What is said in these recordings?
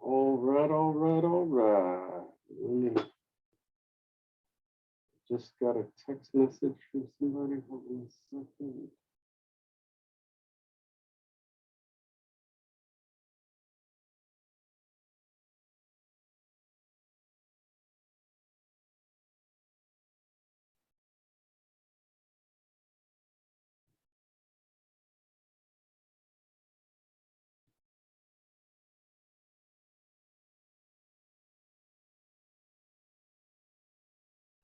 All right. Let me just got a text message from somebody. Hold on a second.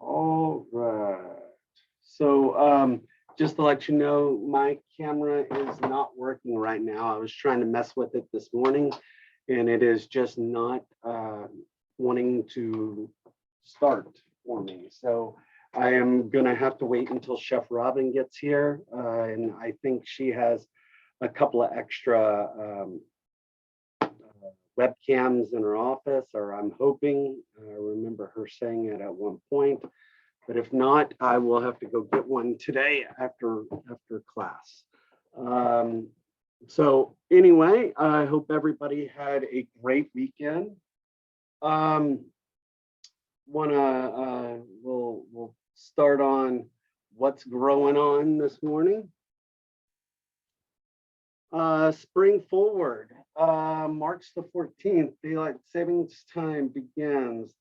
All right. So just to let you know, my camera is not working right now. I was trying to mess with it this morning, and it is just not wanting to start for me. So I am gonna have to wait until Chef Robin gets here, and I think she has a couple of extra webcams in her office, or I'm hoping. I remember her saying it at one point. But if not, I will have to go get one today after class. So anyway, I hope everybody had a great weekend. We'll start on what's growing on this morning. Spring forward, March the 14th, daylight savings time begins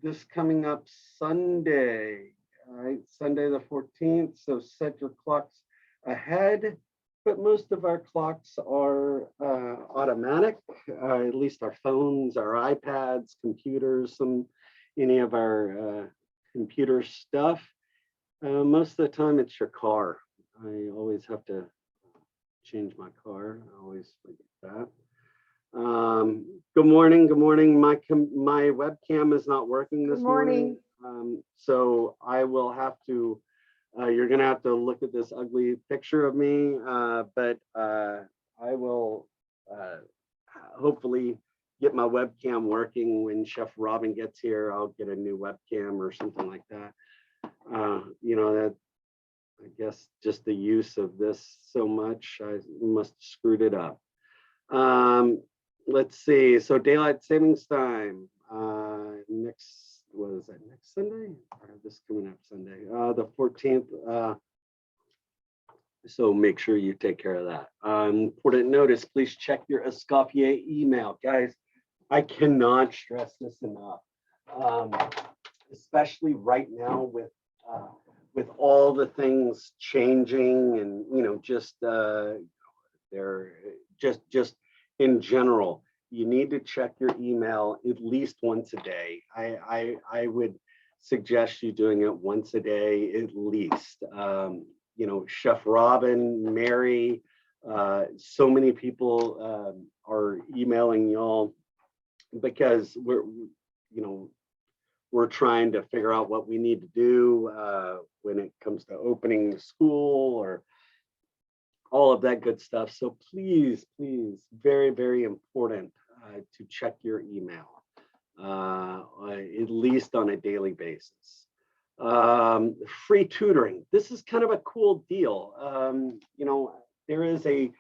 this coming up Sunday, all right, Sunday the 14th. So set your clocks ahead, but most of our clocks are automatic, at least our phones, our iPads, computers, any of our computer stuff. Most of the time it's your car. I always have to change my car. I always forget that. Good morning. Good morning. My webcam is not working this morning. So I will have to, you're going to have to look at this ugly picture of me, but I will hopefully get my webcam working when Chef Robin gets here. I'll get a new webcam or something like that. You know, that I guess just the use of this so much, I must have screwed it up. Let's see. So daylight savings time next, what is that, next Sunday? Or this coming up Sunday, the 14th. So make sure you take care of that. Important notice, please check your Escoffier email. Guys, I cannot stress this enough, especially right now with all the things changing and, you know, just they're just in general, you need to check your email at least once a day. I would suggest you doing it once a day at least. You know, Chef Robin, Mary, so many people are emailing y'all because we're trying to figure out what we need to do when it comes to opening the school or all of that good stuff. So please, very, very important to check your email, at least on a daily basis. Free tutoring. This is kind of a cool deal. You know, there is a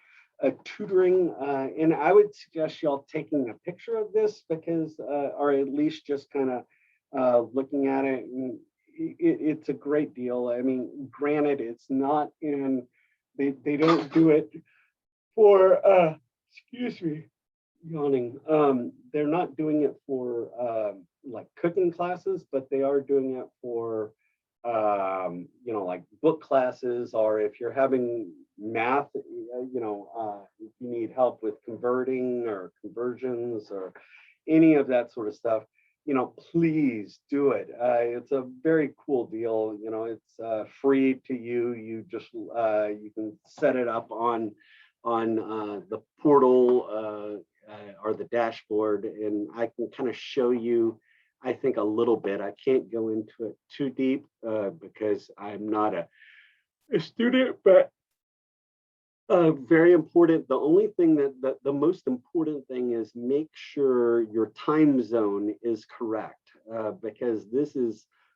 tutoring, and I would suggest y'all taking a picture of this because, or at least just kind of looking at it. And it's a great deal. I mean, granted, it's not in, they don't do it for, excuse me, yawning. They're not doing it for like cooking classes, but they are doing it for, you know, like book classes, or if you're having math, you know, if you need help with converting or conversions or any of that sort of stuff, you know, please do it. It's a very cool deal. You know, it's free to you. You just you can set it up on the portal or the dashboard, and I can kind of show you, I think, a little bit. I can't go into it too deep because I'm not a student, but very important. The only thing the most important thing is make sure your time zone is correct, because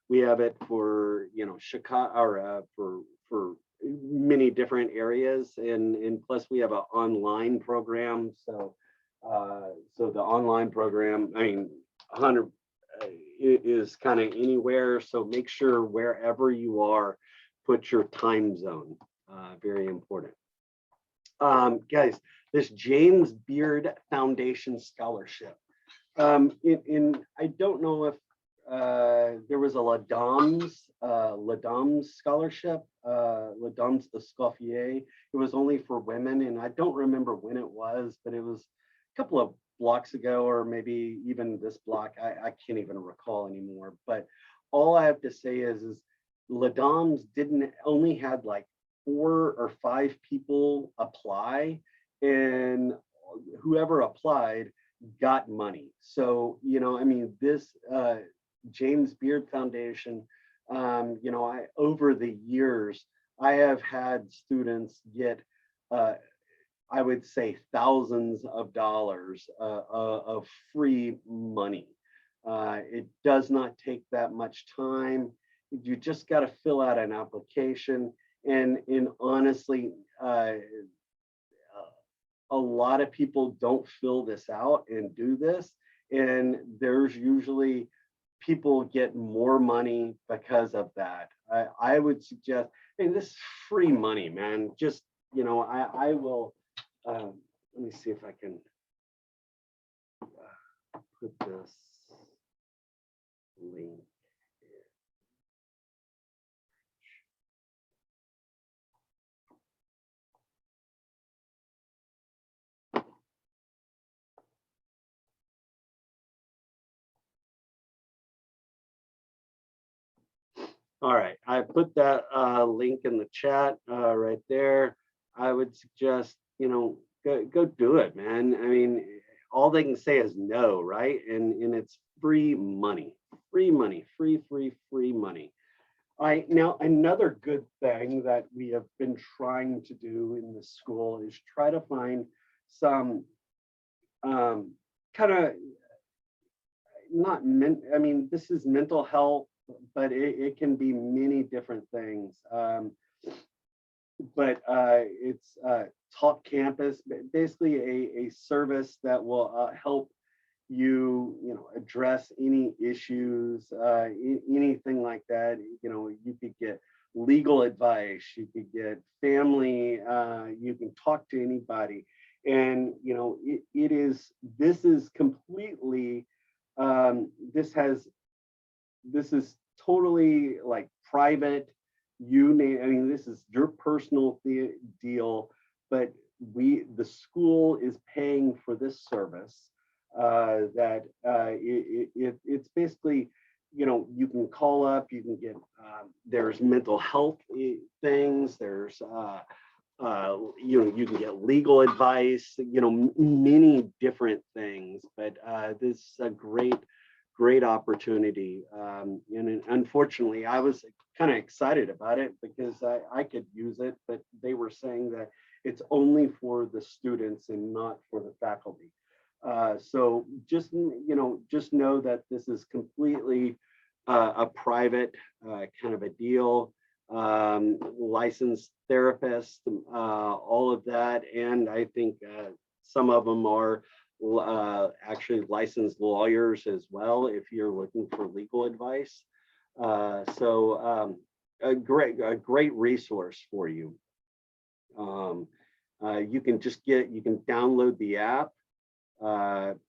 we have it for, you know, Chicago, or for many different areas, and plus we have an online program. So So the online program, I mean, 100 is kind of anywhere. So make sure wherever you are, put your time zone. Very important. Guys, this James Beard Foundation Scholarship. I don't know if there was a Ladams scholarship, Ladams Escoffier. It was only for women, and I don't remember when it was, but it was a couple of blocks ago, or maybe even this block. I can't even recall anymore. But all I have to say is Ladams didn't only had like 4 or 5 people apply, and whoever applied got money. So, you know, I mean, this James Beard Foundation, you know, over the years, I have had students get, I would say, thousands of dollars of free money. It does not take that much time. You just got to fill out an application. And honestly, a lot of people don't fill this out and do this. And there's usually people get more money because of that. I would suggest, hey, this is free money, man. Just, you know, I will, let me see if I can put this link. All right, I put that link in the chat right there. I would suggest, you know, go do it, man. I mean, all they can say is no, right? And it's free money, free money, free money. Now another good thing that we have been trying to do in the school is try to find some kind of I mean, this is mental health, but it can be many different things. But it's Talk Campus, basically a service that will help you, you know, address any issues, anything like that. You know, you could get legal advice, you could get family, you can talk to anybody. And, you know, this is completely, this is totally like private. I mean, this is your personal deal, but the school is paying for this service. It's basically, you know, you can call up, you can get, there's mental health things, there's, you know, you can get legal advice, you know, many different things, but this is a great opportunity. And unfortunately, I was kind of excited about it because I could use it, but they were saying that it's only for the students and not for the faculty. So just, you know, just know that this is completely a private kind of a deal. Licensed therapists, all of that. And I think some of them are actually licensed lawyers as well, if you're looking for legal advice. So a great resource for you. You can you can download the app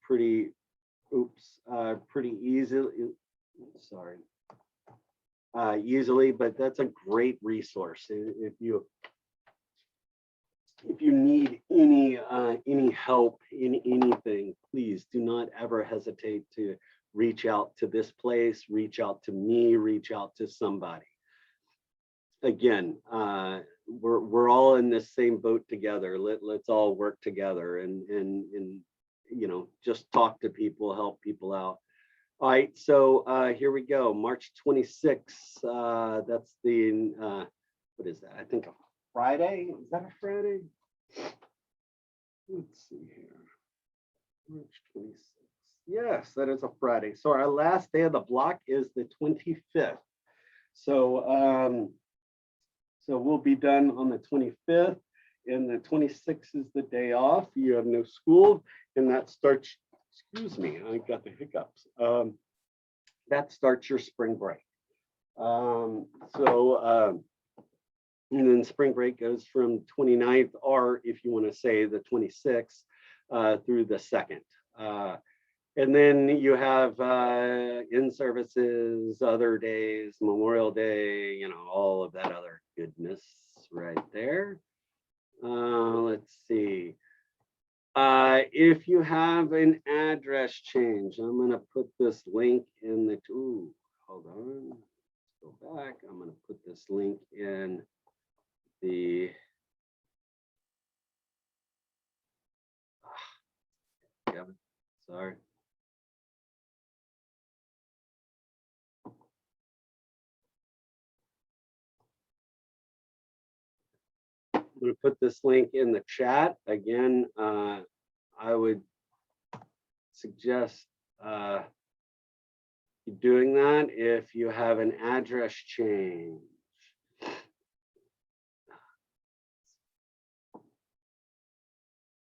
pretty easily. Sorry. Easily, but that's a great resource. If you need any help in anything, please do not ever hesitate to reach out to this place, reach out to me, reach out to somebody. Again, we're all in this same boat together. Let's all work together and you know, just talk to people, help people out. All right, so here we go, March 26th. That's the, what is that? I think a Friday. Is that a Friday? Let's see here. March 26th. Yes, that is a Friday. So our last day of the block is the 25th. So, so we'll be done on the 25th. and the 26th is the day off. You have no school, and that starts, excuse me, I got the hiccups. That starts your spring break. And then spring break goes from 29th, or if you want to say the 26th, through the 2nd. And then you have in services, other days, Memorial Day, you know, all of that other goodness right there. Let's see. If you have an address change, I'm going to put this link in the, ooh, hold on, let's go back. I'm going to put this link in the, sorry. I'm going to put this link in the chat. Again, I would suggest doing that if you have an address change.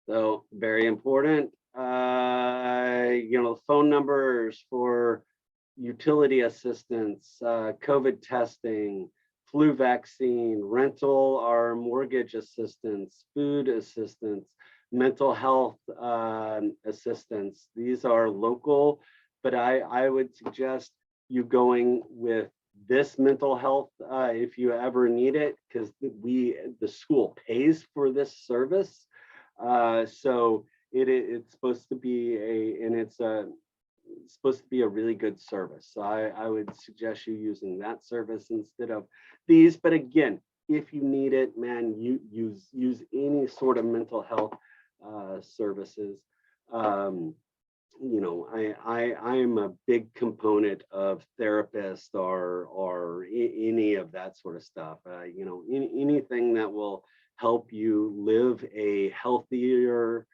So very important. You know, phone numbers for utility assistance, COVID testing, flu vaccine, rental or mortgage assistance, food assistance, mental health assistance. These are local, but I would suggest you going with this mental health if you ever need it, because the school pays for this service. So it's supposed to be it's supposed to be a really good service. So I would suggest you using that service instead of these. But again, if you need it, man, you use any sort of mental health services. You know, I am a big component of therapists or any of that sort of stuff. You know, anything that will help you live a healthier,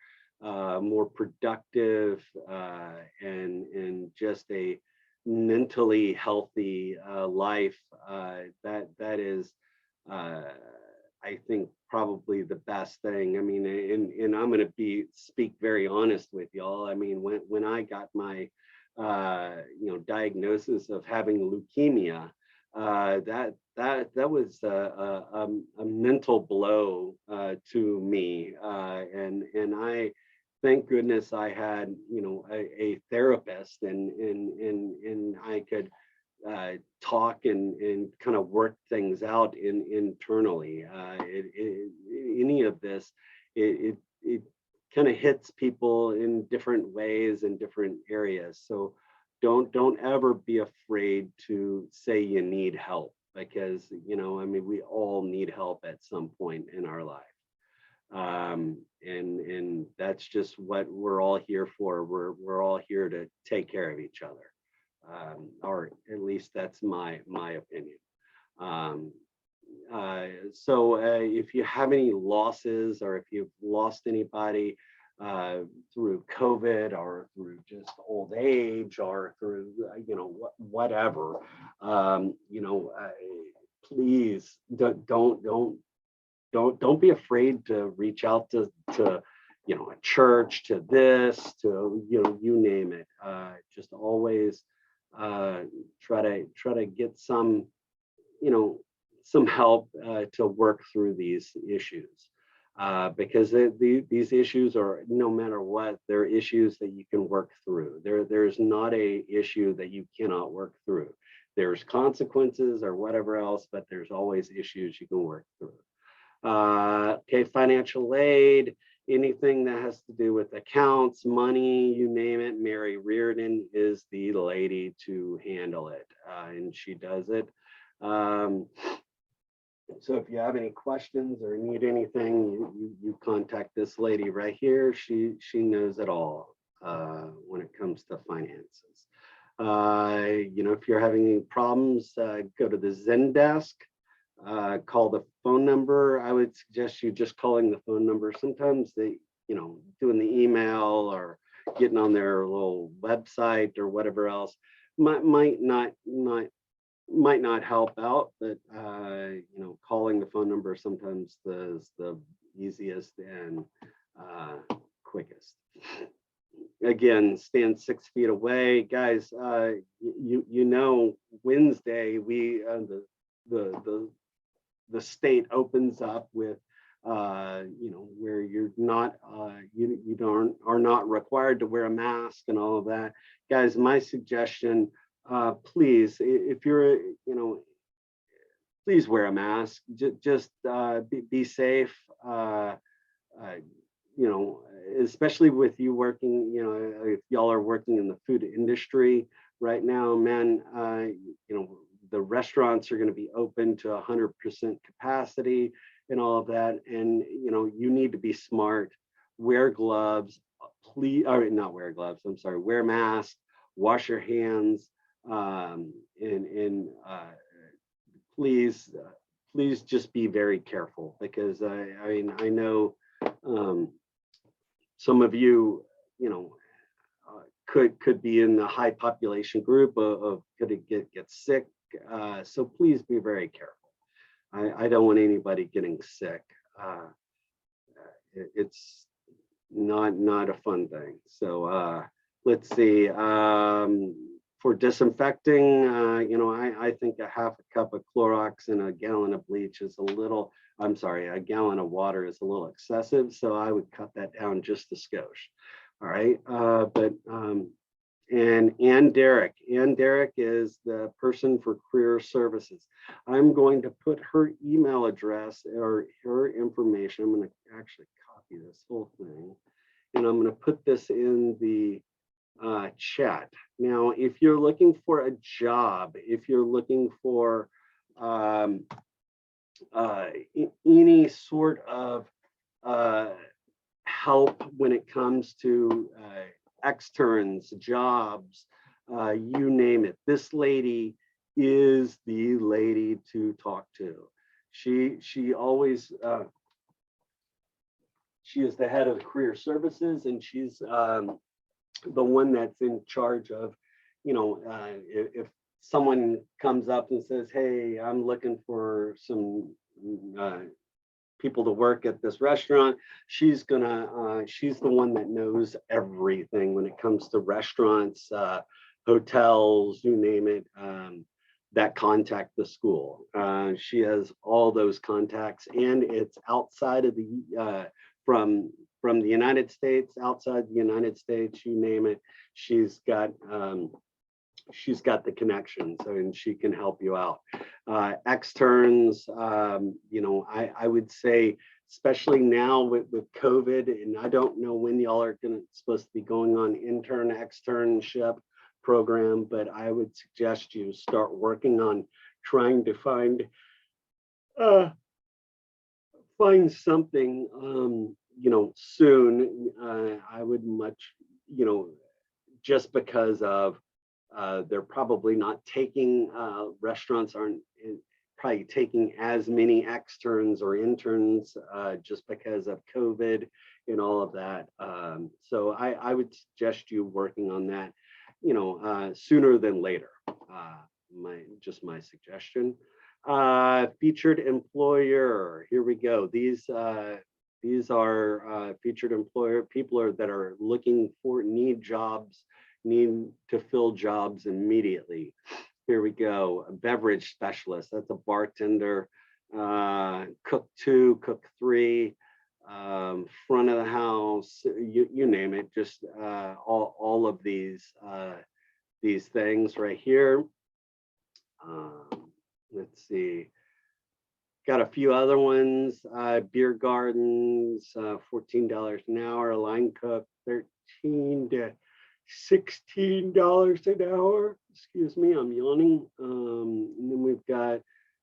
more productive, and just a mentally healthy life. That is, I think, probably the best thing. I mean, and I'm going to speak very honest with y'all. I mean, when I got my diagnosis of having leukemia, that was a mental blow to me, and I thank goodness I had a therapist, and I could talk and kind of work things out internally. Any of this, it kind of hits people in different ways in different areas. So don't ever be afraid to say you need help, because I mean, we all need help at some point in our life. And that's just what we're all here for. We're all here to take care of each other, or at least that's my opinion. So if you have any losses, or if you've lost anybody through COVID, or through just old age, or through whatever, please don't be afraid to reach out to a church, to this, to you name it. Just always try to get some some help to work through these issues, because these issues are, no matter what, they're issues that you can work through. There's not a issue that you cannot work through. There's consequences or whatever else, but there's always issues you can work through. Okay, financial aid, anything that has to do with accounts, money, you name it. Mary Reardon is the lady to handle it, and she does it. So if you have any questions or need anything, you contact this lady right here. She knows it all when it comes to finances. If you're having any problems, go to the Zendesk. Call the phone number. I would suggest you just calling the phone number. Sometimes they, doing the email or getting on their little website or whatever else might not might not help out, but calling the phone number sometimes is the easiest and quickest. Again, stand 6 feet away, guys. Wednesday the state opens up with where you're not are not required to wear a mask and all of that. Guys, my suggestion, please, if you're please wear a mask. Just be safe. Especially with you working, if y'all are working in the food industry right now, man, the restaurants are going to be open to 100% capacity and all of that. And, you need to be smart, wear gloves, please, or not wear gloves, I'm sorry, wear masks, wash your hands, and please just be very careful, because I know some of you, could be in the high population group of could get sick. So please be very careful. I don't want anybody getting sick. It's not a fun thing. So let's see. For disinfecting, I think a half a cup of Clorox and a gallon of bleach is a gallon of water is a little excessive. So I would cut that down just a skosh. All right. And Ann Derrick is the person for career services. I'm going to put her email address or her information. I'm going to actually copy this whole thing, and I'm going to put this in the chat. Now, if you're looking for a job, if you're looking for any sort of help when it comes to externs, jobs, you name it, this lady is the lady to talk to. She always she is the head of career services, and she's the one that's in charge of, if someone comes up and says, hey, I'm looking for some people to work at this restaurant, she's the one that knows everything when it comes to restaurants, hotels, you name it, that contact the school. She has all those contacts, and it's outside of the from the United States, outside the United States, you name it. She's got the connections, and she can help you out. Externs, I would say, especially now with COVID, and I don't know when y'all are supposed to be going on externship program, but I would suggest you start working on trying to find something, soon. I would much, just because of they're probably not taking, restaurants aren't probably taking as many externs or interns just because of COVID and all of that. So I would suggest you working on that, sooner than later. My suggestion. Featured employer, here we go. These are featured employer, people that are need jobs, need to fill jobs immediately. Here we go. A beverage specialist, that's a bartender, cook 2, cook 3, front of the house, you name it, just all of these things right here. Let's see. Got a few other ones. Beer gardens, $14 an hour. Line cook, $13 to $16 an hour. Excuse me, I'm yawning. And then we've got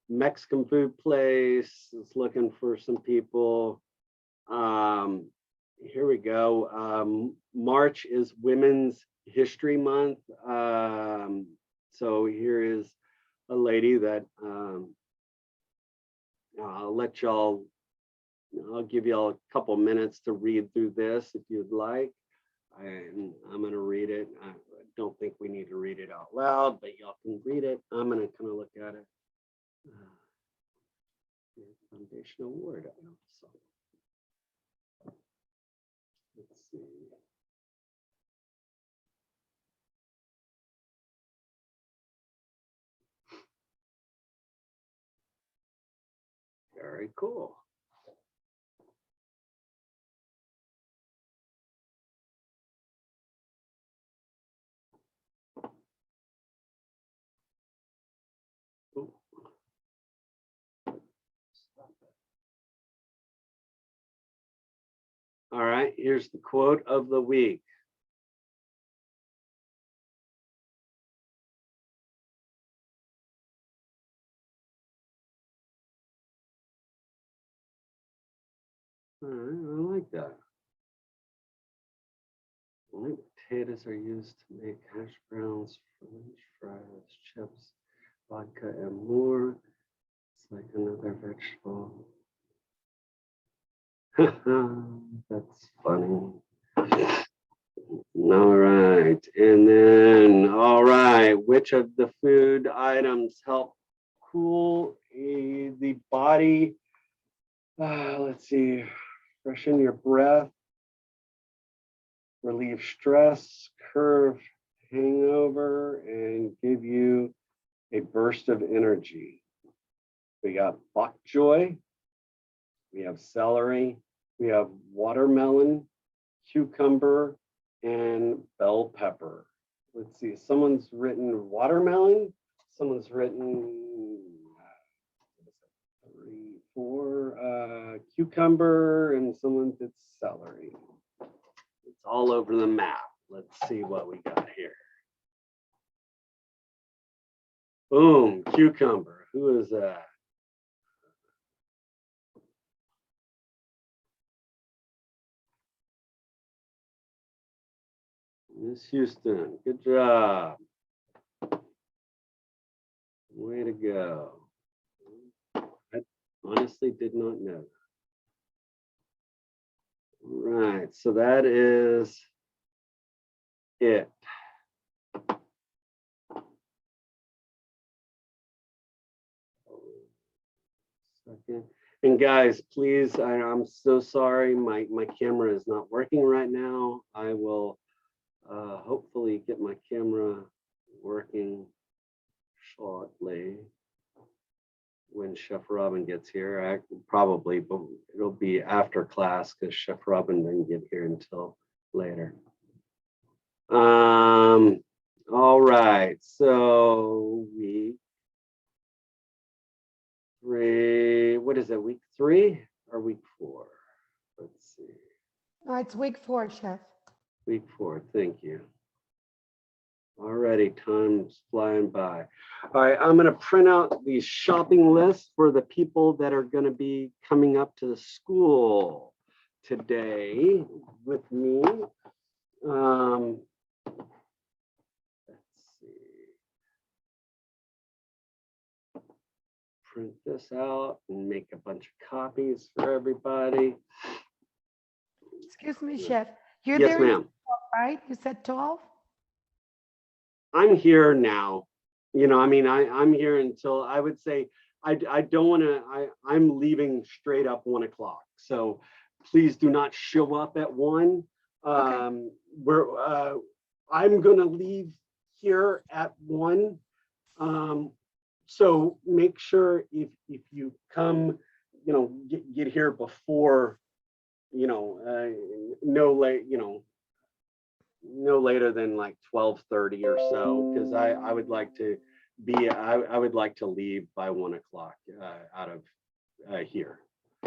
Mexican food place is looking for some people. Here we go. March is Women's History Month. So here is a lady that I'll give y'all a couple minutes to read through this if you'd like. And I'm going to read it. don't think we need to read it out loud, but y'all can read it. I'm gonna kind of look at it. Foundational word. So, let's see. Very cool. Ooh. All right, here's the quote of the week. All right, I like that. Only potatoes are used to make hash browns, French fries, chips, vodka, and more. It's like another vegetable. That's funny. All right. And then, all right, which of the food items help cool the body? Let's see, freshen your breath, relieve stress, curb hangover, and give you a burst of energy. We got bok choy, we have celery, we have watermelon, cucumber, and bell pepper. Let's see, someone's written watermelon, someone's written 3, 4, cucumber, and someone did celery. It's all over the map. Let's see what we got here. Boom, cucumber. Who is that? Miss Houston, good job. Way to go. I honestly did not know. Right, so that is it. Second. And guys, please, I'm so sorry. My camera is not working right now. I will hopefully get my camera working shortly when Chef Robin gets here. Probably, but it'll be after class because Chef Robin didn't get here until later. All right, so week 3, what is it, week 3 or week 4? Let's see. No, it's week 4, Chef. Week 4, thank you. Already, time's flying by. All right, I'm gonna print out the shopping list for the people that are gonna be coming up to the school today with me. Let's see. Print this out and make a bunch of copies for everybody. Excuse me, Chef. You're Yes, there, ma'am. right? You said 12? I'm here now. You know, I mean, I'm here until I would say I don't want to. I'm leaving straight up 1 o'clock. So please do not show up at 1. Okay. I'm gonna leave here at 1. So make sure if you come, you know, get here before, you know, no late, you know, no later than like 12:30 or so, because I would like to be I would like to leave by 1 o'clock out of here.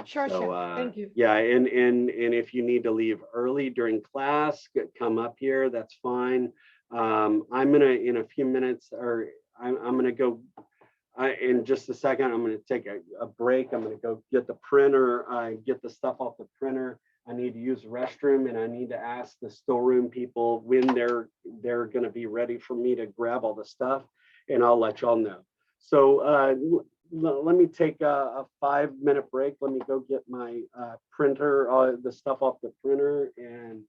Sure, So Chef. Thank you. yeah, and if you need to leave early during class, come up here, that's fine. I'm gonna in a few minutes, or I'm gonna go in just a second. I'm gonna take a break. I'm gonna go get the printer, get the stuff off the printer. I need to use the restroom, and I need to ask the storeroom people when they're going to be ready for me to grab all the stuff, and I'll let y'all know. So let me take a 5-minute break. Let me go get my printer, the stuff off the printer, and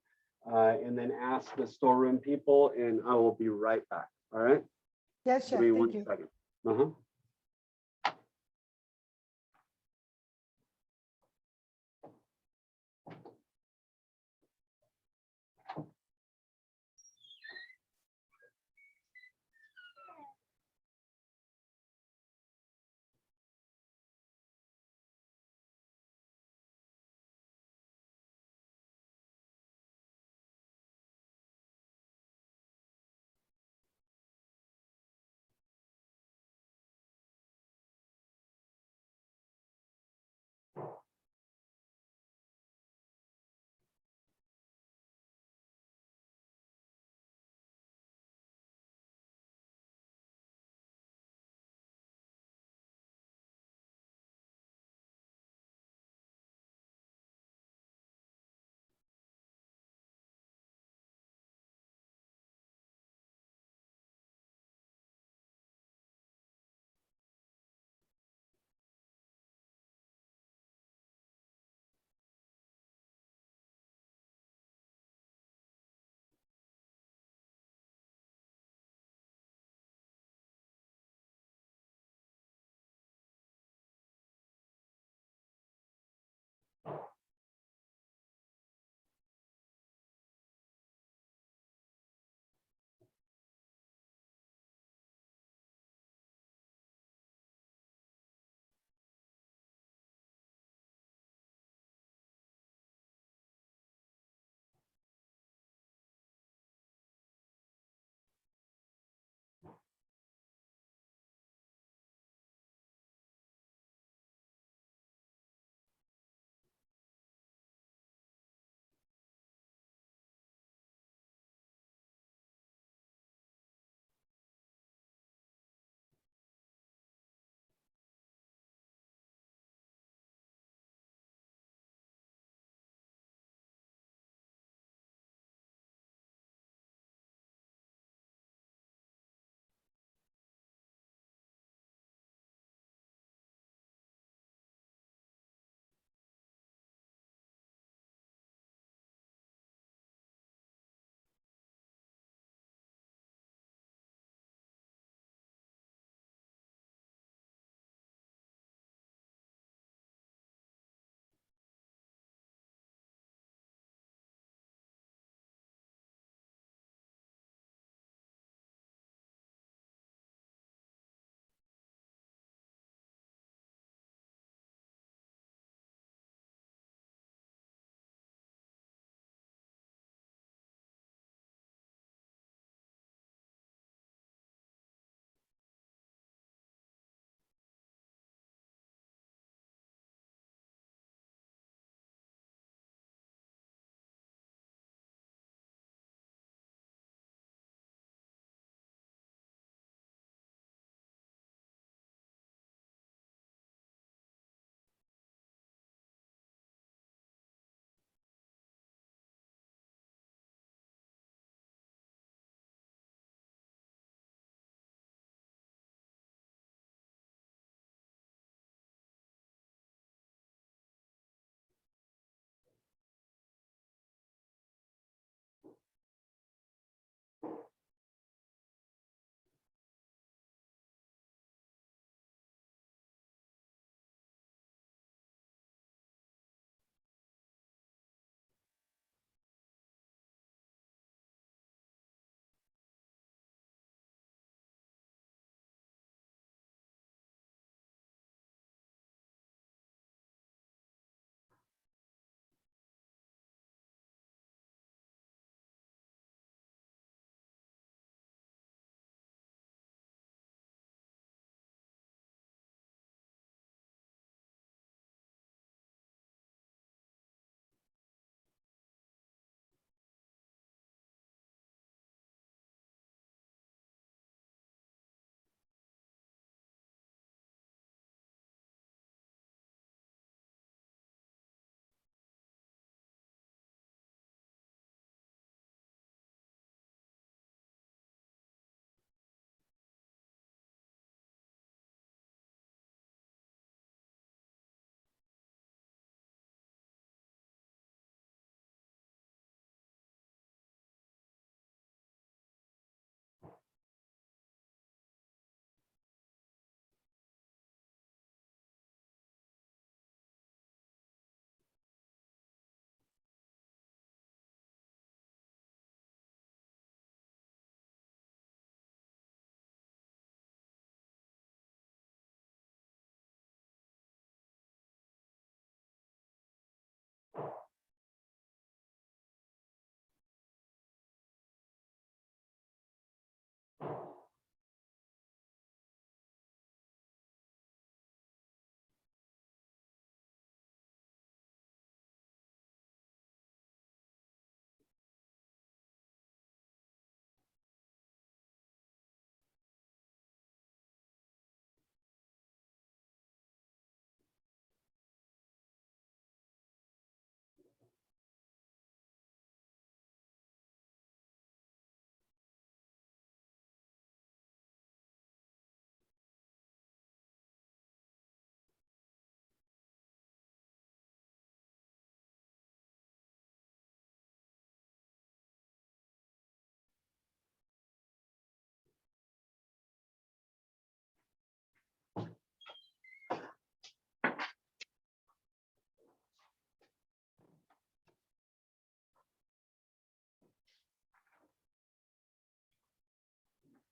and then ask the storeroom people, and I will be right back. All right? Yes, Give Chef, me thank 1 you. second. Uh-huh.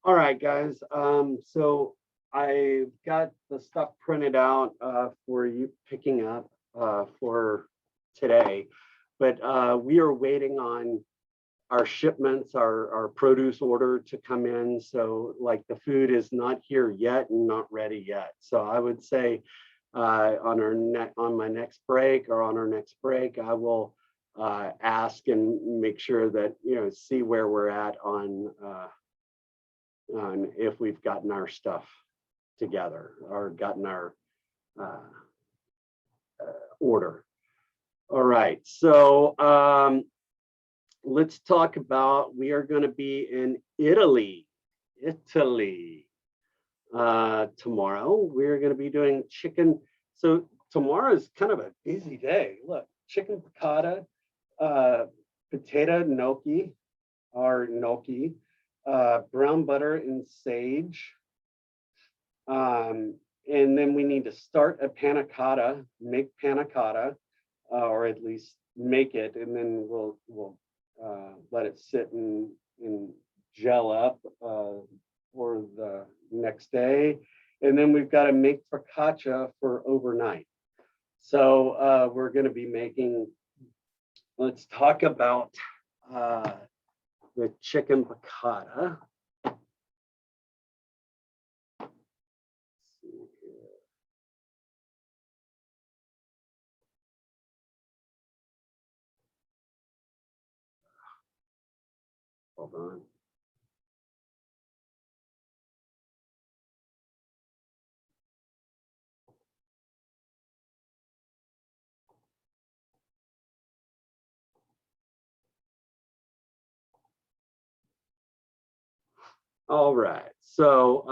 All right, guys. So I got the stuff printed out for you picking up for today, but we are waiting on our shipments, our produce order to come in. So like the food is not here yet and not ready yet. So I would say on my next break or on our next break, I will ask and make sure that, see where we're at on if we've gotten our stuff together or gotten our uh, order. All right, so let's talk about, we are going to be in Italy tomorrow. We're going to be doing chicken. So tomorrow is kind of a busy day. Look, chicken piccata, potato gnocchi, or gnocchi, brown butter and sage. And then we need to start a panna cotta, make panna cotta, or at least make it, and then we'll let it sit and gel up for the next day. And then we've got to make focaccia for overnight. So we're going to be making, let's talk about the chicken piccata. Hold on. All right, so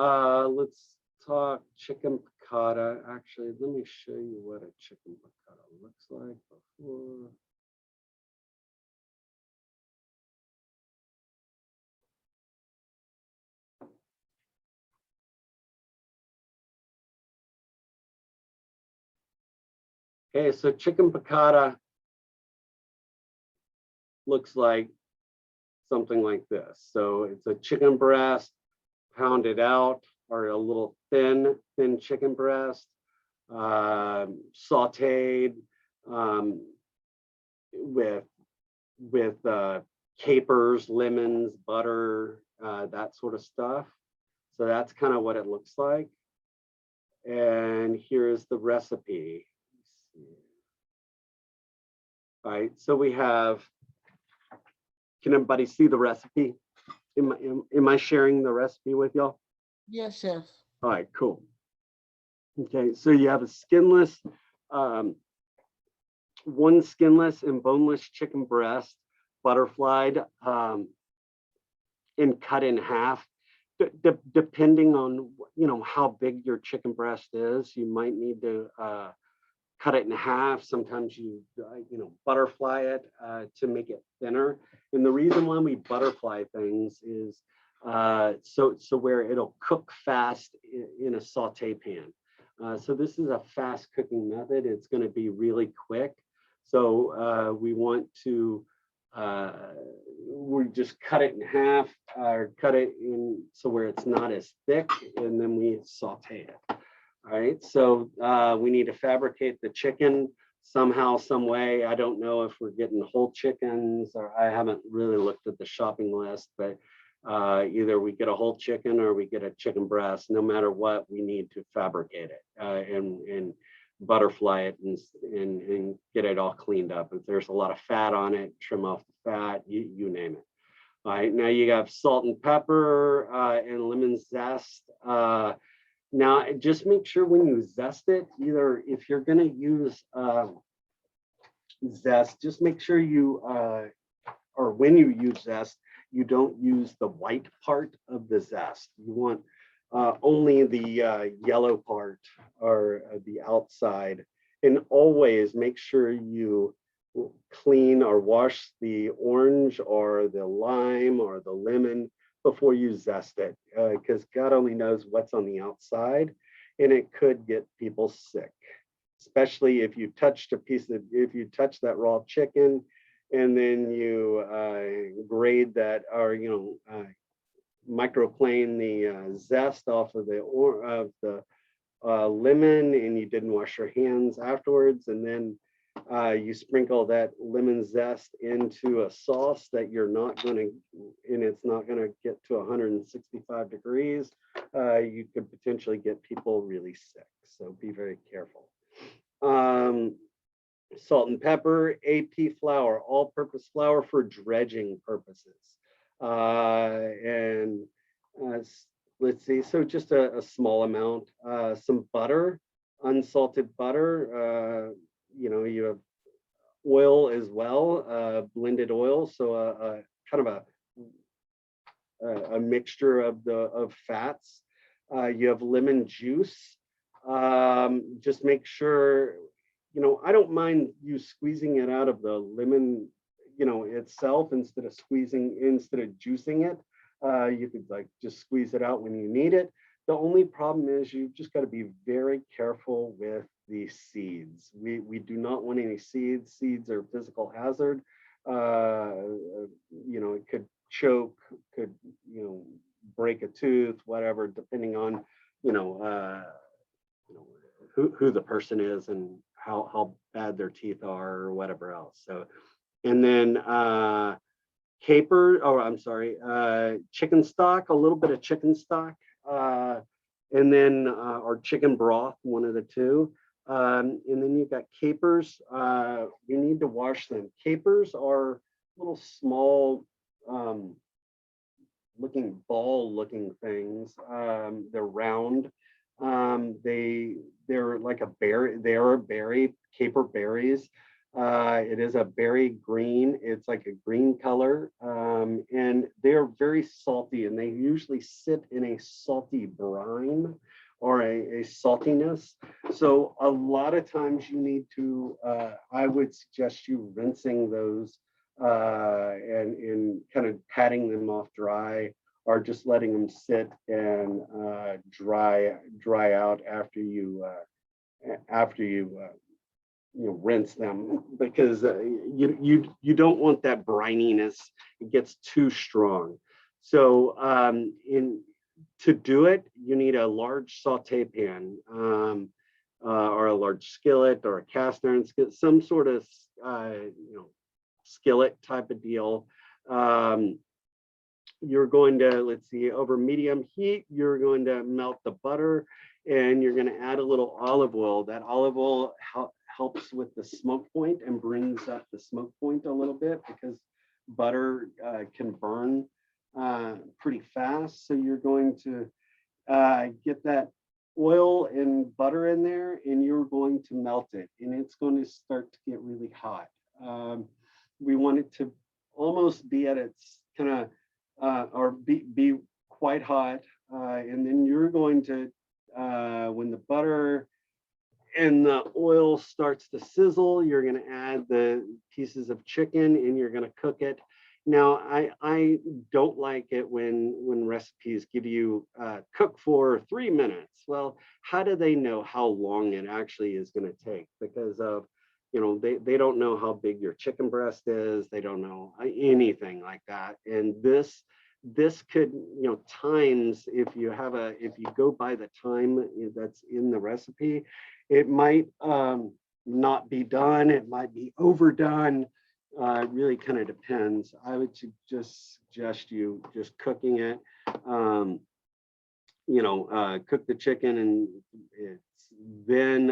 let's talk chicken piccata. Actually, let me show you what a chicken piccata looks like before. Okay, so chicken piccata looks like something like this. So it's a chicken breast pounded out, or a little thin chicken breast, sauteed with capers, lemons, butter, that sort of stuff. So that's kind of what it looks like. And here's the recipe. All right, so we have, can everybody see the recipe? Am I sharing the recipe with y'all? Yes, chef. All right, cool. Okay, so you have a skinless, one skinless and boneless chicken breast, butterflied and cut in half. Depending on how big your chicken breast is, you might need to cut it in half. Sometimes you butterfly it to make it thinner. And the reason why we butterfly things is so where it'll cook fast in a saute pan. So this is a fast cooking method. It's going to be really quick. So we want to we just cut it in half, or cut it in so where it's not as thick, and then we saute it. All right, so we need to fabricate the chicken somehow, some way. I don't know if we're getting whole chickens, or I haven't really looked at the shopping list, but either we get a whole chicken or we get a chicken breast. No matter what, we need to fabricate it and butterfly it and get it all cleaned up. If there's a lot of fat on it, trim off the fat, you name it. All right, now you have salt and pepper and lemon zest. Now, just make sure when you zest it, either if you're going to use zest, just make sure you, or when you use zest, you don't use the white part of the zest. You want only the yellow part, or the outside. And always make sure you clean or wash the orange or the lime or the lemon before you zest it, because God only knows what's on the outside, and it could get people sick, especially if you touched if you touch that raw chicken and then you grade that, or microplane the zest off of the lemon, and you didn't wash your hands afterwards, and then you sprinkle that lemon zest into a sauce that you're not going to, and it's not going to get to 165 degrees, you could potentially get people really sick. So be very careful. Salt and pepper, AP flour, all-purpose flour for dredging purposes. And let's see, so just a small amount. Some butter, unsalted butter. You have oil as well, blended oil. So kind of a mixture of fats. You have lemon juice. Just make sure, I don't mind you squeezing it out of the lemon, itself instead of juicing it. You could just squeeze it out when you need it. The only problem is you've just got to be very careful with the seeds. We do not want any seeds. Seeds are a physical hazard. It could choke, could, break a tooth, whatever, depending on, who the person is and how bad their teeth are or whatever else. So, and then chicken stock, a little bit of chicken stock, and then or chicken broth, one of the two. And then you've got capers. You need to wash them. Capers are little small looking ball looking things. They're round. They're like a berry. They are a berry, caper berries. It is a berry green. It's like a green color, and they're very salty, and they usually sit in a salty brine or a saltiness. So a lot of times you need to, I would suggest you rinsing those and kind of patting them off dry, or just letting them sit and dry out after you rinse them, because you don't want that brininess. It gets too strong. So to do it, you need a large saute pan, or a large skillet, or a cast iron skillet, some sort of skillet type of deal. You're going to, let's see, over medium heat, you're going to melt the butter, and you're going to add a little olive oil. That olive oil helps with the smoke point and brings up the smoke point a little bit, because butter can burn pretty fast. So you're going to get that oil and butter in there, and you're going to melt it, and it's going to start to get really hot. We want it to almost be at its kind of or be quite hot, and then you're going to when the butter and the oil starts to sizzle, you're going to add the pieces of chicken, and you're going to cook it. Now, I don't like it when recipes give you cook for 3 minutes. Well, how do they know how long it actually is going to take? Because of, they don't know how big your chicken breast is. They don't know anything like that. And this could, times, if you go by the time that's in the recipe, it might not be done. It might be overdone. It really kind of depends. I would just suggest you just cooking it. Cook the chicken, and then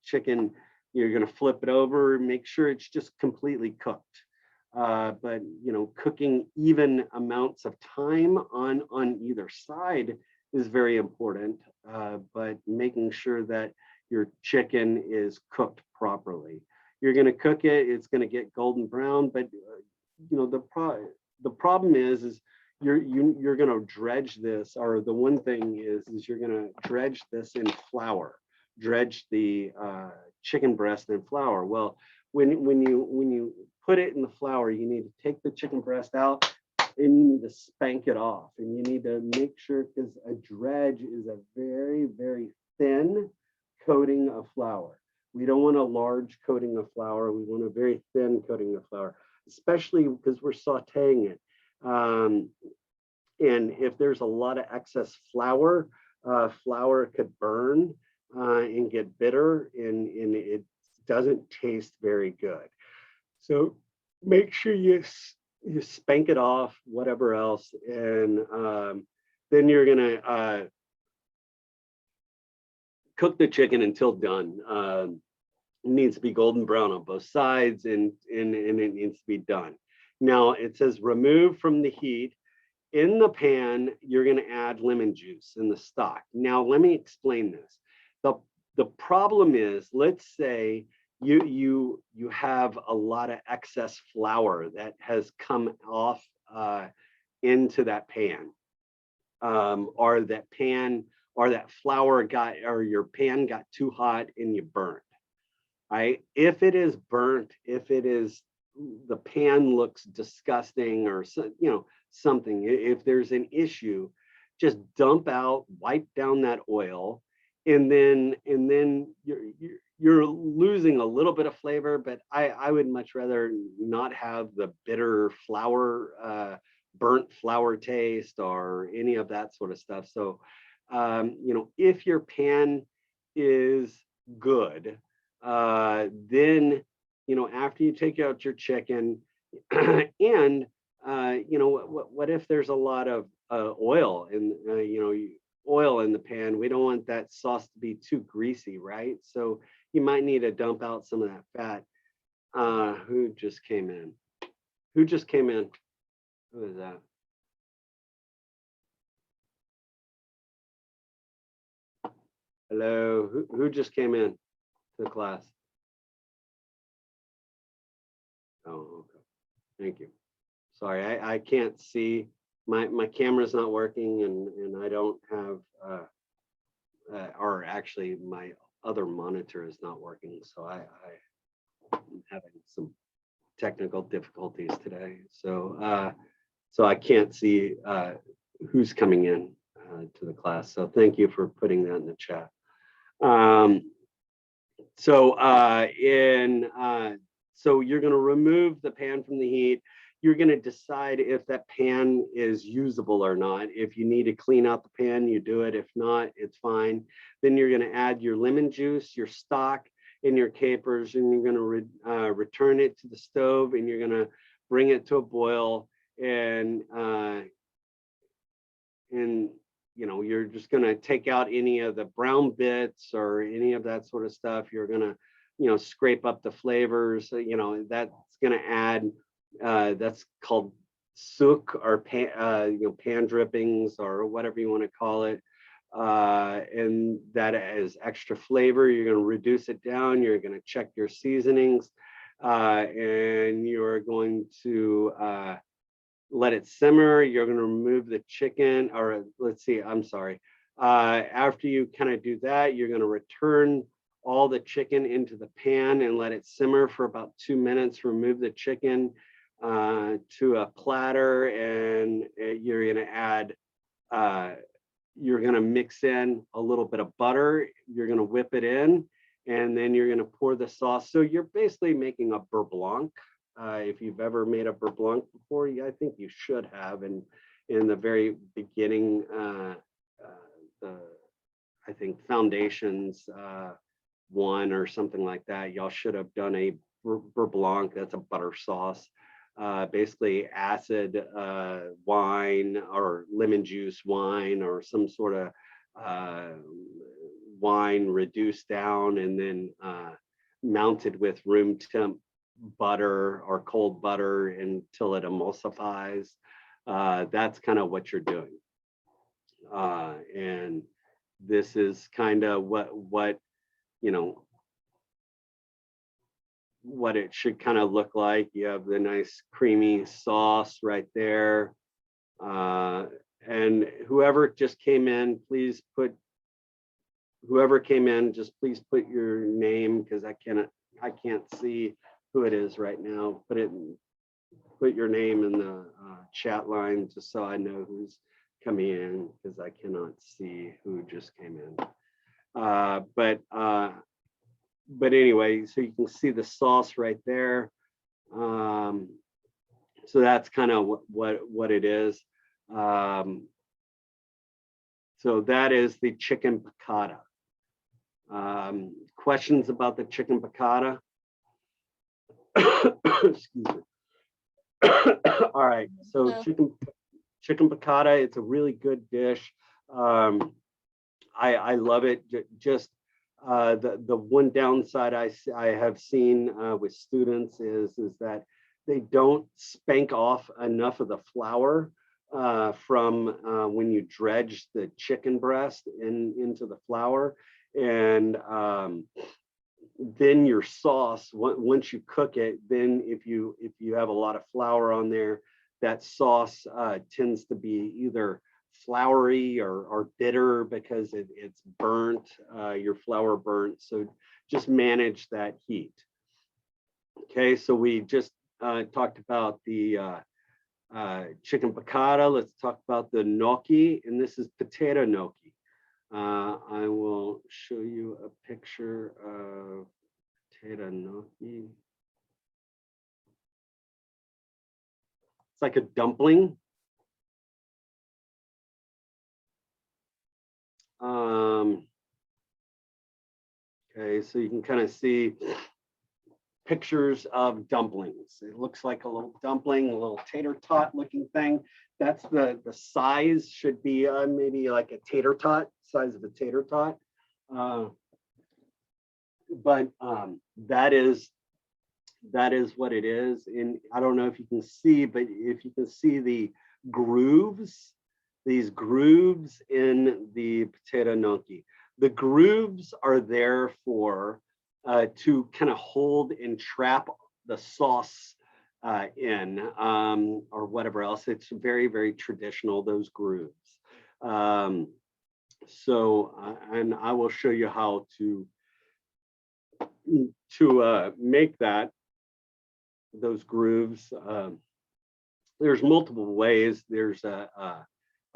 chicken, you're going to flip it over, make sure it's just completely cooked. But cooking even amounts of time on either side is very important. But making sure that your chicken is cooked properly. You're going to cook it, it's going to get golden brown, but the problem is you're going to dredge this, or the one thing is you're going to dredge this in flour, dredge the chicken breast in flour. Well, when you put it in the flour, you need to take the chicken breast out, and you need to spank it off, and you need to make sure, because a dredge is a very, very thin coating of flour. We don't want a large coating of flour. We want a very thin coating of flour, especially because we're sauteing it. And if there's a lot of excess flour, flour could burn and get bitter, and it doesn't taste very good. So make sure you spank it off, whatever else, and then you're gonna cook the chicken until done. It needs to be golden brown on both sides, and it needs to be done. Now it says remove from the heat. In the pan, you're going to add lemon juice in the stock. Now, let me explain this. The problem is, let's say you have a lot of excess flour that has come off into that pan, or that flour got, or your pan got too hot and you burnt. Right? If it is burnt, if it is, the pan looks disgusting, or something, if there's an issue, just dump out, wipe down that oil, and then you're losing a little bit of flavor. But I would much rather not have the bitter flour, burnt flour taste, or any of that sort of stuff. So if your pan is good, then after you take out your chicken, and what if there's a lot of oil in oil in the pan? We don't want that sauce to be too greasy, right? So you might need to dump out some of that fat. Who just came in? Who just came in? Who is that? Hello, who just came in to the class? Oh, okay. Thank you. Sorry, I can't see. My camera's not working, and I don't have, or actually my other monitor is not working. So I'm having some technical difficulties today. So I can't see who's coming in to the class. So thank you for putting that in the chat. So you're going to remove the pan from the heat. You're going to decide if that pan is usable or not. If you need to clean out the pan, you do it. If not, it's fine. Then you're going to add your lemon juice, your stock, and your capers, and you're going to return it to the stove, and you're going to bring it to a boil, and you're just going to take out any of the brown bits or any of that sort of stuff. You're going to scrape up the flavors. That's going to add, that's called souk, or pan drippings, or whatever you want to call it. And that is extra flavor. You're going to reduce it down. You're going to check your seasonings, and you're going to let it simmer. You're going to remove the chicken, or let's see, I'm sorry. After you kind of do that, you're going to return all the chicken into the pan and let it simmer for about 2 minutes. Remove the chicken to a platter, and you're going to add, you're going to mix in a little bit of butter. You're going to whip it in, and then you're going to pour the sauce. So you're basically making a beurre blanc. If you've ever made a beurre blanc before, I think you should have. And in the very beginning, I think Foundations 1 or something like that, y'all should have done a beurre blanc. That's a butter sauce, basically acid wine, or lemon juice wine, or some sort of wine reduced down, and then mounted with room temp butter or cold butter until it emulsifies. That's kind of what you're doing. And this is kind of what it should kind of look like. You have the nice creamy sauce right there. And whoever just came in, please put please put your name, because I can't see who it is right now. Put your name in the chat line, just so I know who's coming in, because I cannot see who just came in. But anyway, so you can see the sauce right there. So that's kind of what it is. So that is the chicken piccata. Questions about the chicken piccata? Excuse me. All right, so No. chicken piccata, it's a really good dish. I love it. Just the one downside I have seen with students is that they don't spank off enough of the flour from when you dredge the chicken breast into the flour, and then your sauce, once you cook it, then if you have a lot of flour on there, that sauce tends to be either floury or bitter because it's burnt, your flour burnt. So just manage that heat. Okay, so we just talked about the chicken piccata. Let's talk about the gnocchi, and this is potato gnocchi. I will show you a picture of potato gnocchi. It's like a dumpling. Okay, so you can kind of see pictures of dumplings. It looks like a little dumpling, a little tater tot looking thing. That's the size should be maybe like a tater tot, size of a tater tot. But that is what it is. And I don't know if you can see, but if you can see the grooves, these grooves in the potato gnocchi. The grooves are there for to kind of hold and trap the sauce in or whatever else. It's very, very traditional, those grooves. And I will show you how to make those grooves. There's multiple ways. There's a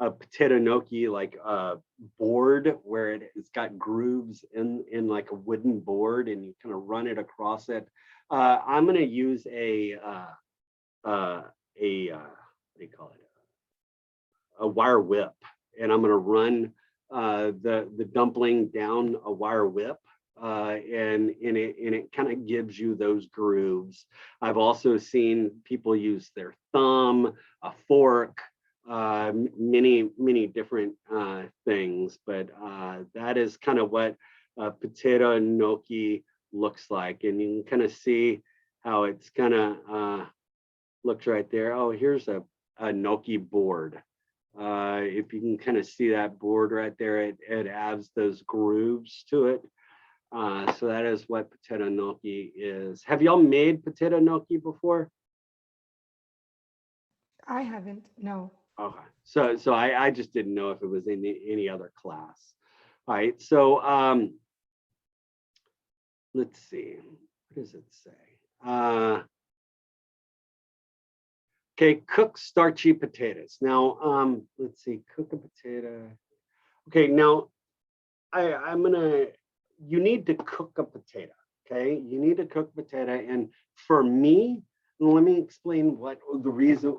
potato gnocchi like a board where it's got grooves in like a wooden board, and you kind of run it across it. I'm going to use a what do you call it? A wire whip, and I'm going to run the dumpling down a wire whip. And it kind of gives you those grooves. I've also seen people use their thumb, a fork, many different things, but that is kind of what potato gnocchi looks like. And you can kind of see how it's kind of looks right there. Oh, here's a gnocchi board. If you can kind of see that board right there, it adds those grooves to it. So that is what potato gnocchi is. Have y'all made potato gnocchi before? I haven't, no. Okay, so I just didn't know if it was in any other class. All right, so let's see, what does it say? Okay, cook starchy potatoes. Now, let's see, cook a potato. Okay, now you need to cook a potato, okay? You need to cook potato, and for me, let me explain what the reason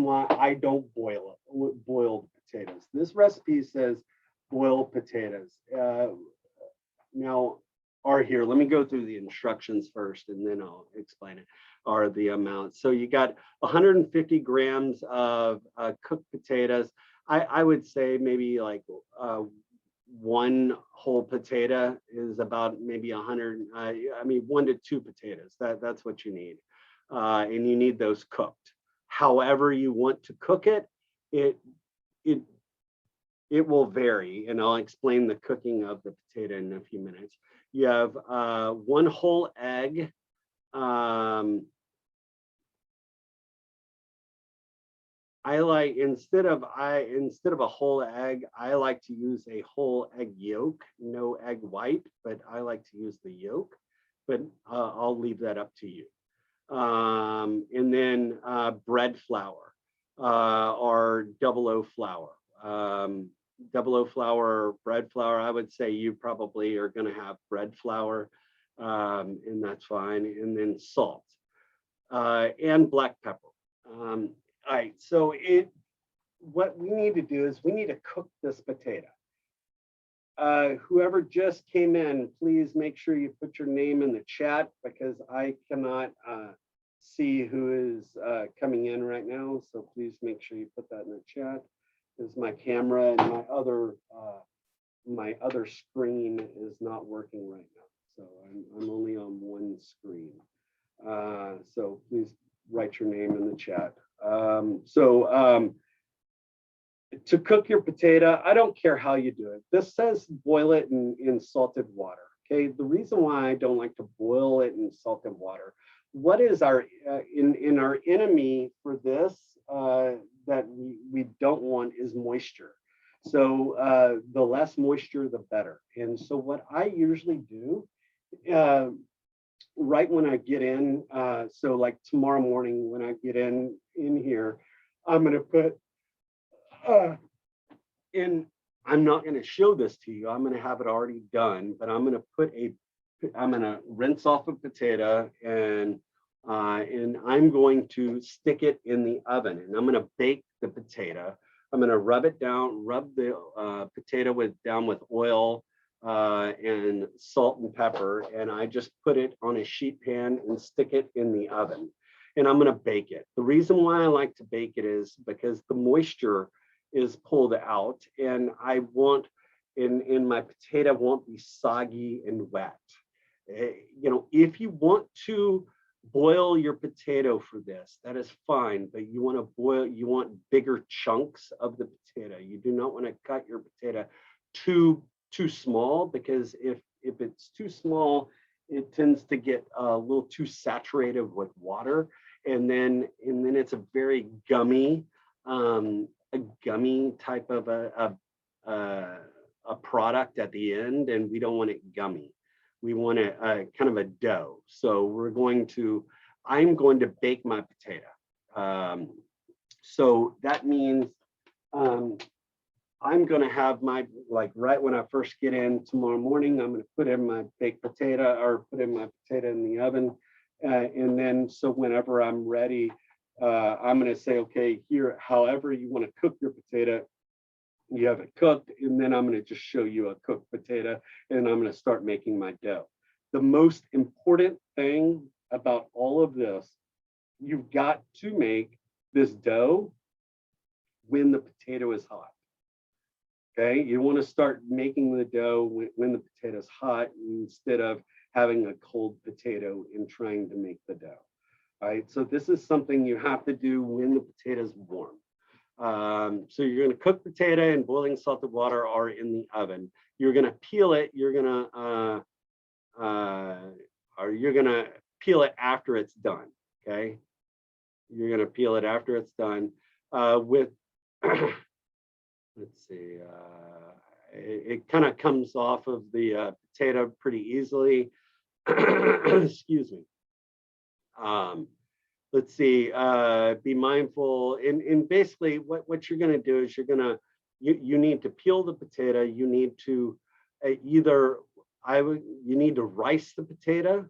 why I don't boil the potatoes. This recipe says boil potatoes. Now, here, let me go through the instructions first, and then I'll explain it, are the amounts. So you got 150 grams of cooked potatoes. I would say maybe like one whole potato is about maybe 100, I mean 1 to 2 potatoes. That's what you need. And you need those cooked. However you want to cook it, it will vary, and I'll explain the cooking of the potato in a few minutes. You have 1 whole egg. I like, instead of a whole egg, I like to use a whole egg yolk, no egg white, but I like to use the yolk, but I'll leave that up to you. And then bread flour or 00 flour. 00 flour, bread flour, I would say you probably are going to have bread flour, and that's fine. And then salt and black pepper. All right, so what we need to do is we need to cook this potato. Whoever just came in, please make sure you put your name in the chat because I cannot see who is coming in right now. So please make sure you put that in the chat. Because my camera and my other screen is not working right now. So I'm only on one screen. So please write your name in the chat. To cook your potato, I don't care how you do it. This says boil it in salted water. Okay, the reason why I don't like to boil it in salted water, what is our in our enemy for this that we don't want is moisture. So the less moisture, the better. And so what I usually do right when I get in, so like tomorrow morning when I get in here, I'm going to put and I'm not going to show this to you. I'm going to have it already done, but I'm going to rinse off a potato and I'm going to stick it in the oven and I'm going to bake the potato. I'm going to rub it down, rub the potato down with oil and salt and pepper. And I just put it on a sheet pan and stick it in the oven. And I'm going to bake it. The reason why I like to bake it is because the moisture is pulled out and I want in my potato won't be soggy and wet. You know, if you want to boil your potato for this, that is fine, but you want to boil, you want bigger chunks of the potato. You do not want to cut your potato too small because if it's too small, it tends to get a little too saturated with water and then it's a very gummy type of a product at the end, and we don't want it gummy. We want it kind of a dough. So I'm going to bake my potato. So that means I'm going to have like right when I first get in tomorrow morning, I'm going to put in my baked potato or put in my potato in the oven. And then so whenever I'm ready, I'm going to say, okay, here, however you want to cook your potato, you have it cooked, and then I'm going to just show you a cooked potato, and I'm going to start making my dough. The most important thing about all of this, you've got to make this dough when the potato is hot. Okay, you want to start making the dough when the potato is hot instead of having a cold potato and trying to make the dough. All right, so this is something you have to do when the potato is warm. So you're going to cook potato in boiling salted water or in the oven. You're going to peel it. You're going to peel it after it's done. Okay, you're going to peel it after it's done. With let's see, it kind of comes off of the potato pretty easily. Excuse me. Let's see, be mindful. And basically what you're going to do is you need to peel the potato. You need to you need to rice the potato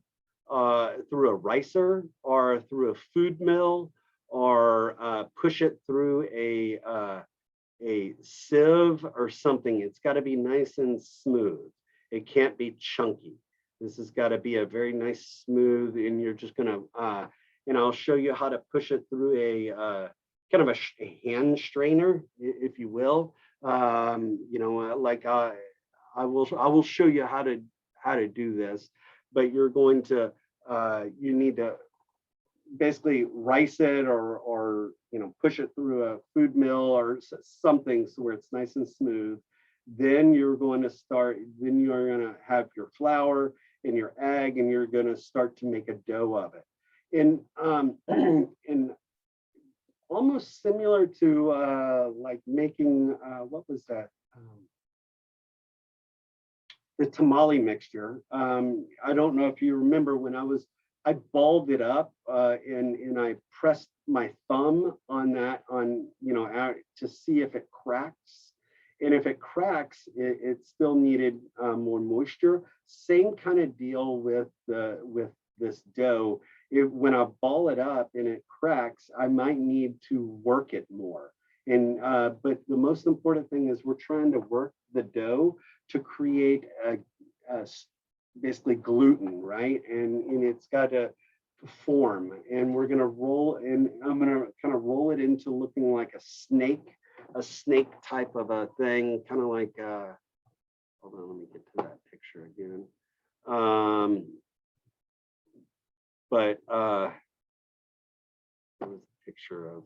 through a ricer or through a food mill or push it through a sieve or something. It's got to be nice and smooth. It can't be chunky. This has got to be a very nice smooth, and you're just going to and I'll show you how to push it through a kind of a hand strainer, if you will. You know, like I will show you how to do this, but you're going to you need to basically rice it or you know, push it through a food mill or something so where it's nice and smooth. Then you're going to have your flour and your egg, and you're going to start to make a dough of it. And almost similar to like making what was that? The tamale mixture. I don't know if you remember when I balled it up and I pressed my thumb on that to see if it cracks. And if it cracks, it still needed more moisture. Same kind of deal with this dough. When I ball it up and it cracks, I might need to work it more. But the most important thing is we're trying to work the dough to create basically gluten, right? And it's got to form, and we're going to roll, and I'm going to kind of roll it into looking like a snake type of a thing, kind of like hold on, let me get to that picture again. But there was a picture of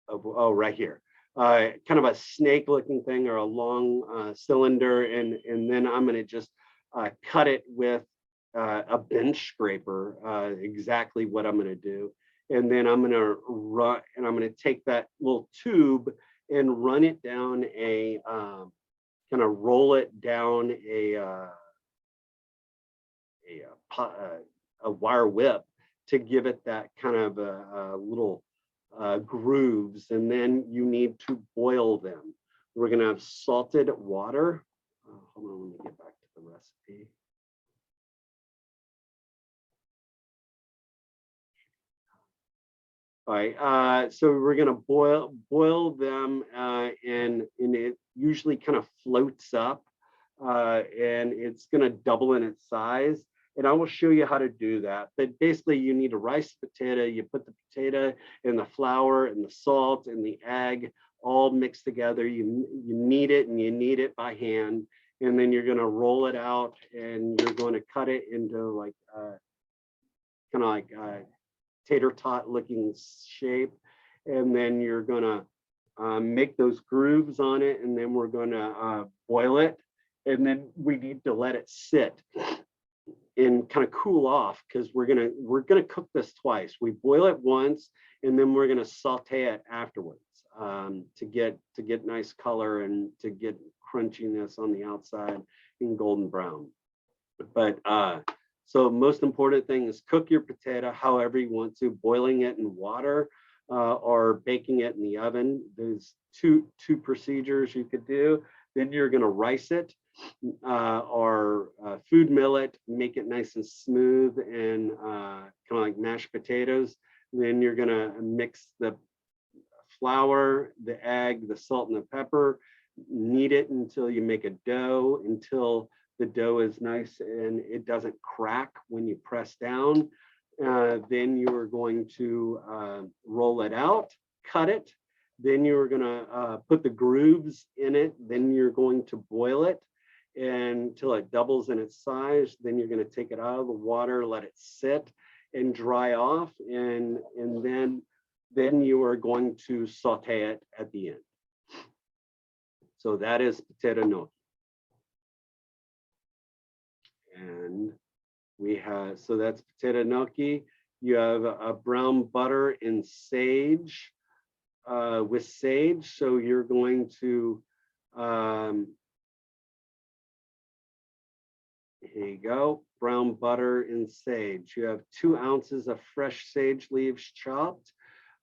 oh, right here. Kind of a snake looking thing, or a long cylinder, and then I'm going to just cut it with a bench scraper, exactly what I'm going to do. And then I'm going to run, and I'm going to take that little tube and run it down kind of roll it down a wire whip to give it that kind of a little grooves, and then you need to boil them. We're going to have salted water. Hold on, let me get back to the recipe. All right, so we're going to boil them, and it usually kind of floats up, and it's going to double in its size. And I will show you how to do that. But basically, you need a rice potato. You put the potato and the flour and the salt and the egg all mixed together. You knead it, and you knead it by hand. And then you're going to roll it out, and you're going to cut it into like kind of like tater tot looking shape. And then you're going to make those grooves on it, and then we're going to boil it. And then we need to let it sit and kind of cool off, because we're gonna cook this twice. We boil it once, and then we're gonna saute it afterwards to get nice color and to get crunchiness on the outside and golden brown. But so most important thing is cook your potato however you want to, boiling it in water or baking it in the oven. There's two procedures you could do. Then you're gonna rice it. Or food mill it, make it nice and smooth and kind of like mashed potatoes. Then you're gonna mix the flour, the egg, the salt, and the pepper. Knead it until you make a dough, until the dough is nice and it doesn't crack when you press down. Then you are going to roll it out, cut it. Then you're gonna put the grooves in it. Then you're going to boil it until it doubles in its size. Then you're going to take it out of the water, let it sit and dry off, and then you are going to saute it at the end. So that is potato gnocchi. And we have, so that's potato gnocchi. You have a brown butter and sage, with sage. So you're going to here you go, brown butter and sage. You have 2 ounces of fresh sage leaves chopped,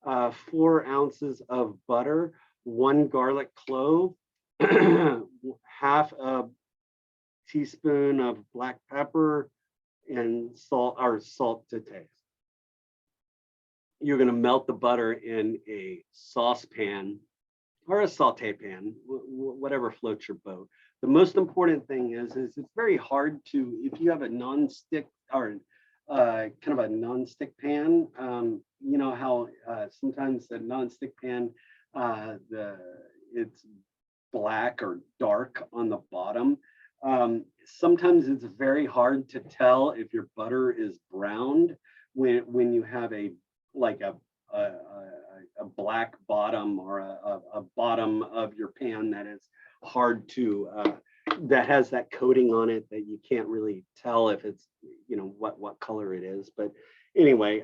4 ounces of butter, 1 garlic clove, half a teaspoon of black pepper, and salt to taste. You're going to melt the butter in a saucepan or a saute pan, whatever floats your boat. The most important thing is it's very hard to, if you have a non-stick or kind of a non-stick pan, you know how sometimes the non-stick pan, it's black or dark on the bottom. Sometimes it's very hard to tell if your butter is browned when you have a black bottom, or a bottom of your pan that is hard to that has that coating on it that you can't really tell if it's, you know, what color it is. But anyway,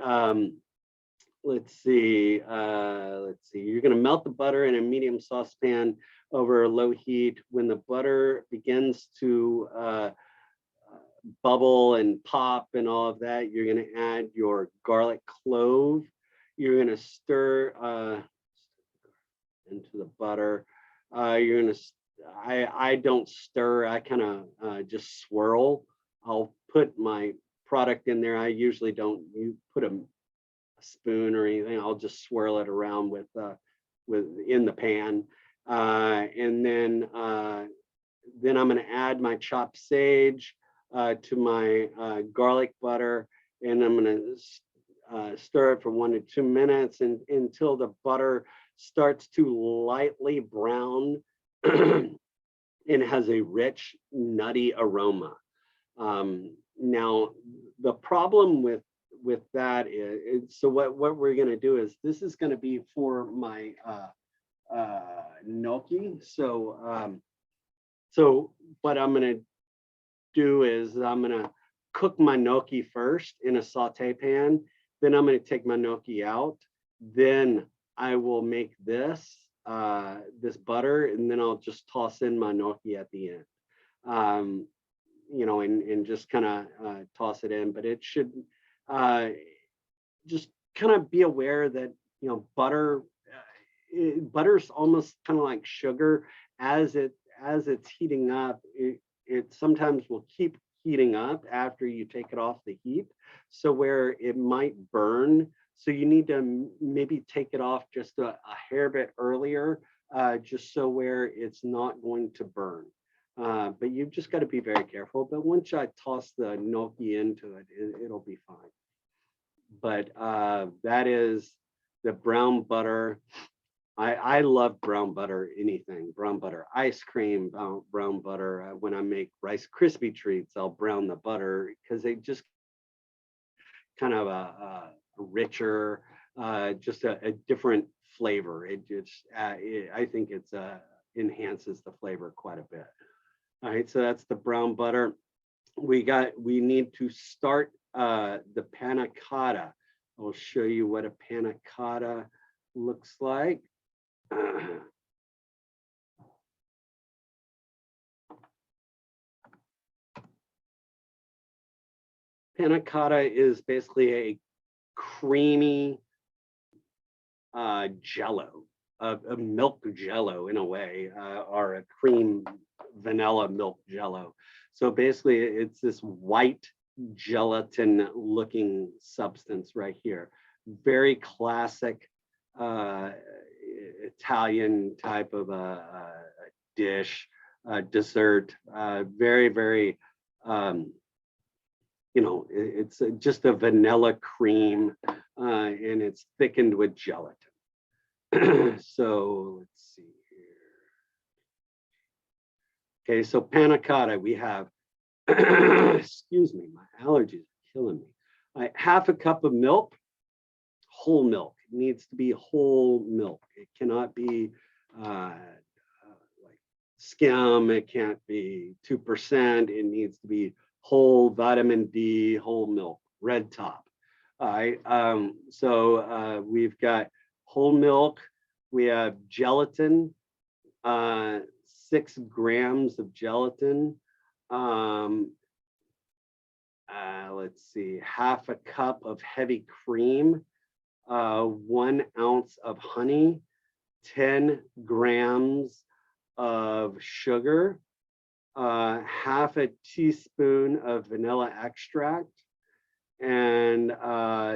let's see, you're going to melt the butter in a medium saucepan over a low heat. When the butter begins to bubble and pop and all of that, you're going to add your garlic clove. You're going to stir into the butter. You're going to, I don't stir, I kind of just swirl. I'll put my product in there. I usually don't put a spoon or anything. I'll just swirl it around with in the pan. And then I'm going to add my chopped sage to my garlic butter, and I'm going to stir it for 1 to 2 minutes until the butter starts to lightly brown and has a rich, nutty aroma. Now, the problem with that is, so what we're going to do is, this is going to be for my gnocchi. So what I'm going to do is I'm going to cook my gnocchi first in a saute pan. Then I'm going to take my gnocchi out. Then I will make this butter, and then I'll just toss in my gnocchi at the end. You know, and just kind of toss it in. But it should just kind of be aware that, you know, butter's almost kind of like sugar. As it's heating up, it sometimes will keep heating up after you take it off the heat, so where it might burn. So you need to maybe take it off just a hair bit earlier, just so where it's not going to burn. But you've just got to be very careful. But once I toss the gnocchi into it, it'll be fine. But that is the brown butter. I love brown butter, anything, brown butter, ice cream, brown butter. When I make Rice Krispie treats, I'll brown the butter because they just kind of a richer, just a different flavor. I think it's enhances the flavor quite a bit. All right, so that's the brown butter. We need to start the panna cotta. I'll show you what a panna cotta looks like. Panna cotta is basically a creamy jello, a milk jello in a way, or a cream vanilla milk jello. So basically it's this white gelatin looking substance right here. Very classic Italian type of a dish, dessert, very, very, you know, it's just a vanilla cream, and it's thickened with gelatin. So let's see here. Okay, so panna cotta, we have, excuse me, my allergies are killing me. Half a cup of milk, whole milk. It needs to be whole milk. It cannot be like skim. It can't be 2%. It needs to be whole vitamin D, whole milk, red top. All right. So we've got whole milk. We have gelatin, 6 grams of gelatin. Let's see, half a cup of heavy cream, 1 ounce of honey, 10 grams of sugar, half a teaspoon of vanilla extract, and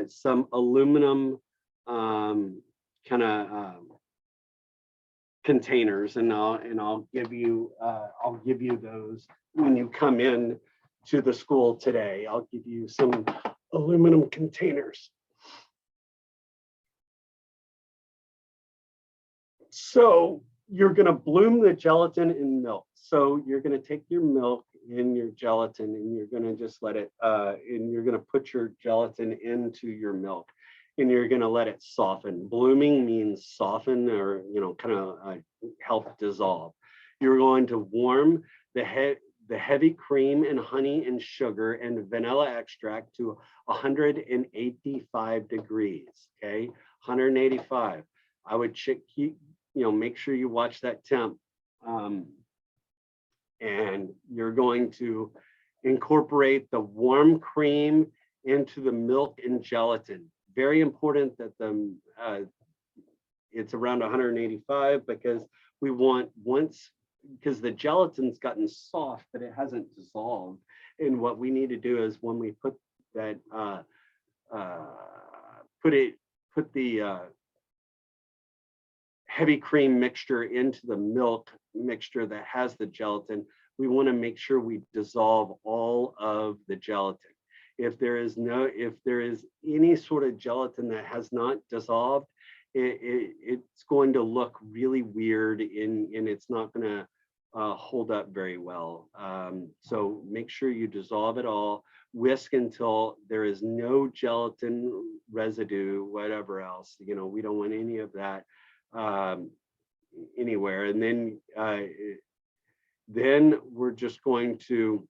some aluminum kind of containers, and I'll give you those when you come in to the school today. I'll give you some aluminum containers. So you're going to bloom the gelatin in milk. So you're going to take your milk and your gelatin, and you're going to just let it, and you're going to put your gelatin into your milk, and you're going to let it soften. Blooming means soften, or, you know, kind of help dissolve. You're going to warm the heavy cream and honey and sugar and vanilla extract to 185 degrees. Okay, 185. I would check, you know, make sure you watch that temp. And you're going to incorporate the warm cream into the milk and gelatin. Very important that it's around 185, because we want, because the gelatin's gotten soft, but it hasn't dissolved. And what we need to do is, when we put that put the heavy cream mixture into the milk mixture that has the gelatin, we want to make sure we dissolve all of the gelatin. If there is any sort of gelatin that has not dissolved, it's going to look really weird and it's not going to hold up very well. So make sure you dissolve it all, whisk until there is no gelatin residue, whatever else. We don't want any of that anywhere. And then we're just going to,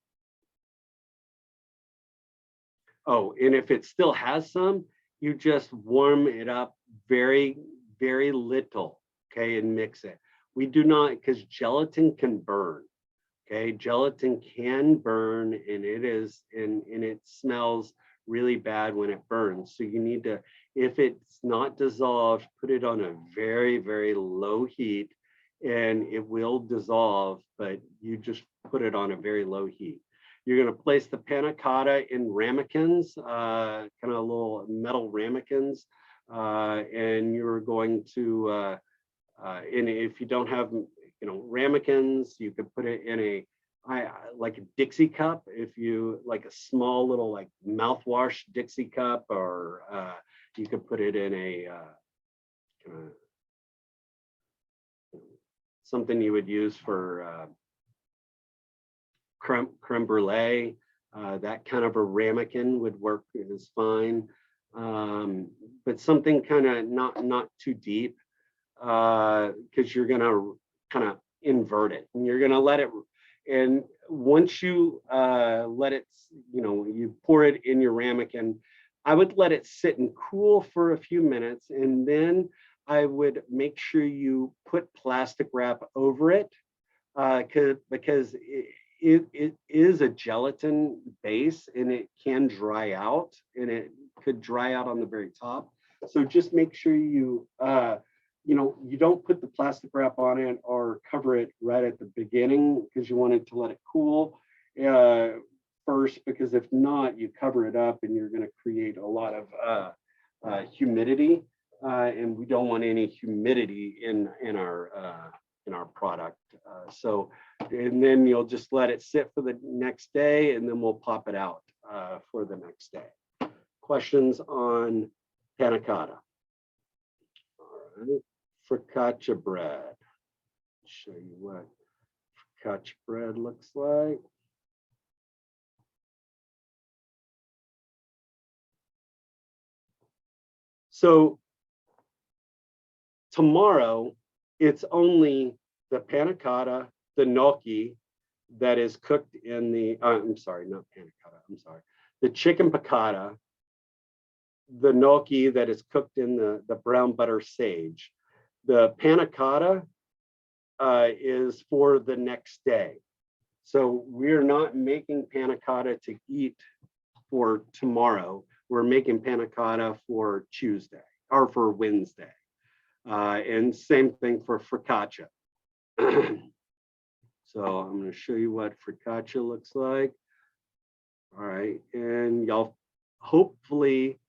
and if it still has some, you just warm it up very, very little, okay, and mix it. We do not, because gelatin can burn, okay? Gelatin can burn, and it smells really bad when it burns. So you need to, if it's not dissolved, put it on a very, very low heat, and it will dissolve, but you just put it on a very low heat. You're going to place the panna cotta in ramekins, kind of little metal ramekins, and you're going to, and if you don't have, ramekins, you could put it in like a Dixie cup, if you like a small little like mouthwash Dixie cup, or you could put it in a something you would use for creme brulee. That kind of a ramekin would work is fine, but something kind of not too deep, because you're gonna kind of invert it, and you're gonna let it. And once you let it, you pour it in your ramekin, I would let it sit and cool for a few minutes, and then I would make sure you put plastic wrap over it, because it is a gelatin base, and it can dry out, and it could dry out on the very top. So just make sure you you don't put the plastic wrap on it or cover it right at the beginning, because you want it to let it cool first, because if not, you cover it up and you're going to create a lot of humidity, and we don't want any humidity in our product. And then you'll just let it sit for the next day, and then we'll pop it out for the next day. Questions on panna cotta? All right. Focaccia bread. Show you what focaccia bread looks like. So tomorrow, it's only the panna cotta, the gnocchi that is cooked in the, I'm sorry, not panna cotta, I'm sorry. The chicken piccata, the gnocchi that is cooked in the brown butter sage. The panna cotta is for the next day. So we're not making panna cotta to eat for tomorrow. We're making panna cotta for Tuesday or for Wednesday. And same thing for focaccia. So I'm going to show you what focaccia looks like. All right, and y'all, hopefully,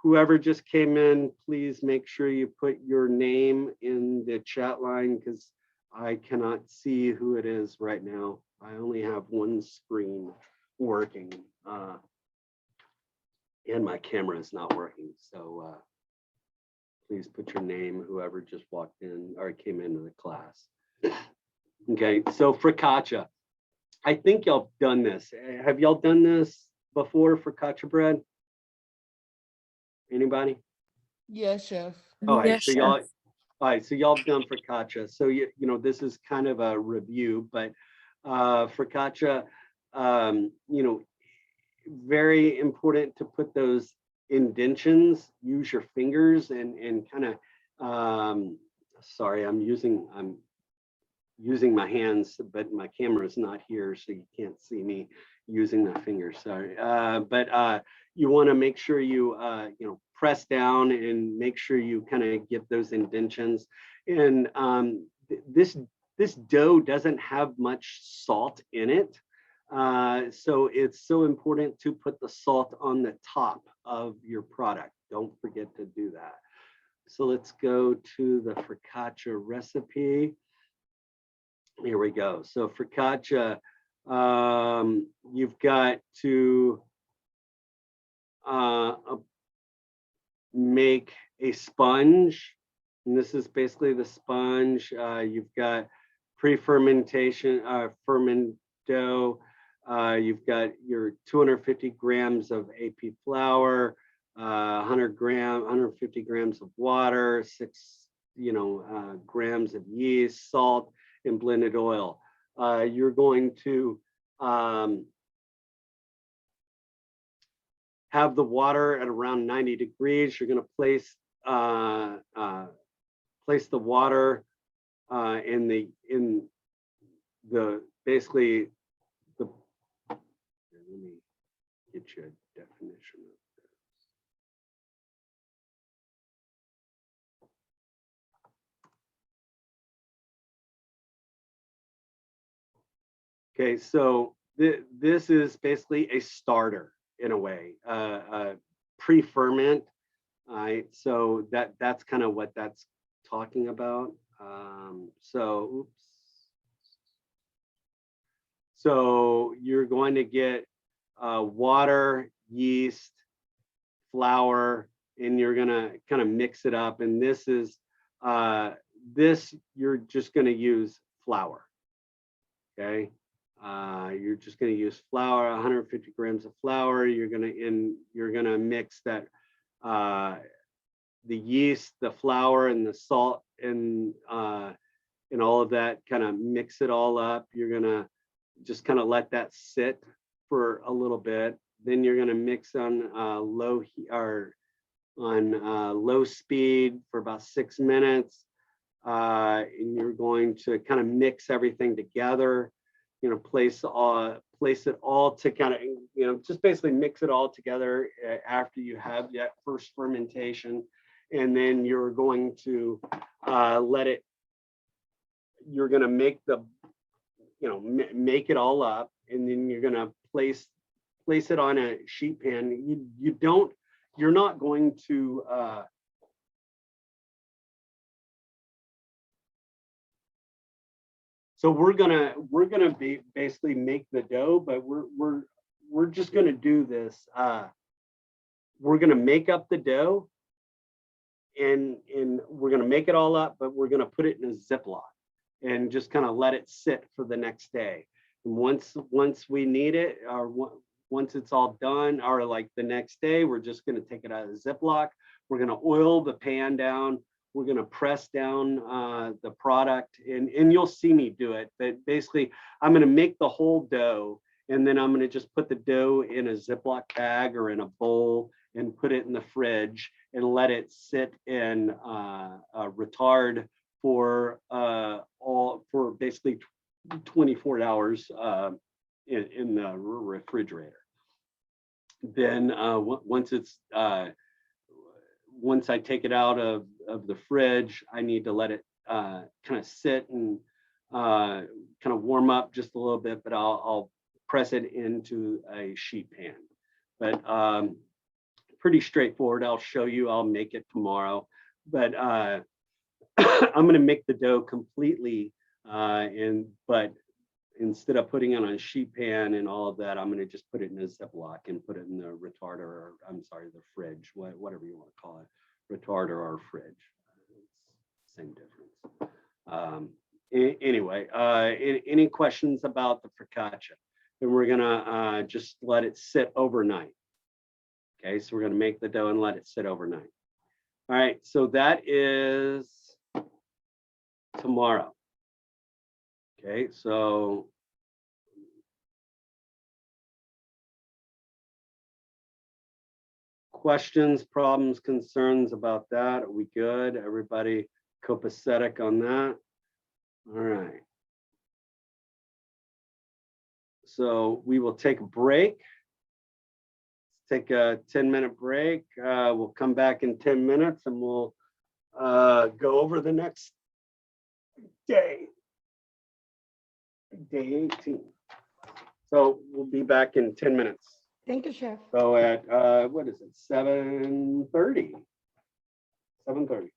whoever just came in, please make sure you put your name in the chat line, because I cannot see who it is right now. I only have one screen working, and my camera is not working. So please put your name, whoever just walked in or came into the class. Okay, so focaccia. I think y'all done this. Have y'all done this before, focaccia bread? Anybody? Yes, chef. All right, Yes, so chef. y'all, all right, so y'all done focaccia. So this is kind of a review, but focaccia, very important to put those indentions. Use your fingers and kind of. Sorry, I'm using my hands, but my camera is not here, so you can't see me using my fingers. Sorry, but you want to make sure you press down and make sure you kind of get those indentions. And this dough doesn't have much salt in it, So it's so important to put the salt on the top of your product. Don't forget to do that. So let's go to the focaccia recipe. Here we go. So focaccia, you've got to make a sponge. And this is basically the sponge. You've got pre-fermentation, ferment dough. You've got your 250 grams of AP flour, 150 grams of water, 6 grams of yeast, salt, and blended oil. You're going to have the water at around 90 degrees. You're going to place the water in the basically the. Let me get you a definition of this. Okay, so this is basically a starter in a way, pre-ferment. All right, so that's kind of what that's talking about. So you're going to get water, yeast, flour, and you're gonna kind of mix it up. And this is you're just going to use flour. Okay, you're just going to use flour, 150 grams of flour. You're gonna mix that the yeast, the flour, and the salt, and all of that. Kind of mix it all up. You're gonna just kind of let that sit for a little bit. Then you're gonna mix on low heat or on low speed for about 6 minutes. And you're going to kind of mix everything together. Place it all to kind of, just basically mix it all together after you have that first fermentation. And then you're going to you're going to make make it all up. And then you're going to place it on a sheet pan. You're not going to, so we're gonna basically make the dough, but we're just gonna do this. We're gonna make up the dough, and we're gonna make it all up, but we're gonna put it in a Ziploc and just kind of let it sit for the next day. And once we need it, or once it's all done, or like the next day, we're just gonna take it out of the Ziploc. We're gonna oil the pan down. We're going to press down the product, and you'll see me do it. But basically, I'm going to make the whole dough, and then I'm going to just put the dough in a Ziploc bag or in a bowl and put it in the fridge and let it sit in retard for basically 24 hours in the refrigerator. Then once I take it out of the fridge, I need to let it kind of sit and kind of warm up just a little bit, but I'll press it into a sheet pan. But pretty straightforward. I'll show you. I'll make it tomorrow. But I'm going to make the dough completely, but instead of putting it on a sheet pan and all of that, I'm going to just put it in a Ziploc and put it in the retarder, or I'm sorry, the fridge, whatever you want to call it, retarder or fridge. It's same difference. Anyway, any questions about the focaccia? And we're going to just let it sit overnight. Okay, so we're going to make the dough and let it sit overnight. All right, so that is tomorrow. Okay, so questions, problems, concerns about that? Are we good? Everybody copacetic on that? All right. So we will take a break. Take a 10-minute break. We'll come back in 10 minutes and we'll go over the next day. Day 18. So we'll be back in 10 minutes. Thank you, Chef. So at, what is it, 7:30? 7:30.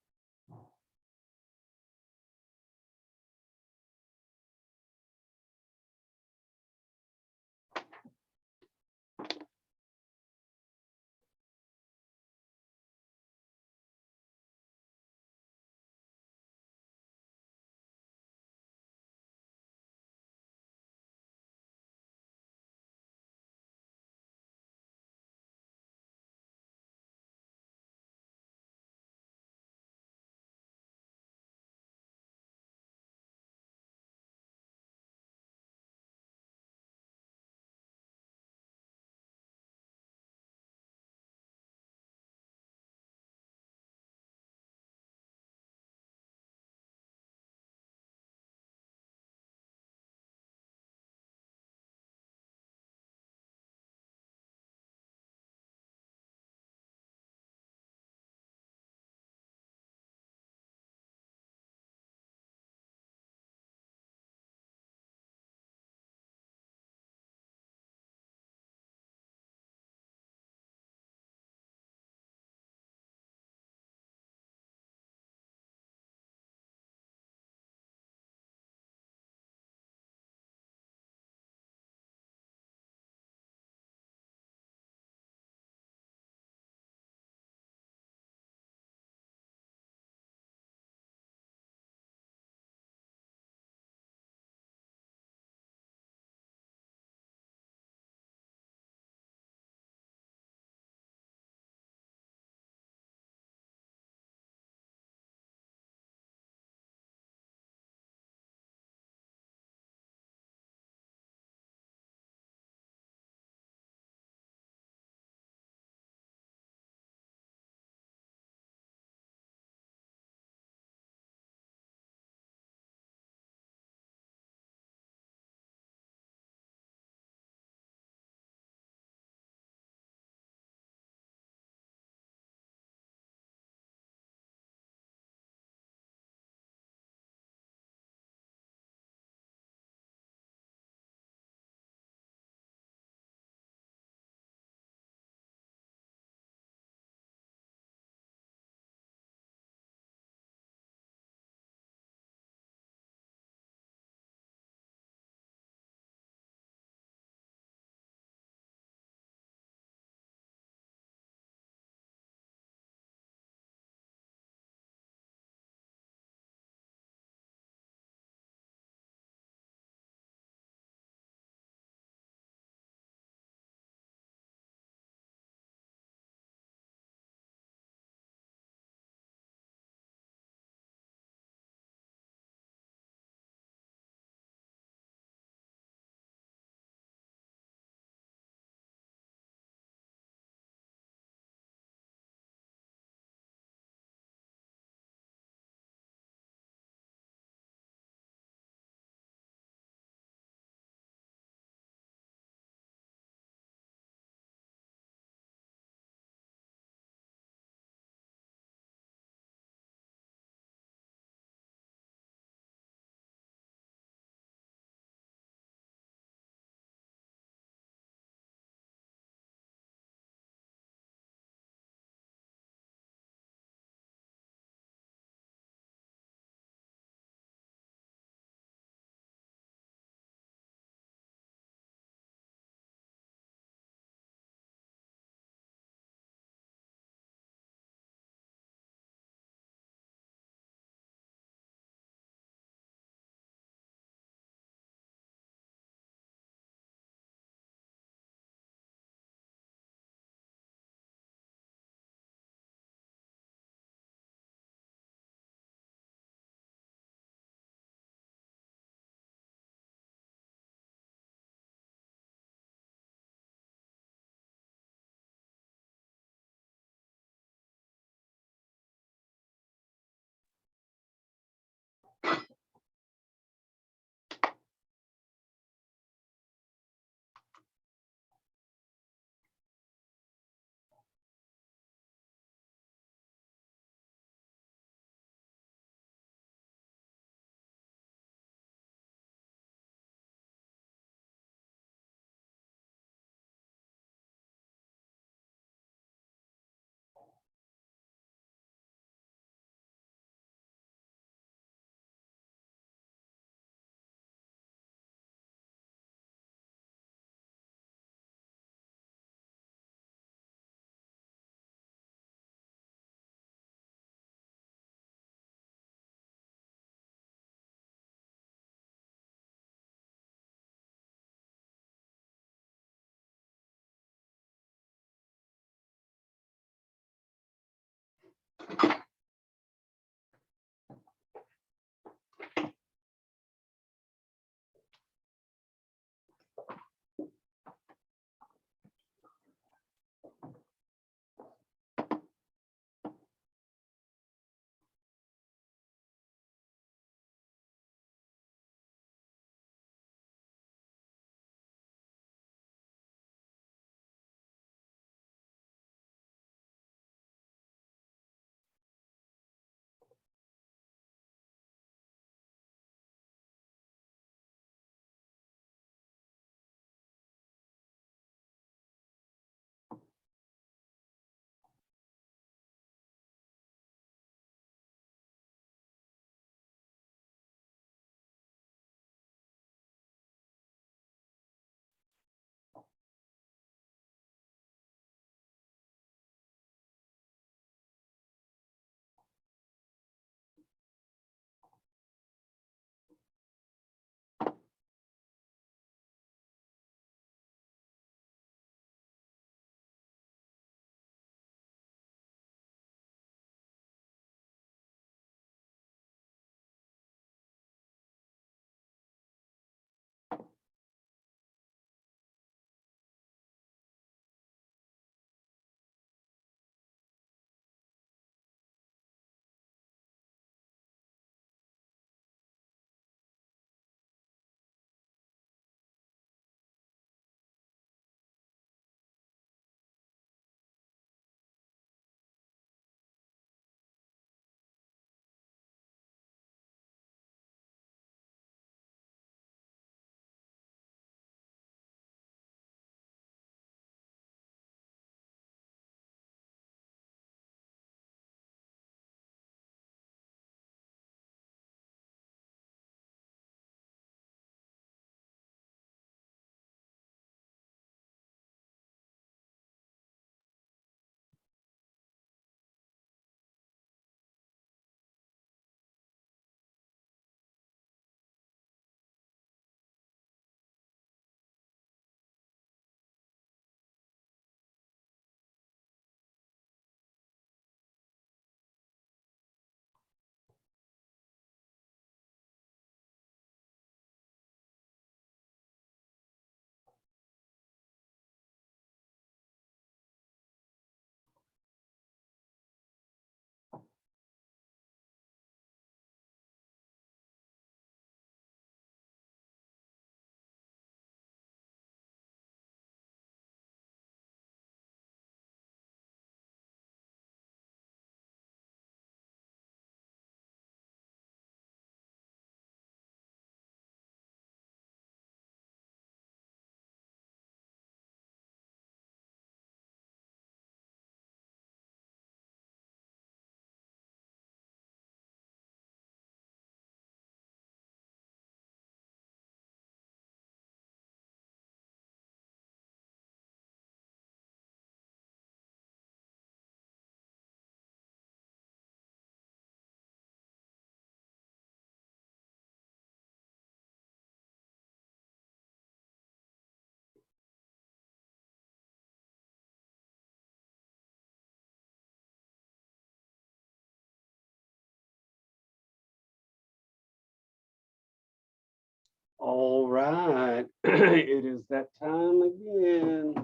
All right, it is that time again.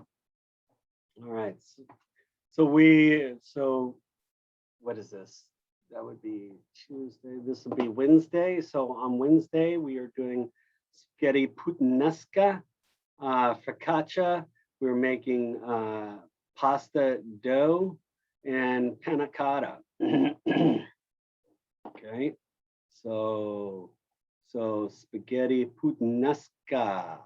All right, so what is this? That would be Tuesday. This would be Wednesday. So on Wednesday, we are doing spaghetti puttanesca, focaccia. We're making pasta dough and panna cotta. Okay, so spaghetti puttanesca.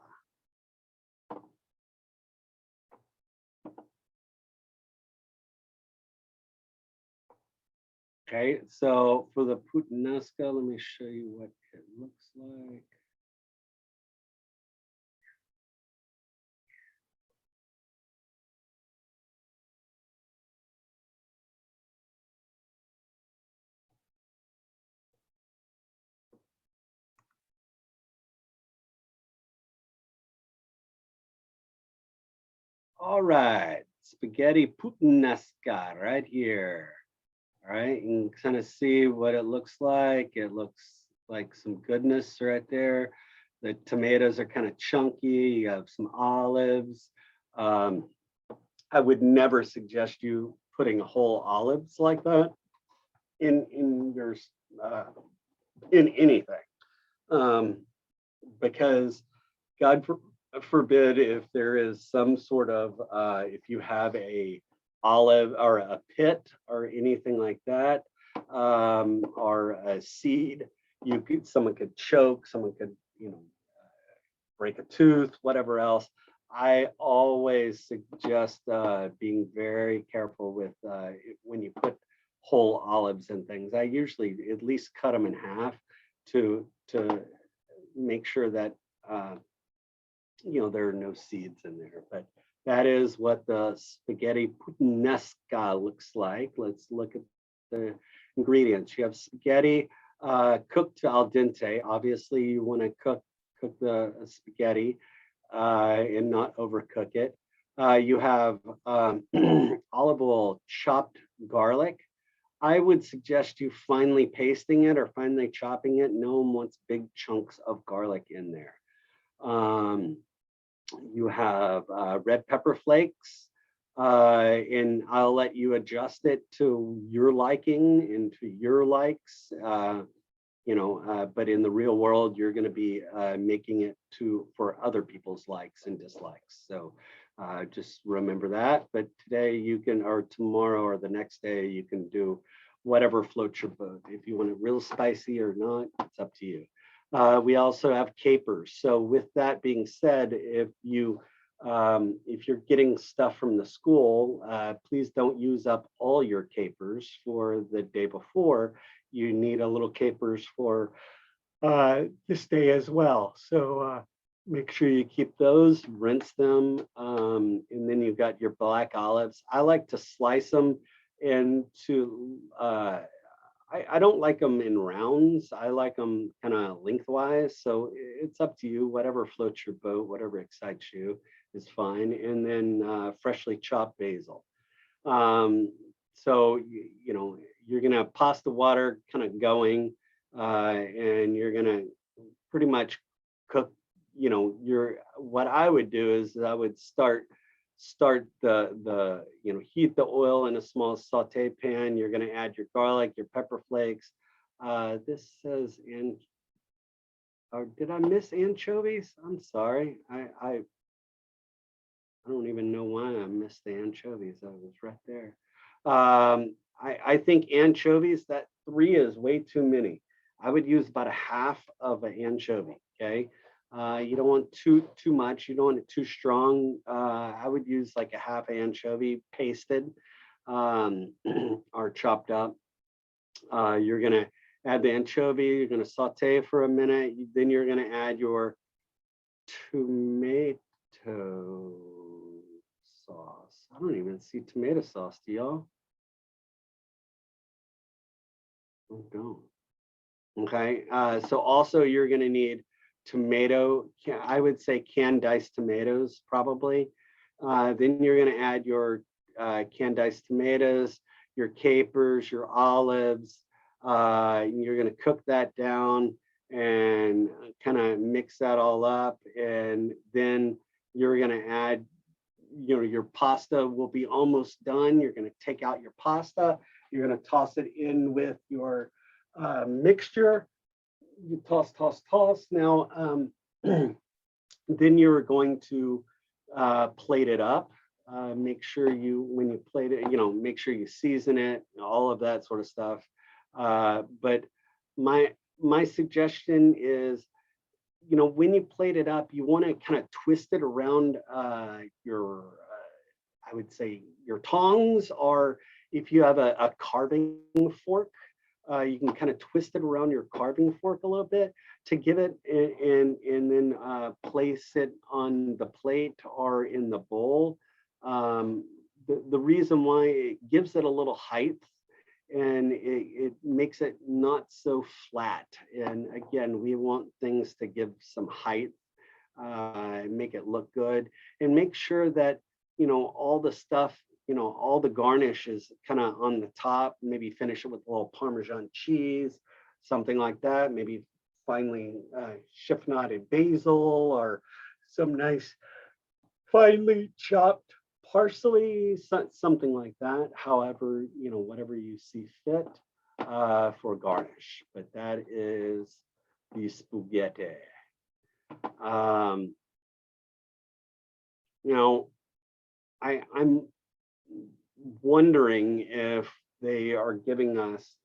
Okay, so for the puttanesca, let me show you what it looks like. All right, spaghetti puttanesca right here. All right, you can kind of see what it looks like. It looks like some goodness right there. The tomatoes are kind of chunky. You have some olives. Um, I would never suggest you putting whole olives like that in your uh, in anything, because God forbid if there is some sort of if you have a olive or a pit or anything like that, or a seed, someone could choke, someone could break a tooth, whatever else. I always suggest being very careful with when you put whole olives and things. I usually at least cut them in half to make sure that there are no seeds in there. But that is what the spaghetti puttanesca looks like. Let's look at the ingredients. You have spaghetti cooked al dente. Obviously, you want to cook the spaghetti and not overcook it. You have olive oil, chopped garlic. I would suggest you finely pasting it or finely chopping it. No one wants big chunks of garlic in there. You have red pepper flakes, and I'll let you adjust it to your liking and to your likes. But in the real world, you're going to be making it for other people's likes and dislikes. So just remember that. But today you can, or tomorrow or the next day, you can do whatever floats your boat. If you want it real spicy or not, it's up to you. We also have capers. So with that being said, if you're getting stuff from the school, please don't use up all your capers for the day before. You need a little capers for this day as well. So make sure you keep those, rinse them, and then you've got your black olives. I like to slice them into I don't like them in rounds. I like them kind of lengthwise. So it's up to you. Whatever floats your boat, whatever excites you is fine. And then freshly chopped basil. So you're gonna have pasta water kind of going, and you're gonna pretty much cook. What I would do is I would start the heat the oil in a small saute pan. You're going to add your garlic, your pepper flakes. This says or did I miss anchovies? I'm sorry. I don't even know why I missed the anchovies. I was right there. I think anchovies, that 3 is way too many. I would use about a half of an anchovy. Okay. You don't want too much. You don't want it too strong. I would use like a half anchovy pasted or chopped up. You're gonna add the anchovy. You're gonna saute for a minute. Then you're gonna add your tomato sauce. I don't even see tomato sauce. Do y'all? Oh, don't. Okay. So also you're gonna need tomato, I would say canned diced tomatoes probably. Then you're going to add your canned diced tomatoes, your capers, your olives. You're going to cook that down. and kind of mix that all up. And then you're going to add, your pasta will be almost done. You're going to take out your pasta. You're going to toss it in with your mixture. You toss, toss, toss. Now, then you're going to plate it up. Make sure when you plate it, make sure you season it, all of that sort of stuff. But my suggestion is, when you plate it up, you want to kind of twist it around your, I would say your tongs, or if you have a carving fork, you can kind of twist it around your carving fork a little bit to give it, and then place it on the plate or in the bowl. The reason why it gives it a little height, and it makes it not so flat. And again, we want things to give some height, make it look good, and make sure that, all the stuff, all the garnish is kind of on the top. Maybe finish it with a little Parmesan cheese, something like that. Maybe finely chiffonaded basil, or some nice finely chopped parsley, something like that. However, whatever you see fit for garnish. But that is the spaghetti. I'm wondering if they are giving us.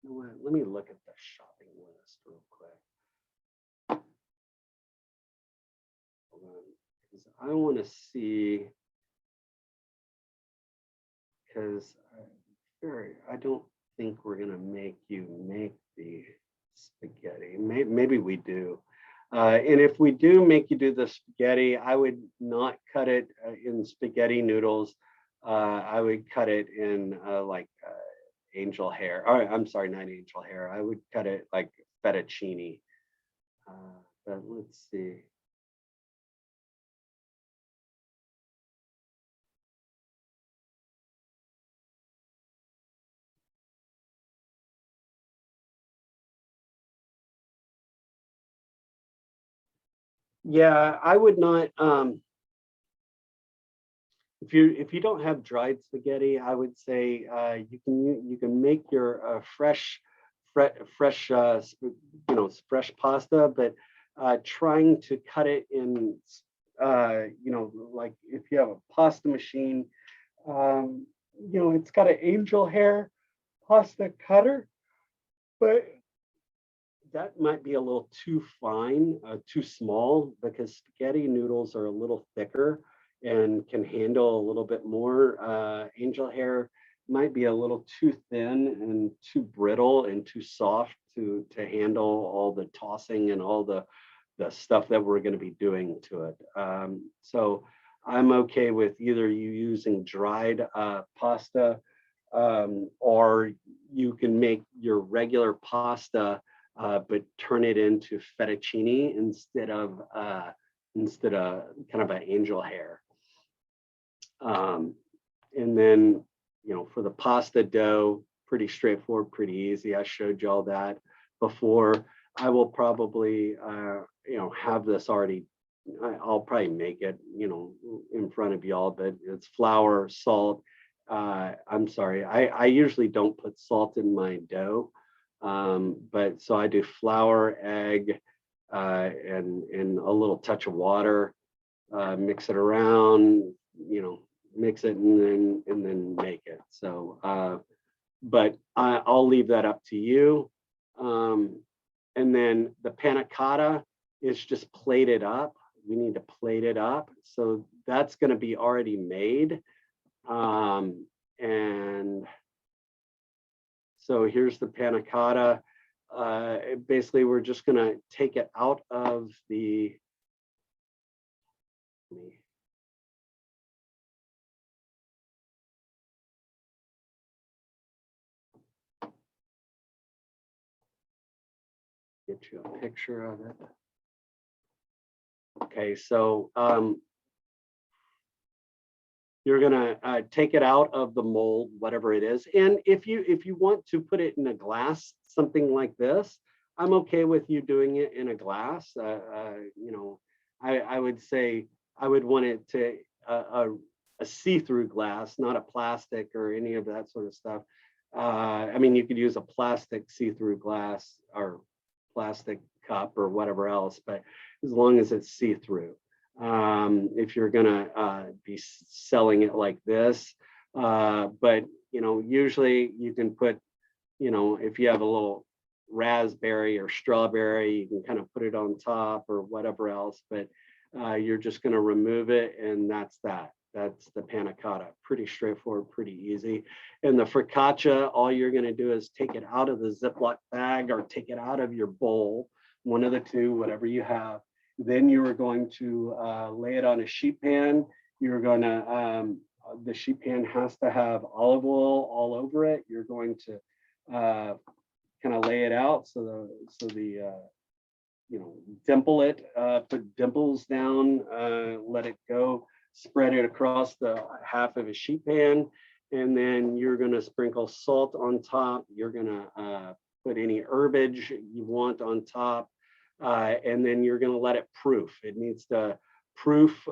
Let me look at the shopping list real quick. Because I want to see, because I don't think we're going to make you make the spaghetti. Maybe we do. And if we do make you do the spaghetti, I would not cut it in spaghetti noodles. I would cut it in like angel hair. Or, I'm sorry, not angel hair. I would cut it like fettuccine. But let's see. Yeah, I would not. If you don't have dried spaghetti, I would say you can make your fresh fresh pasta, but trying to cut it in like if you have a pasta machine, it's got an angel hair pasta cutter, but that might be a little too fine, too small, because spaghetti noodles are a little thicker and can handle a little bit more. Angel hair might be a little too thin and too brittle and too soft to handle all the tossing and all the stuff that we're going to be doing to it. So I'm okay with either you using dried pasta, or you can make your regular pasta, but turn it into fettuccine instead of kind of an angel hair. And then, for the pasta dough, pretty straightforward, pretty easy. I showed you all that before. I will probably, have this already. I'll probably make it, in front of y'all, but it's flour, salt. I'm sorry, I usually don't put salt in my dough. But so I do flour, egg, and a little touch of water, mix it around, mix it and then make it. So, but I'll leave that up to you. And then the panna cotta is just plated up. We need to plate it up. So that's going to be already made. And so here's the panna cotta. Basically, we're just going to take it out of the. Get you a picture of it. Okay, so you're gonna take it out of the mold, whatever it is, and if you want to put it in a glass, something like this, I'm okay with you doing it in a glass. You know, I would say I would want it to a see-through glass, not a plastic or any of that sort of stuff. I mean, you could use a plastic see-through glass or plastic cup or whatever else, but as long as it's see-through. If you're gonna be selling it like this, but you know, usually you can put, you know, if you have a little raspberry or strawberry, you can kind of put it on top or whatever else, but you're just going to remove it, and that's that. That's the panna cotta. Pretty straightforward, pretty easy. And the focaccia, all you're going to do is take it out of the Ziploc bag or take it out of your bowl, one of the two, whatever you have. Then you are going to lay it on a sheet pan. You're going to, the sheet pan has to have olive oil all over it. You're going to kind of lay it out so the you know, dimple it, put dimples down, let it go, spread it across the half of a sheet pan, and then you're going to sprinkle salt on top. You're going to put any herbage you want on top, and then you're going to let it proof. It needs to proof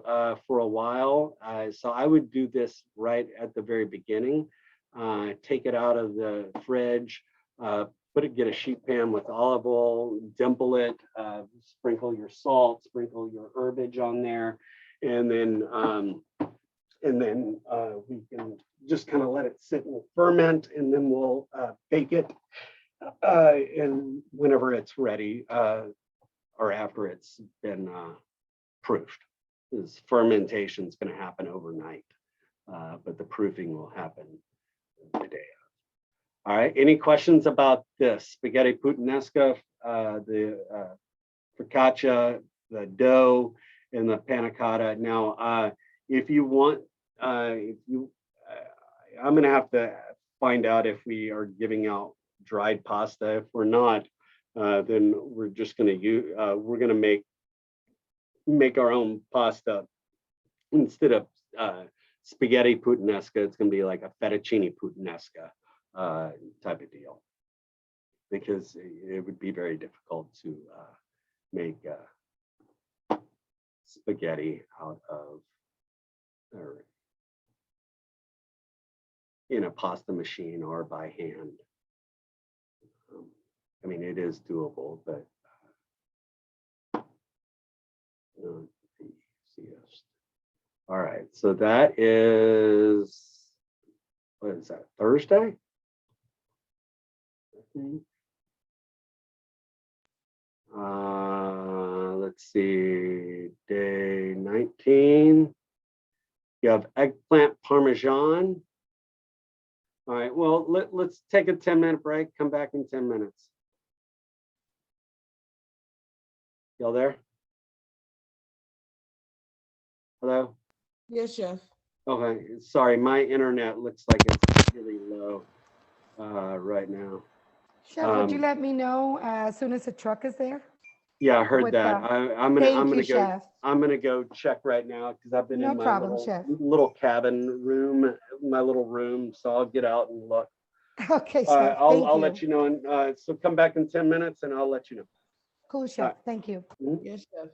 for a while. So I would do this right at the very beginning. Take it out of the fridge, get a sheet pan with olive oil, dimple it, sprinkle your salt, sprinkle your herbage on there, and then we can just kind of let it sit and ferment, and then we'll bake it. And whenever it's ready, or after it's been proofed, this fermentation is going to happen overnight, but the proofing will happen the day. All right, any questions about this? Spaghetti puttanesca, the focaccia, the dough, and the panna cotta. Now, if you want, I'm gonna have to find out if we are giving out dried pasta. If we're not, then we're just gonna use, we're gonna make our own pasta instead of spaghetti puttanesca. It's gonna be like a fettuccine puttanesca type of deal, because it would be very difficult to make spaghetti out of, or in a pasta machine or by hand. I mean, it is doable, but not the easiest. All right, so that is, what is that, Thursday? Let's see, day 19. You have eggplant parmesan. All right, well, let's take a 10-minute break, come back in 10 minutes. Y'all there? Hello? Yes, chef. Okay, sorry, my internet looks like it's really low right now. Chef, would you let me know as soon as the truck is there? Yeah, I heard With, that. I'm Thank gonna you, go. Chef. I'm gonna go check right now because I've been No in my problem, Chef. little cabin room, my little room. So I'll get out and look. Okay, Chef, thank I'll you. let you know. And so come back in 10 minutes and I'll let you know. Cool, Chef, thank you. Yes, chef.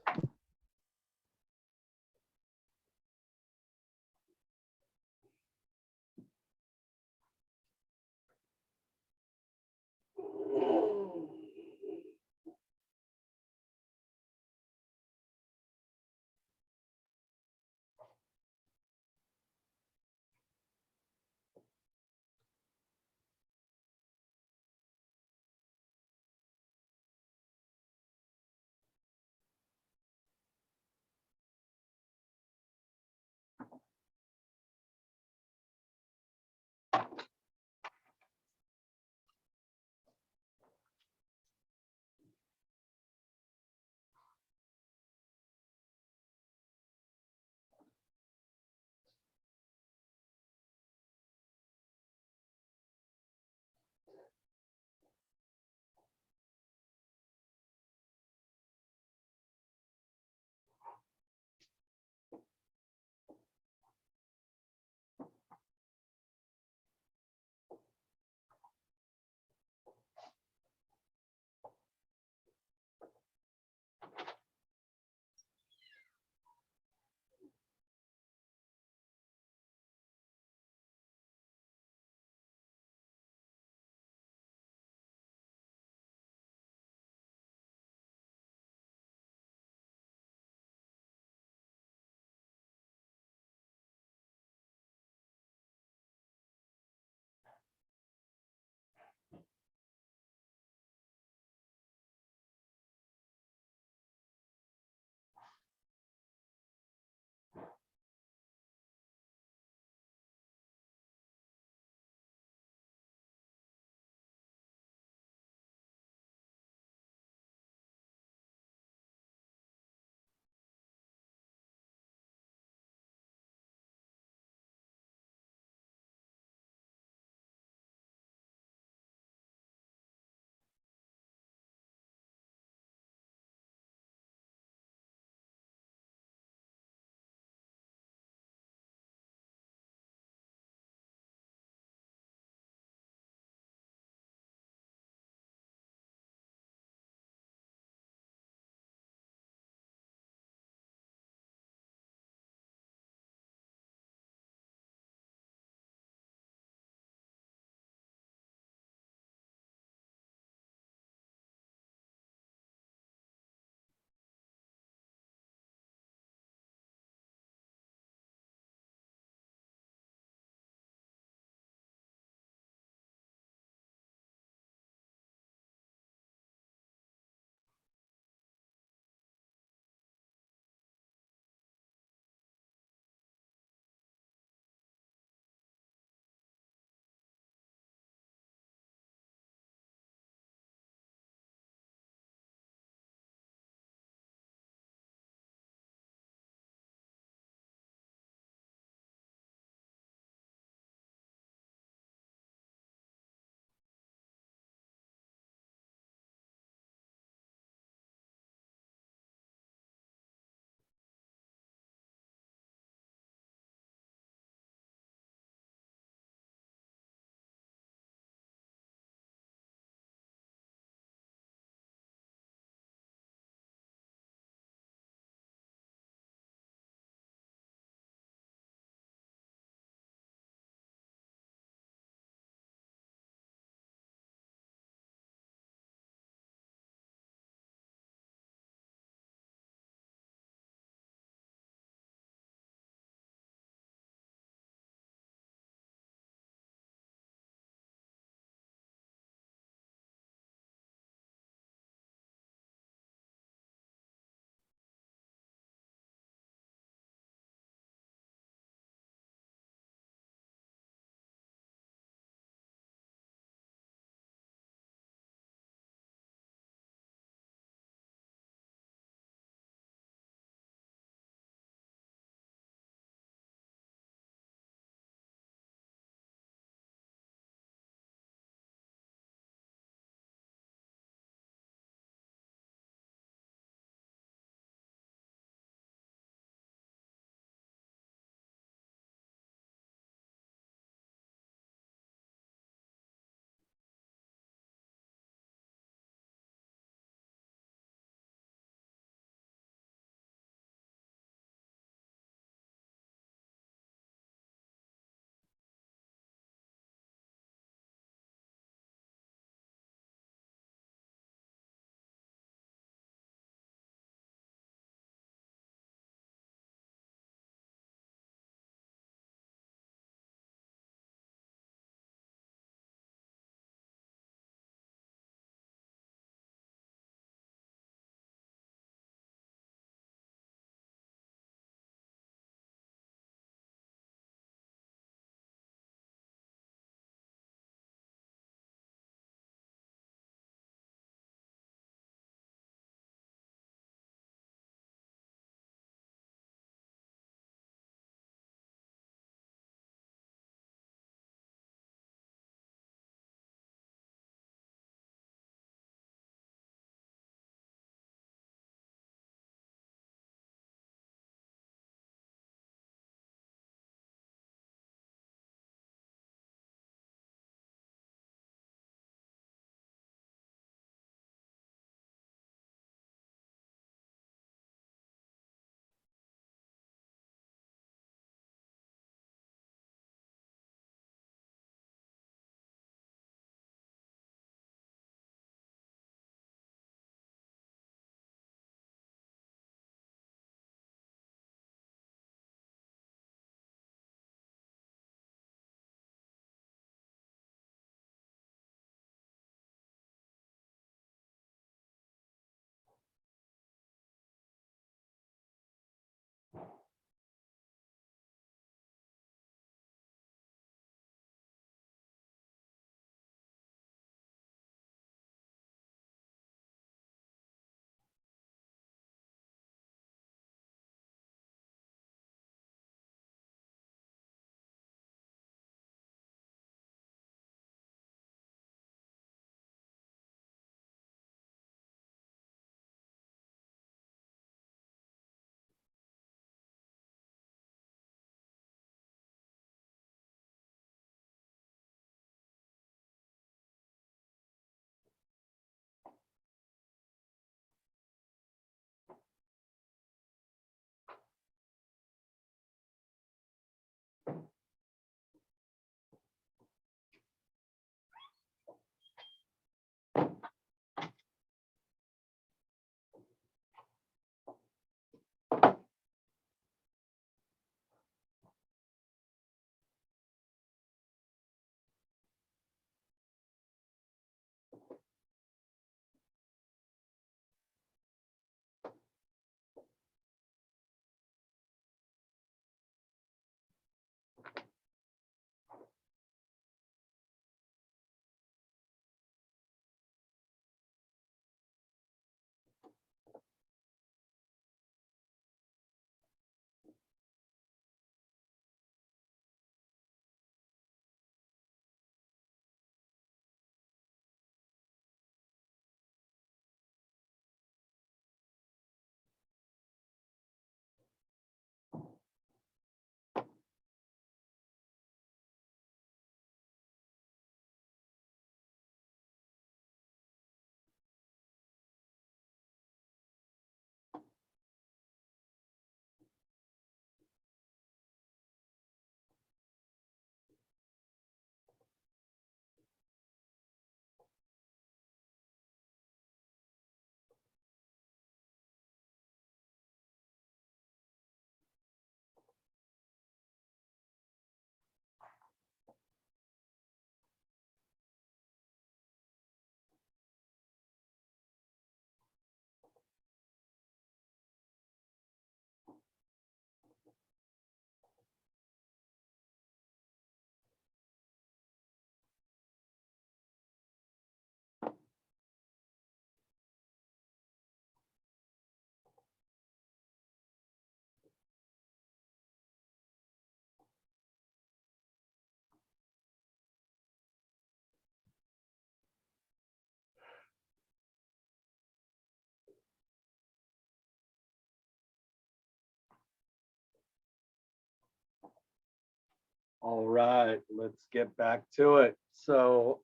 All right, let's get back to it. So,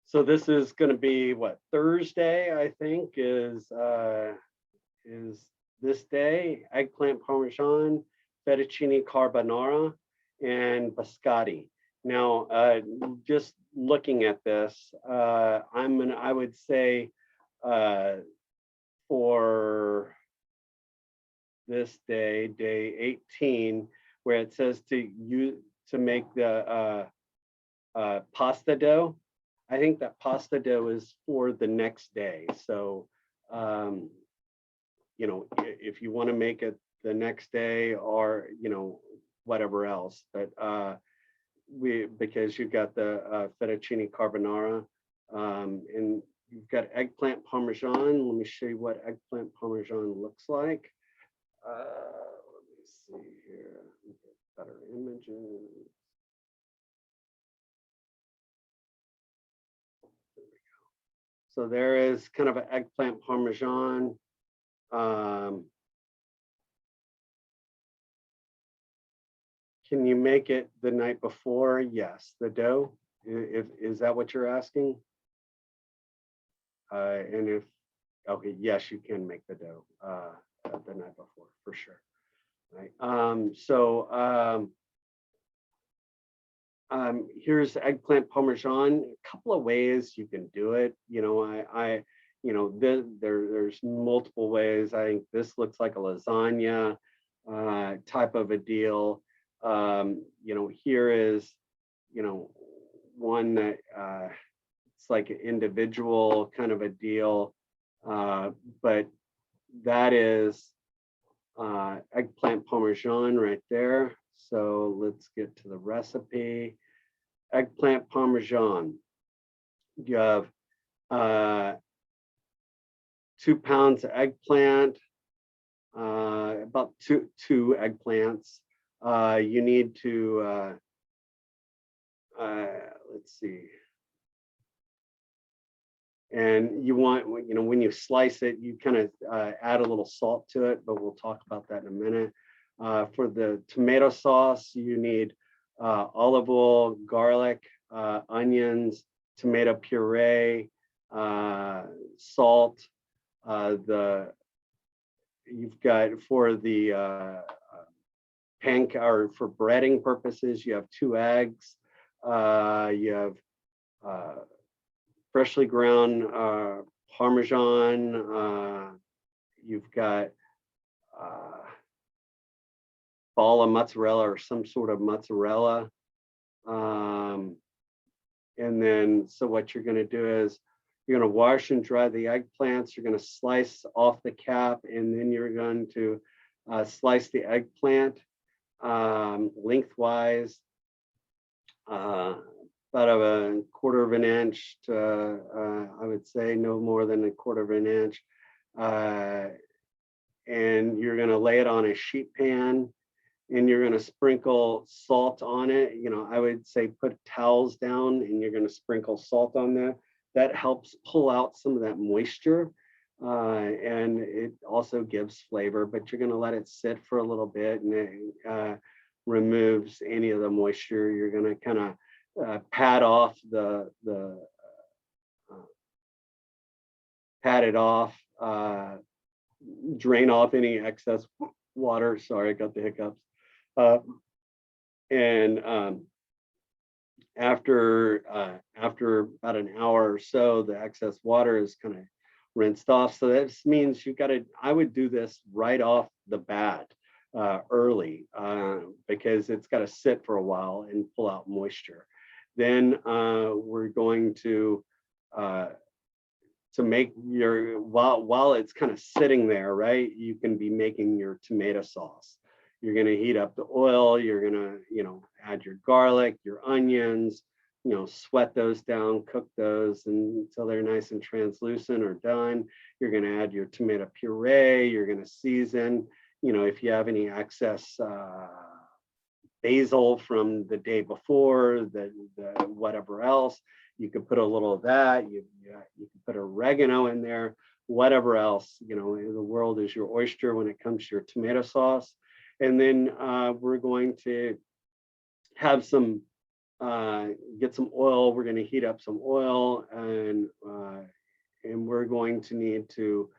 so this is going to be what, Thursday, I think, is this day: eggplant parmesan, fettuccine carbonara, and biscotti. Now, just looking at this, I would say uh, for this day, day 18, where it says to make the pasta dough. I think that pasta dough is for the next day. So, um, if you want to make it the next day, or, whatever else, but because you've got the fettuccine carbonara, and you've got eggplant parmesan. Let me show you what eggplant parmesan looks like. Let me see here. Better images. So there is kind of an eggplant parmesan. Can you make it the night before? Yes. The dough, if is that what you're asking? And if, okay, yes, you can make the dough the night before for sure. Right. Here's eggplant parmesan. A couple of ways you can do it. There's multiple ways. I think this looks like a lasagna type of a deal. Here is, one that it's like an individual kind of a deal, but that is eggplant parmesan right there. So let's get to the recipe. Eggplant parmesan. You have 2 pounds of eggplant, about two eggplants. You need to let's see. And you want, when you slice it, you kind of add a little salt to it, but we'll talk about that in a minute. For the tomato sauce, you need olive oil, garlic, onions, tomato puree, salt. You've got for the or for breading purposes, you have 2 eggs. You have freshly ground Parmesan. You've got ball of mozzarella or some sort of mozzarella. And then, so what you're going to do is you're going to wash and dry the eggplants. You're going to slice off the cap, and then you're going to slice the eggplant lengthwise, about a 1/4 of an inch to, I would say no more than a 1/4 of an inch. And you're going to lay it on a sheet pan, and you're going to sprinkle salt on it. I would say put towels down, and you're going to sprinkle salt on that. That helps pull out some of that moisture, and it also gives flavor, but you're going to let it sit for a little bit, and it removes any of the moisture. You're going to kind of pat off pat it off, drain off any excess water. Sorry, I got the hiccups. And after about an hour or so, the excess water is kind of rinsed off. So that means I would do this right off the bat early, because it's got to sit for a while and pull out moisture. Then we're going to make your, while it's kind of sitting there, right, you can be making your tomato sauce. You're going to heat up the oil. You're going to, add your garlic, your onions, sweat those down, cook those until they're nice and translucent or done. You're going to add your tomato puree. You're going to season, if you have any excess basil from the day before, the whatever else, you could put a little of that. You can put oregano in there, whatever else. The world is your oyster when it comes to your tomato sauce. And then we're going to have some, get some oil. We're going to heat up some oil, and we're going to need to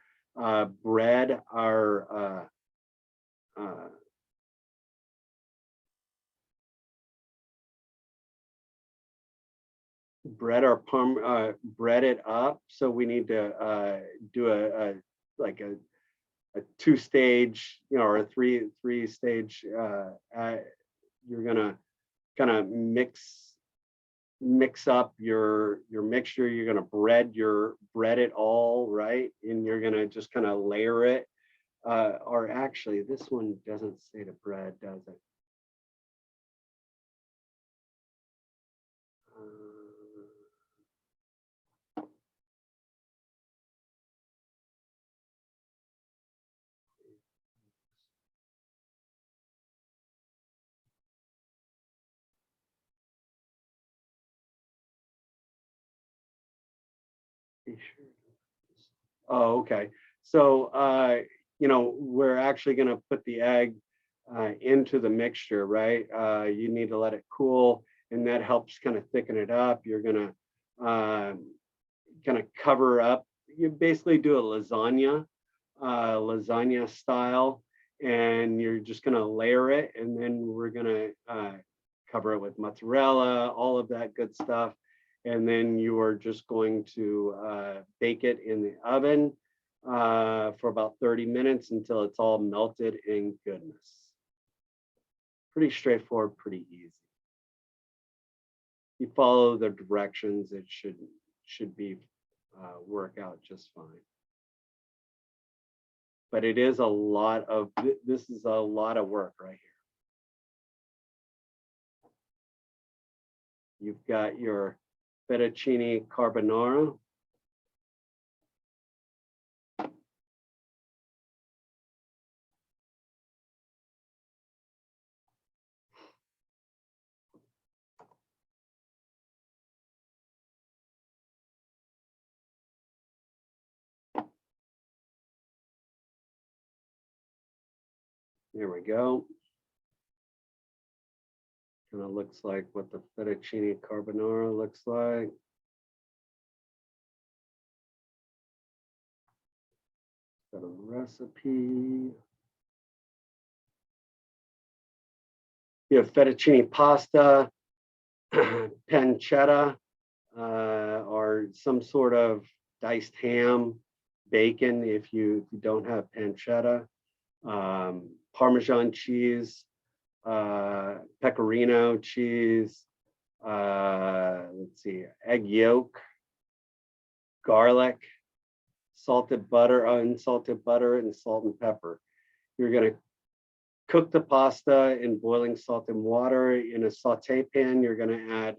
bread our bread it up. So we need to do like a two-stage, or a three-stage. You're gonna kind of mix up your mixture. You're gonna bread it all, right, and you're gonna just kind of layer it. Or actually, this one doesn't say the bread, does it? Be sure. Oh, okay. So, we're actually going to put the egg into the mixture, right? You need to let it cool, and that helps kind of thicken it up. You're going to kind of cover up. You basically do a lasagna style, and you're just going to layer it, and then we're going to cover it with mozzarella, all of that good stuff. And then you are just going to bake it in the oven for about 30 minutes until it's all melted in goodness. Pretty straightforward, pretty easy. You follow the directions, it should be work out just fine. But it is a lot of, this is a lot of work right here. You've got your fettuccine carbonara. There we go. Kind of looks like what the fettuccine carbonara looks like. Got a recipe. You have fettuccine pasta, pancetta, or some sort of diced ham, bacon if you don't have pancetta, Parmesan cheese, pecorino cheese, let's see, egg yolk, garlic, salted butter, unsalted butter, and salt and pepper. You're going to cook the pasta in boiling salt and water. In a saute pan, you're going to add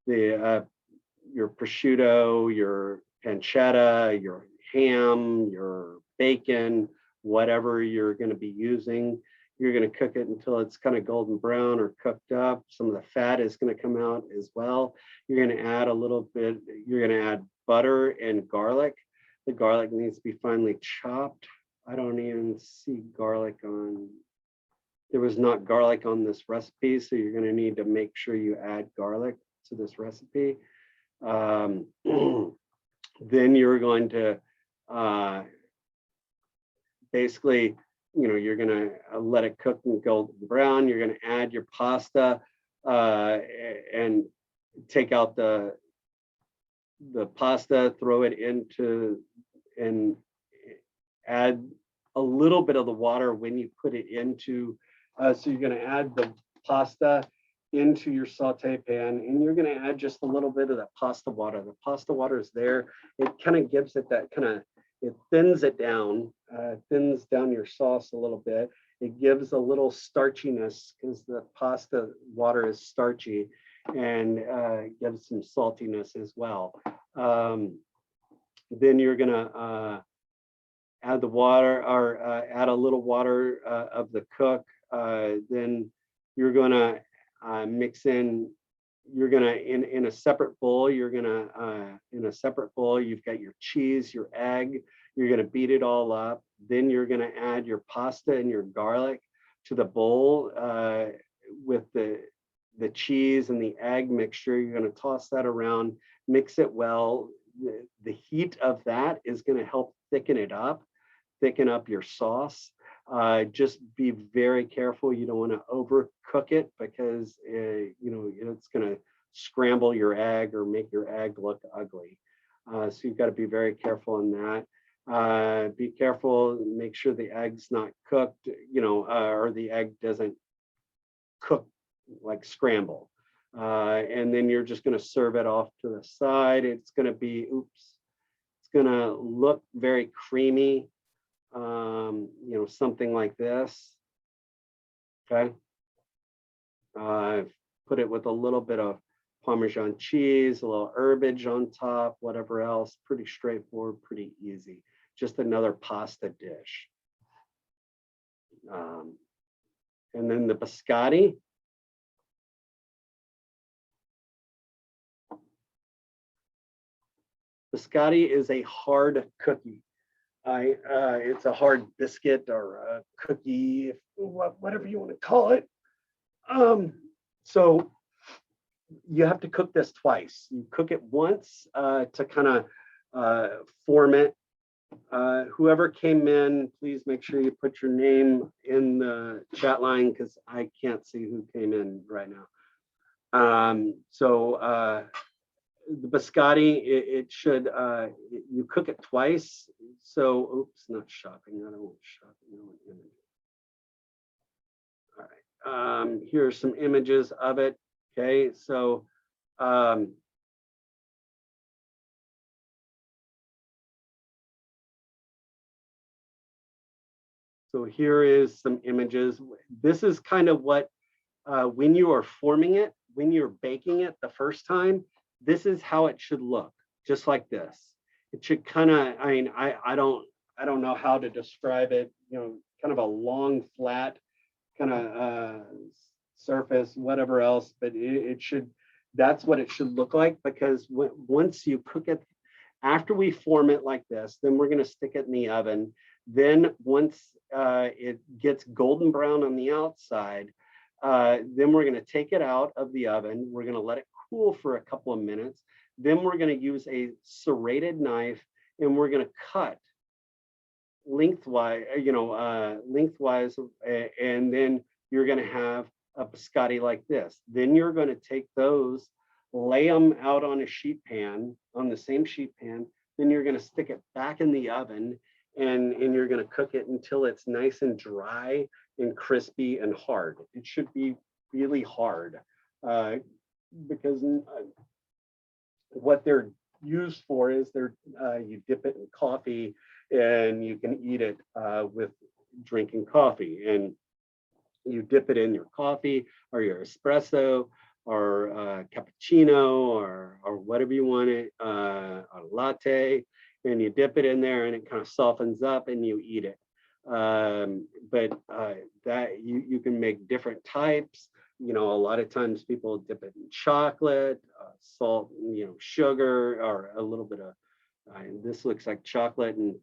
your prosciutto, your pancetta, your ham, your bacon, whatever you're going to be using. You're going to cook it until it's kind of golden brown or cooked up. Some of the fat is going to come out as well. You're going to add a little bit, you're going to add butter and garlic. The garlic needs to be finely chopped. I don't even see garlic on, there was not garlic on this recipe, so you're going to need to make sure you add garlic to this recipe. Then you're going to basically, you're going to let it cook and golden brown. You're going to add your pasta and take out the pasta, throw it into, and add a little bit of the water when you put it into. So you're going to add the pasta into your saute pan, and you're going to add just a little bit of that pasta water. The pasta water is there. It kind of gives it that kind of, it thins it down, thins down your sauce a little bit. It gives a little starchiness because the pasta water is starchy, and gives some saltiness as well. Then you're going to add the water, or add a little water of the cook. Then you're going to mix in, you're going to, in a separate bowl, you've got your cheese, your egg, you're going to beat it all up. Then you're going to add your pasta and your garlic to the bowl with the the cheese and the egg mixture. You're going to toss that around, mix it well. The heat of that is going to help thicken up your sauce. Just be very careful. You don't want to overcook it because it's going to scramble your egg or make your egg look ugly. So you've got to be very careful on that. Be careful, make sure the egg's not cooked, or the egg doesn't cook like scramble. And then you're just going to serve it off to the side. It's going to be, it's going to look very creamy, something like this. Okay. I've put it with a little bit of Parmesan cheese, a little herbage on top, whatever else. Pretty straightforward, pretty easy. Just another pasta dish. And then the biscotti. Biscotti is a hard cookie. It's a hard biscuit or a cookie, whatever you want to call it. So you have to cook this twice. You cook it once to kind of form it. Whoever came in, please make sure you put your name in the chat line because I can't see who came in right now. The biscotti, it should, you cook it twice. So, oops, not shopping. I don't want shopping. I want images. All right. Here's some images of it. Okay, so so here is some images. This is kind of what, when you are forming it, when you're baking it the first time, this is how it should look, just like this. It should kind of, I don't know how to describe it, kind of a long, flat kind of surface, whatever else, but it should, that's what it should look like, because once you cook it, after we form it like this, then we're going to stick it in the oven. Then once it gets golden brown on the outside, then we're going to take it out of the oven. We're going to let it cool for a couple of minutes. Then we're going to use a serrated knife and we're going to cut lengthwise, lengthwise, and then you're going to have a biscotti like this. Then you're going to take those, lay them out on a sheet pan, on the same sheet pan. Then you're going to stick it back in the oven and you're going to cook it until it's nice and dry and crispy and hard. It should be really hard because what they're used for is you dip it in coffee and you can eat it with drinking coffee, and you dip it in your coffee or your espresso or cappuccino or whatever you want it, a latte, and you dip it in there and it kind of softens up and you eat it. But that you can make different types. A lot of times people dip it in chocolate, salt, sugar, or a little bit of, this looks like chocolate and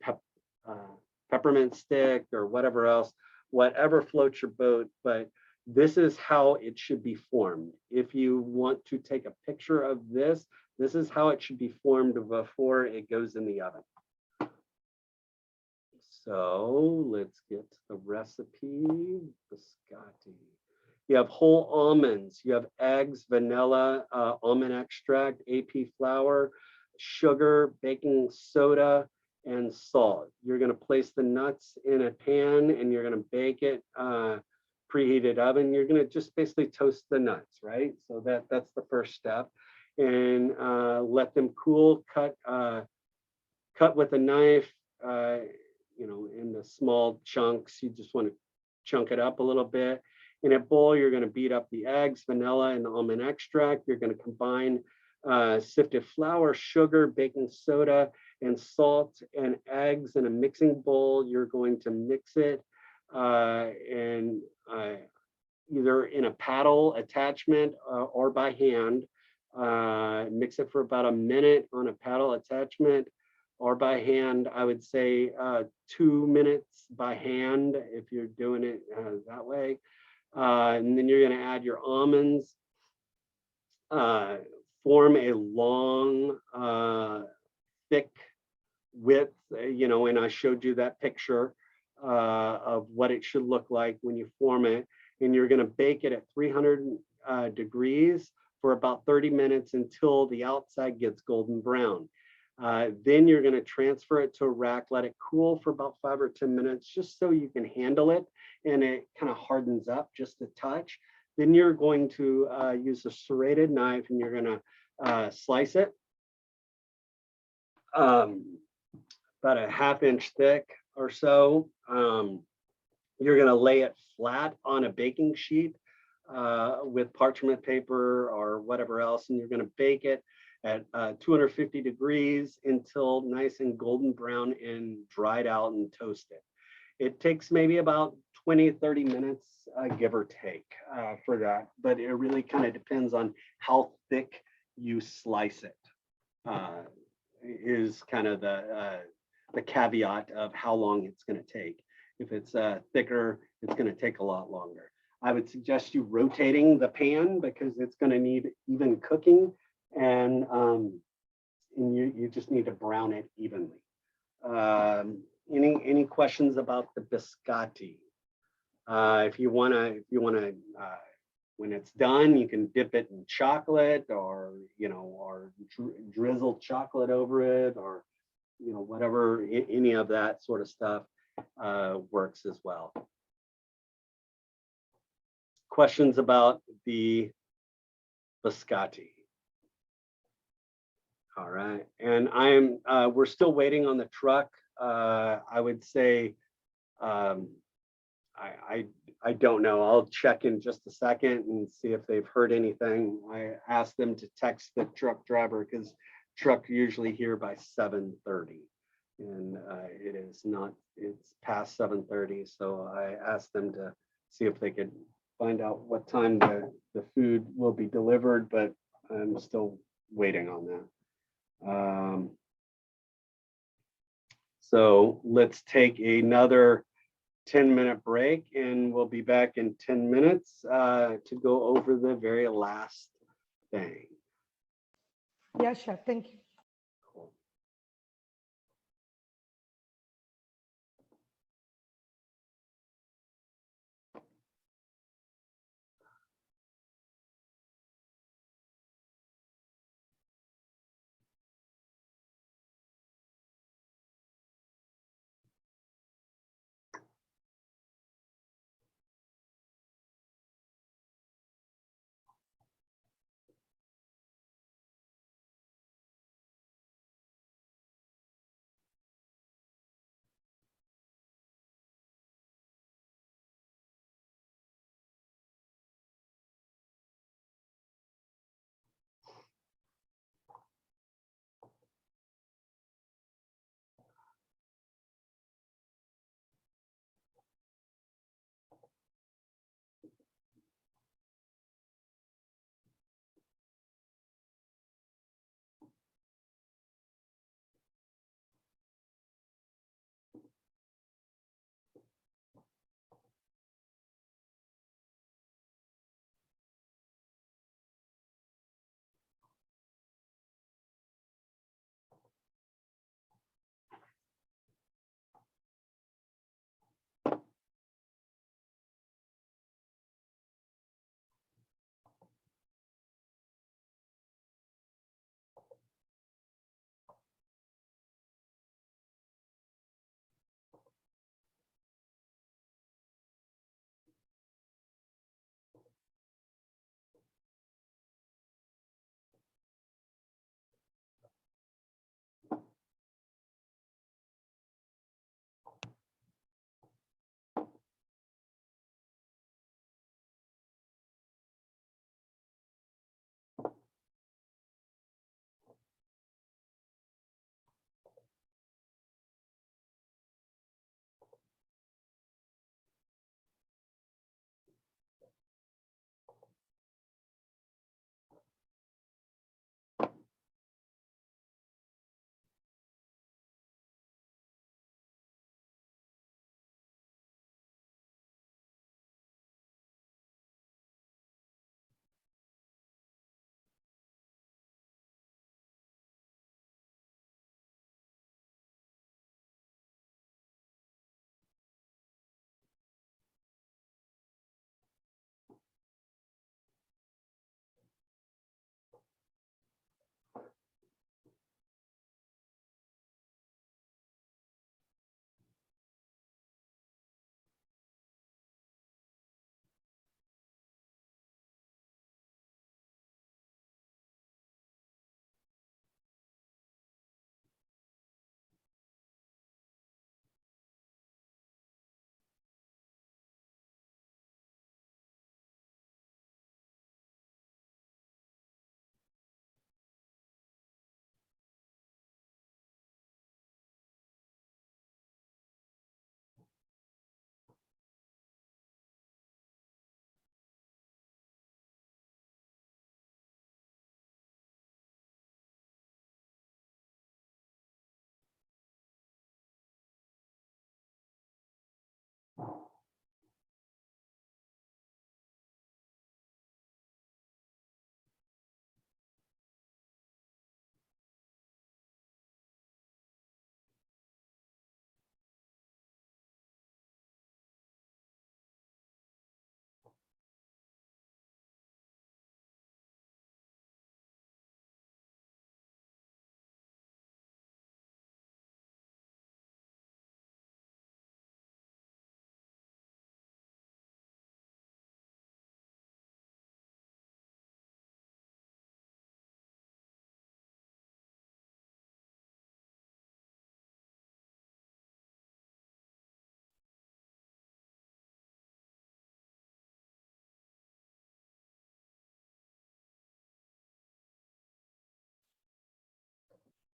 peppermint stick or whatever else, whatever floats your boat. But this is how it should be formed. If you want to take a picture of this, this is how it should be formed before it goes in the oven. So let's get to the recipe. Biscotti. You have whole almonds, you have eggs, vanilla, almond extract, AP flour, sugar, baking soda, and salt. You're going to place the nuts in a pan and you're going to bake it, preheated oven. You're going to just basically toast the nuts, right? So that's the first step. And let them cool, cut with a knife, in the small chunks. You just want to chunk it up a little bit. In a bowl, you're going to beat up the eggs, vanilla, and almond extract. You're going to combine sifted flour, sugar, baking soda, and salt and eggs in a mixing bowl. You're going to mix it and either in a paddle attachment or by hand. Mix it for about a minute on a paddle attachment or by hand. I would say 2 minutes by hand if you're doing it that way. And then you're going to add your almonds uh, form a long, thick width, and I showed you that picture of what it should look like when you form it. And you're going to bake it at 300 degrees for about 30 minutes until the outside gets golden brown. Then you're going to transfer it to a rack, let it cool for about 5 or 10 minutes, just so you can handle it and it kind of hardens up just a touch. Then you're going to use a serrated knife and you're going to slice it about a 1/2 inch thick or so. You're going to lay it flat on a baking sheet with parchment paper or whatever else, and you're going to bake it at 250 degrees until nice and golden brown and dried out and toasted. It takes maybe about 20-30 minutes, give or take, for that, but it really kind of depends on how thick you slice it. Is kind of the caveat of how long it's going to take. If it's thicker, it's going to take a lot longer. I would suggest you rotating the pan because it's going to need even cooking, and you just need to brown it evenly. Any questions about the biscotti? If you wanna, when it's done, you can dip it in chocolate, or drizzle chocolate over it, or whatever, any of that sort of stuff works as well. Questions about the biscotti? All right, and we're still waiting on the truck. I would say, I don't know. I'll check in just a second and see if they've heard anything. I asked them to text the truck driver because truck usually here by 7:30, and it's past 7:30. So I asked them to see if they could find out what time the food will be delivered, but I'm still waiting on that. So let's take another 10-minute break, and we'll be back in 10 minutes to go over the very last thing. Yeah, chef. Thank you.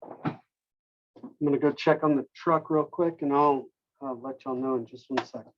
I'm gonna go check on the truck real quick and I'll let y'all know in just 1 second.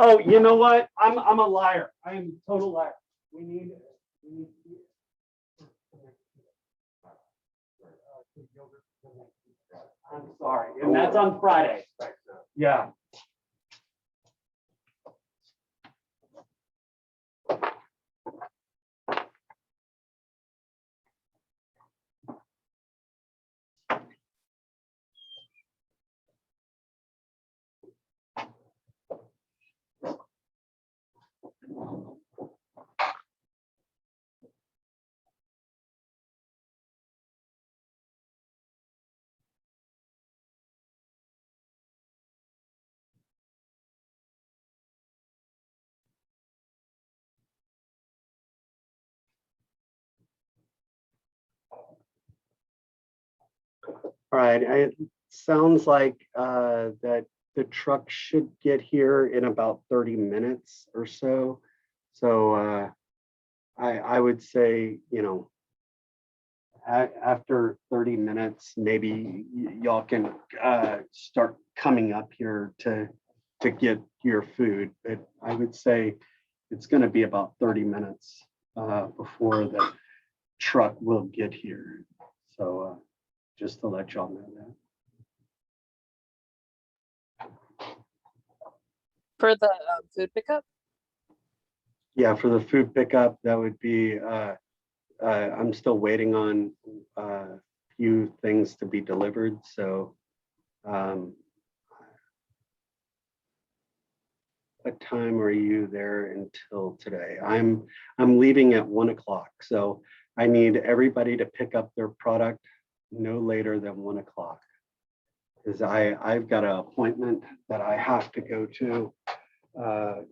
Oh, you know what? I'm a liar. I am a total liar. We need. I'm sorry, and that's on Friday. Yeah. All right, it sounds like that the truck should get here in about 30 minutes or so. So I would say, after 30 minutes, maybe y'all can start coming up here to get your food. But I would say it's going to be about 30 minutes before the truck will get here. So just to let y'all know that. For the food pickup? Yeah, for the food pickup, that would be, I'm still waiting on a few things to be delivered. So what time are you there until today? I'm leaving at 1 o'clock. So I need everybody to pick up their product no later than 1 o'clock. Because I've got an appointment that I have to go to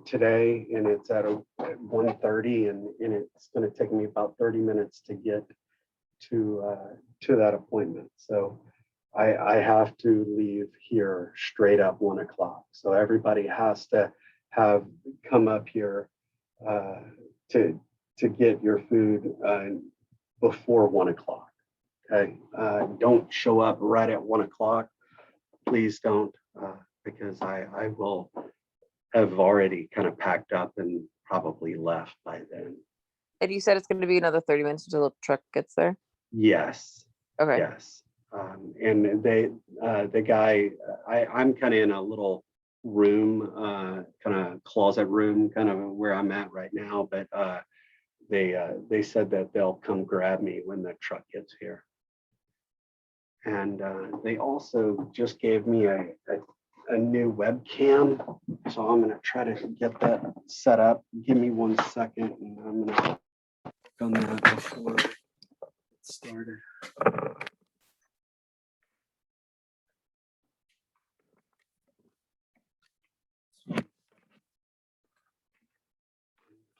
today, and it's at 1:30, and it's going to take me about 30 minutes to get to that appointment. So I have to leave here straight up 1 o'clock. So everybody has to have come up here to get your food before 1 o'clock. Okay, don't show up right at 1 o'clock. Please don't, because I will have already kind of packed up and probably left by then. And you said it's going to be another 30 minutes until the truck gets there? Yes. Okay. Yes. And the guy, I'm kind of in a little room, kind of closet room, kind of where I'm at right now, but they said that they'll come grab me when the truck gets here. And they also just gave me a new webcam. So I'm going to try to get that set up. Give me 1 second, and I'm going to on that before it started.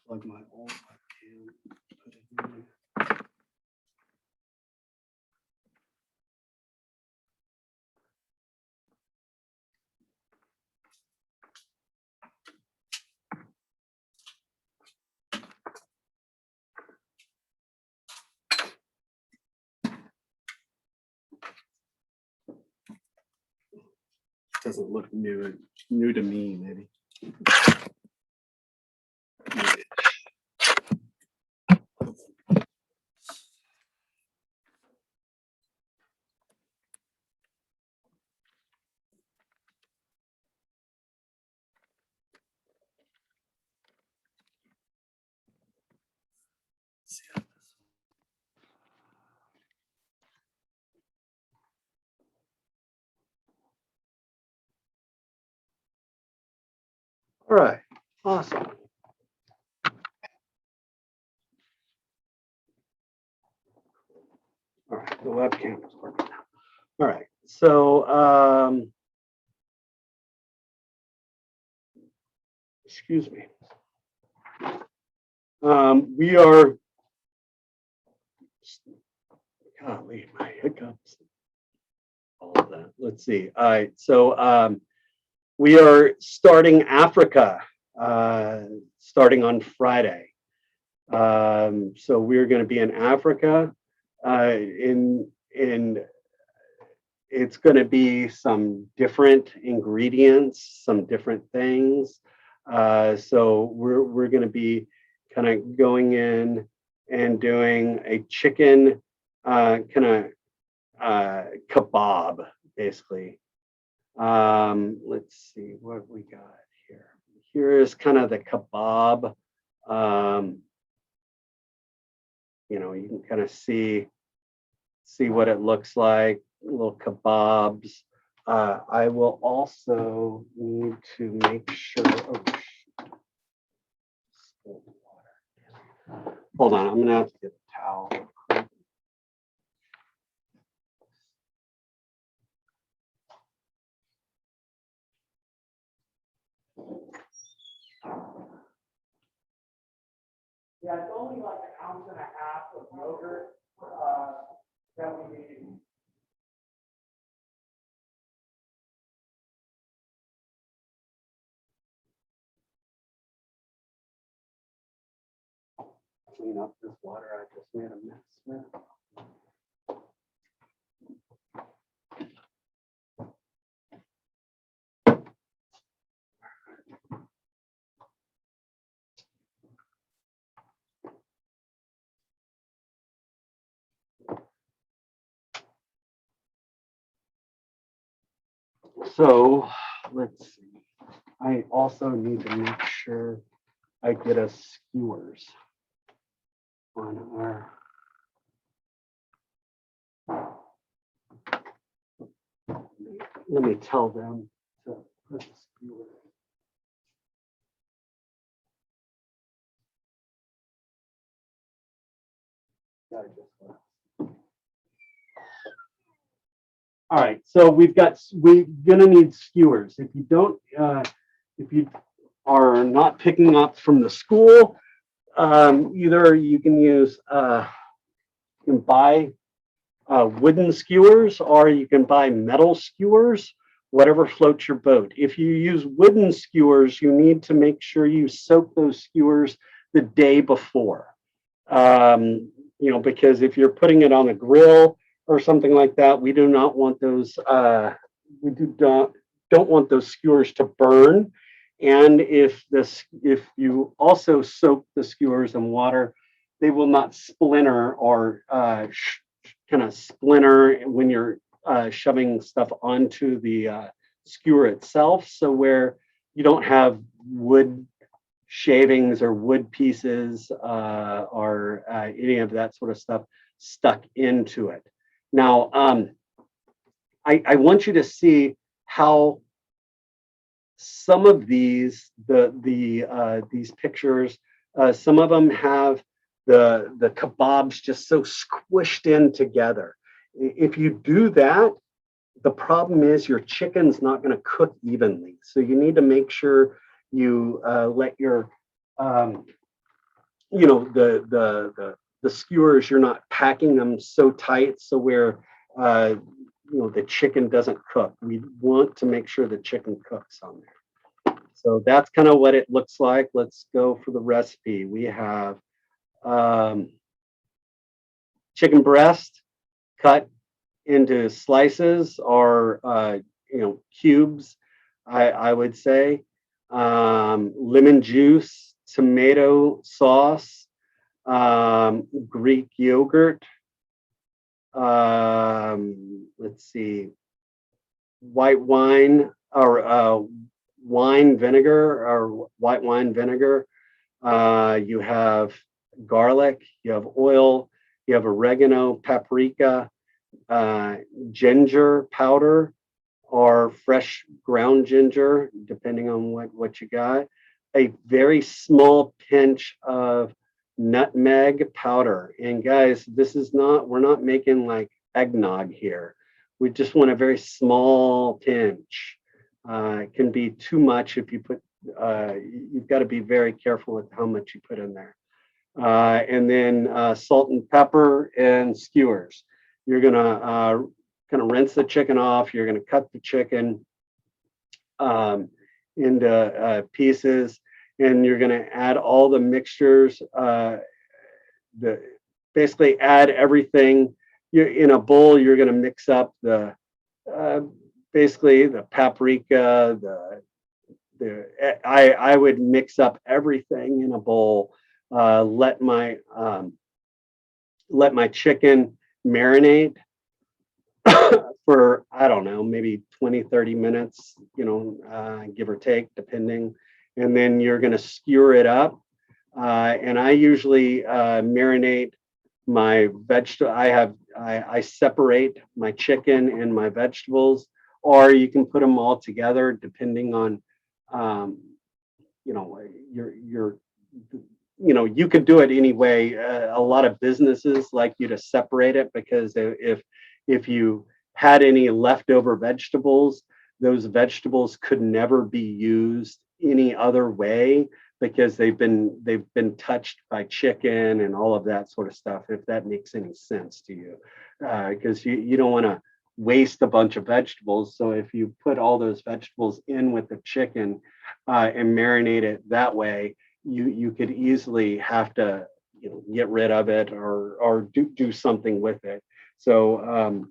Plug my old webcam, put it in. Doesn't look new to me, maybe. All right, awesome. All right, the webcam is working now. All right, so excuse me. We are, golly, my hiccups, all of that. Let's see. All right, so we are starting Africa starting on Friday. So we're going to be in Africa, in it's going to be some different ingredients, some different things. So we're going to be kind of going in and doing a chicken kind of kebab, basically. Let's see what we got here. Here is kind of the kebab. You know, you can kind of see what it looks like, little kebabs. I will also need to make sure. Oh, hold on, I'm gonna have to get a towel. Yeah, it's only like 1.5 ounces of yogurt that we need. Clean up this water I just made a mess with. So let's see. I also need to make sure I get us skewers on our. Let me tell them to put a skewer. Yeah, I just left. All right, so we're gonna need skewers. If you don't, if you are not picking up from the school, either you can use, you can buy wooden skewers or you can buy metal skewers, whatever floats your boat. If you use wooden skewers, you need to make sure you soak those skewers the day before. Because if you're putting it on a grill or something like that, we do not want those, don't want those skewers to burn. And if you also soak the skewers in water, they will not splinter or kind of splinter when you're shoving stuff onto the skewer itself. So where you don't have wood shavings or wood pieces or any of that sort of stuff stuck into it. Now, I want you to see how some of these these pictures, some of them have the kebabs just so squished in together. If you do that, the problem is your chicken's not going to cook evenly. So you need to make sure you let your the skewers, you're not packing them so tight so where the chicken doesn't cook. We want to make sure the chicken cooks on there. So that's kind of what it looks like. Let's go for the recipe. We have chicken breast cut into slices or cubes, I would say. Lemon juice, tomato sauce, Greek yogurt. Let's see, white wine or wine vinegar or white wine vinegar. You have garlic, you have oil, you have oregano, paprika, ginger powder or fresh ground ginger, depending on what you got. A very small pinch of nutmeg powder. And guys, we're not making like eggnog here. We just want a very small pinch. It can be too much if you put, you've got to be very careful with how much you put in there. And then salt and pepper and skewers. You're gonna kind of rinse the chicken off. You're gonna cut the chicken into pieces, and you're gonna add all the mixtures. Basically add everything. In a bowl, you're gonna mix up the basically the paprika. I would mix up everything in a bowl. Let my chicken marinate for, I don't know, maybe 20-30 minutes, give or take, depending. And then you're going to skewer it up. And I usually marinate my vegetable. I separate my chicken and my vegetables, or you can put them all together depending on you could do it anyway. A lot of businesses like you to separate it because if you had any leftover vegetables, those vegetables could never be used any other way because they've been touched by chicken and all of that sort of stuff, if that makes any sense to you. Because you don't want to waste a bunch of vegetables. So if you put all those vegetables in with the chicken and marinate it that way, you could easily have to get rid of it or do something with it. So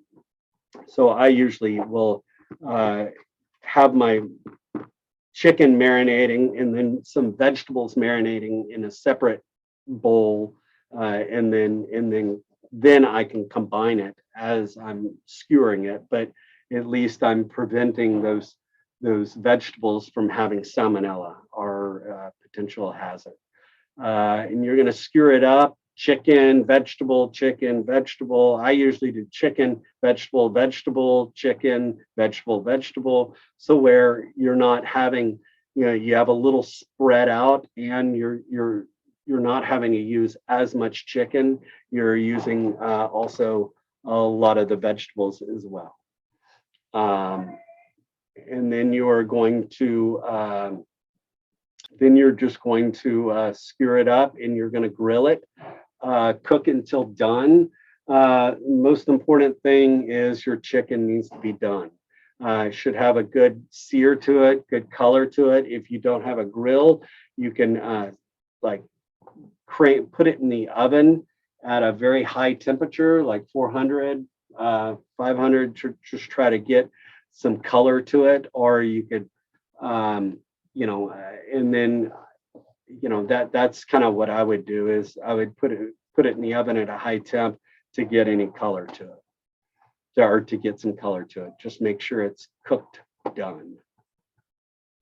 so I usually will have my chicken marinating and then some vegetables marinating in a separate bowl, and then I can combine it as I'm skewering it. But at least I'm preventing those vegetables from having salmonella or potential hazard. And you're going to skewer it up, chicken, vegetable, chicken, vegetable. I usually do chicken, vegetable, vegetable, chicken, vegetable, vegetable. So where you're not having, you have a little spread out, and you're not having to use as much chicken. You're using also a lot of the vegetables as well. And then you are going to then you're just going to skewer it up, and you're going to grill it, cook until done. Most important thing is your chicken needs to be done. It should have a good sear to it, good color to it. If you don't have a grill, you can put it in the oven at a very high temperature, like 400, 500, to just try to get some color to it. Or you could, and then, that's kind of what I would do, is I would put it in the oven at a high temp to get any color to it, or to get some color to it. Just make sure it's cooked done.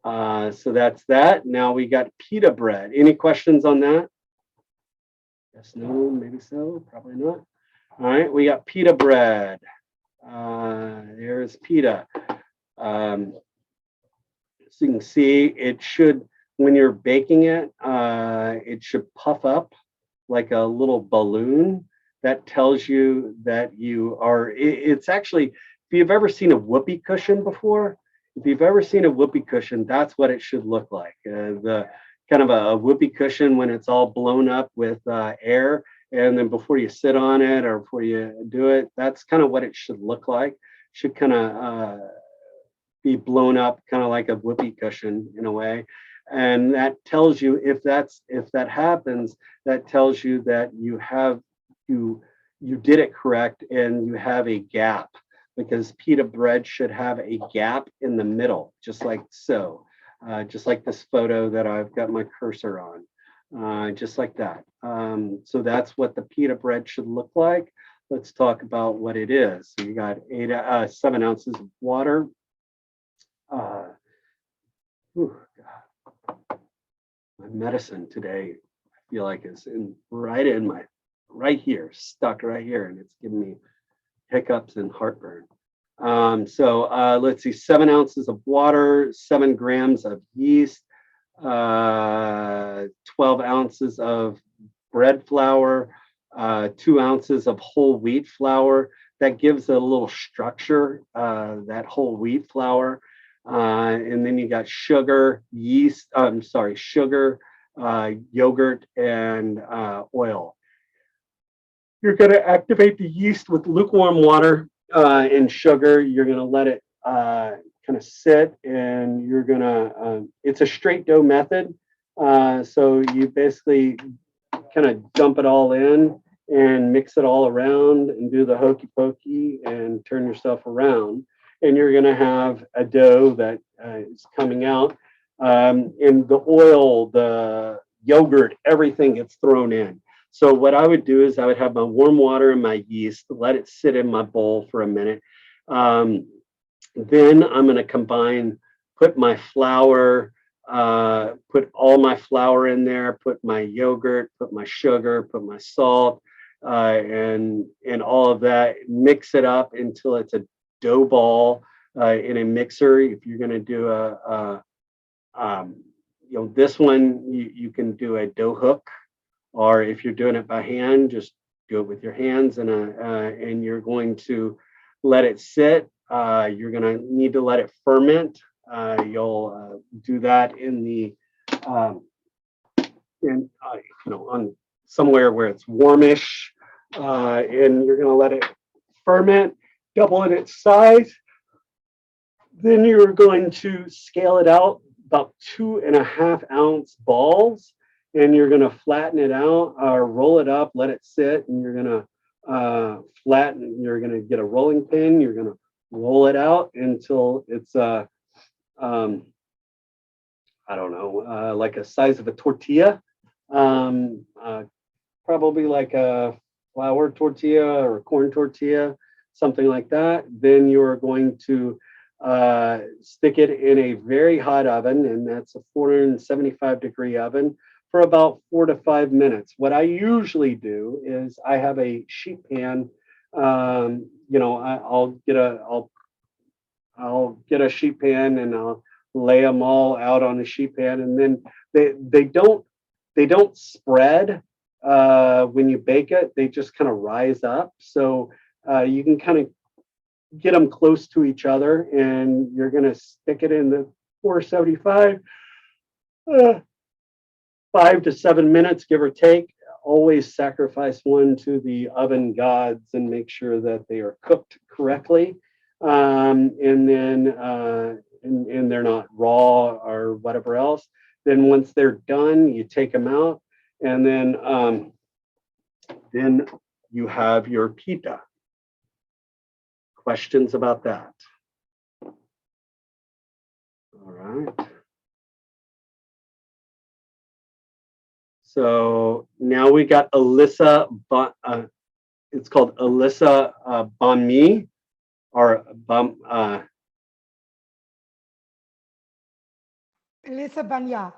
So that's that. Now we got pita bread. Any questions on that? Yes, no, maybe so, probably not. All right, we got pita bread. There's pita. So you can see it should, when you're baking it, it should puff up like a little balloon. That tells you that you are, it's actually, if you've ever seen a whoopee cushion before, that's what it should look like. The kind of a whoopee cushion when it's all blown up with air, and then before you sit on it or before you do it, that's kind of what it should look like. Should kind of be blown up, kind of like a whoopee cushion in a way. And that tells you, if that happens, that tells you that you did it correct, and you have a gap, because pita bread should have a gap in the middle, just like so. Just like this photo that I've got my cursor on, just like that. So that's what the pita bread should look like. Let's talk about what it is. So you got 7 ounces of water. My medicine today, I feel like, is right here, stuck right here, and it's giving me hiccups and heartburn. So let's see, 7 ounces of water, 7 grams of yeast, 12 ounces of bread flour, 2 ounces of whole wheat flour. That gives it a little structure, that whole wheat flour. And then you got sugar, yogurt, and oil. You're going to activate the yeast with lukewarm water and sugar. You're going to let it kind of sit, and you're going to, it's a straight dough method. So you basically kind of dump it all in and mix it all around and do the hokey pokey and turn yourself around. And you're going to have a dough that is coming out, and the oil, the yogurt, everything gets thrown in. So what I would do is I would have my warm water and my yeast, let it sit in my bowl for a minute. Then I'm going to put my flour, put all my flour in there, put my yogurt, put my sugar, put my salt, and all of that. Mix it up until it's a dough ball in a mixer. If you're going to do this one, you can do a dough hook, or if you're doing it by hand, just do it with your hands, and you're going to let it sit. You're going to need to let it ferment. You'll do that in the on somewhere where it's warmish, and you're going to let it ferment, double in its size. Then you're going to scale it out about 2.5 ounce balls, and you're going to flatten it out or roll it up, let it sit, and you're going to flatten. You're going to get a rolling pin. You're going to roll it out until it's like a size of a tortilla, probably like a flour tortilla or a corn tortilla. something like that. Then you're going to stick it in a very hot oven, and that's a 475-degree oven for about 4 to 5 minutes. What I usually do is I have a sheet pan. I'll get a sheet pan and I'll lay them all out on the sheet pan, and then they don't spread when you bake it. They just kind of rise up, so you can kind of get them close to each other, and you're going to stick it in the 475, 5 to 7 minutes, give or take. Always sacrifice one to the oven gods and make sure that they are cooked correctly. And they're not raw or whatever else. Then once they're done, you take them out, and then you have your pita. Questions about that? All right. So now we got Alyssa. It's called Alyssa banh mi, or Elisa Banya.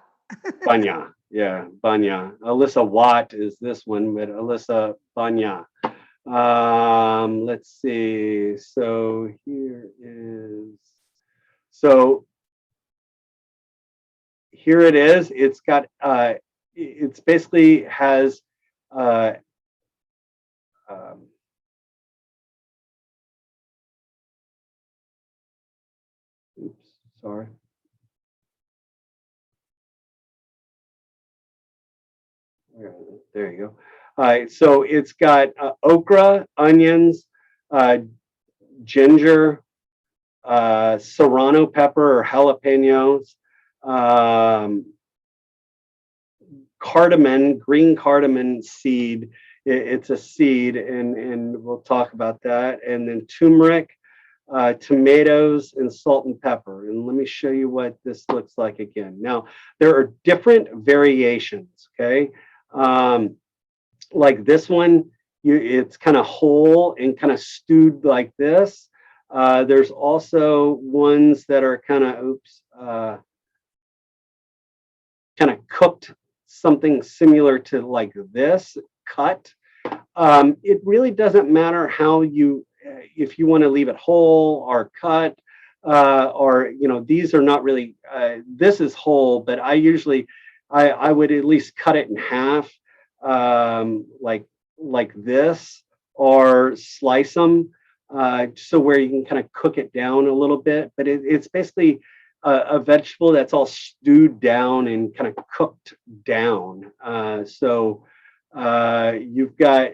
Banya. Yeah, Banya. Alyssa Watt is this one, but Alyssa Banya. Let's see. So here it is. It's got it's basically has oops, sorry. There you go. All right, so it's got okra, onions, ginger, serrano pepper or jalapenos, cardamom, green cardamom seed. It's a seed, and we'll talk about that. And then turmeric, tomatoes, and salt and pepper. And let me show you what this looks like again. Now, there are different variations, okay? Like this one, it's kind of whole and kind of stewed like this. There's also ones that are kind of, kind of cooked, something similar to like this, cut. It really doesn't matter how you, if you want to leave it whole or cut, or, these are not really, this is whole, but I usually, I would at least cut it in half, like this, or slice them, so where you can kind of cook it down a little bit. But it's basically a vegetable that's all stewed down and kind of cooked down. So you've got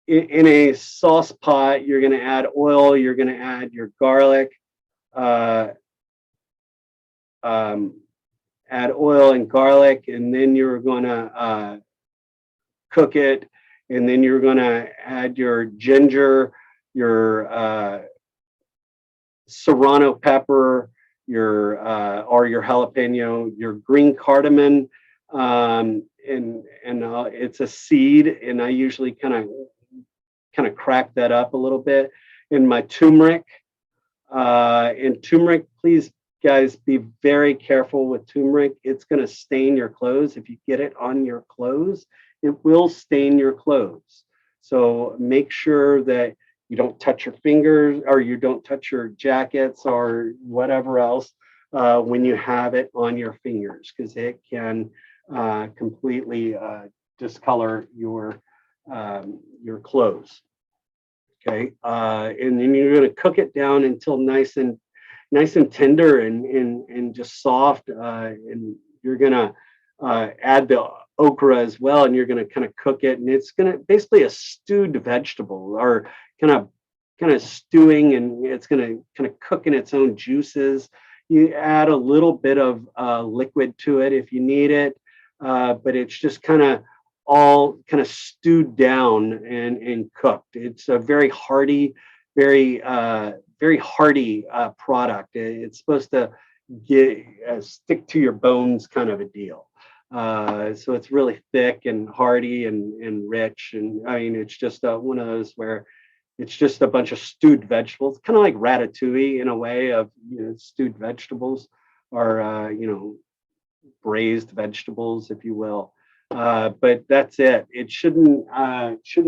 in a sauce pot, you're going to add oil, you're going to add your garlic, add oil and garlic, and then you're going to cook it, and then you're going to add your ginger, your serrano pepper, your or your jalapeno, your green cardamom, and it's a seed, and I usually kind of crack that up a little bit. In my turmeric, and turmeric, please guys, be very careful with turmeric. It's going to stain your clothes. If you get it on your clothes, it will stain your clothes. So make sure that you don't touch your fingers, or you don't touch your jackets or whatever else when you have it on your fingers, because it can completely discolor your clothes. Okay, and then you're going to cook it down until nice and tender and just soft, and you're going to add the okra as well, and you're going to kind of cook it, and it's going to basically a stewed vegetable, or kind of stewing, and it's going to kind of cook in its own juices. You add a little bit of liquid to it if you need it, but it's just kind of all kind of stewed down and cooked. It's a very hearty, very hearty product. It's supposed to get stick to your bones kind of a deal. So it's really thick and hearty and rich, and I mean, it's just one of those where It's just a bunch of stewed vegetables, kind of like ratatouille in a way of, stewed vegetables or, braised vegetables, if you will. But that's it. It shouldn't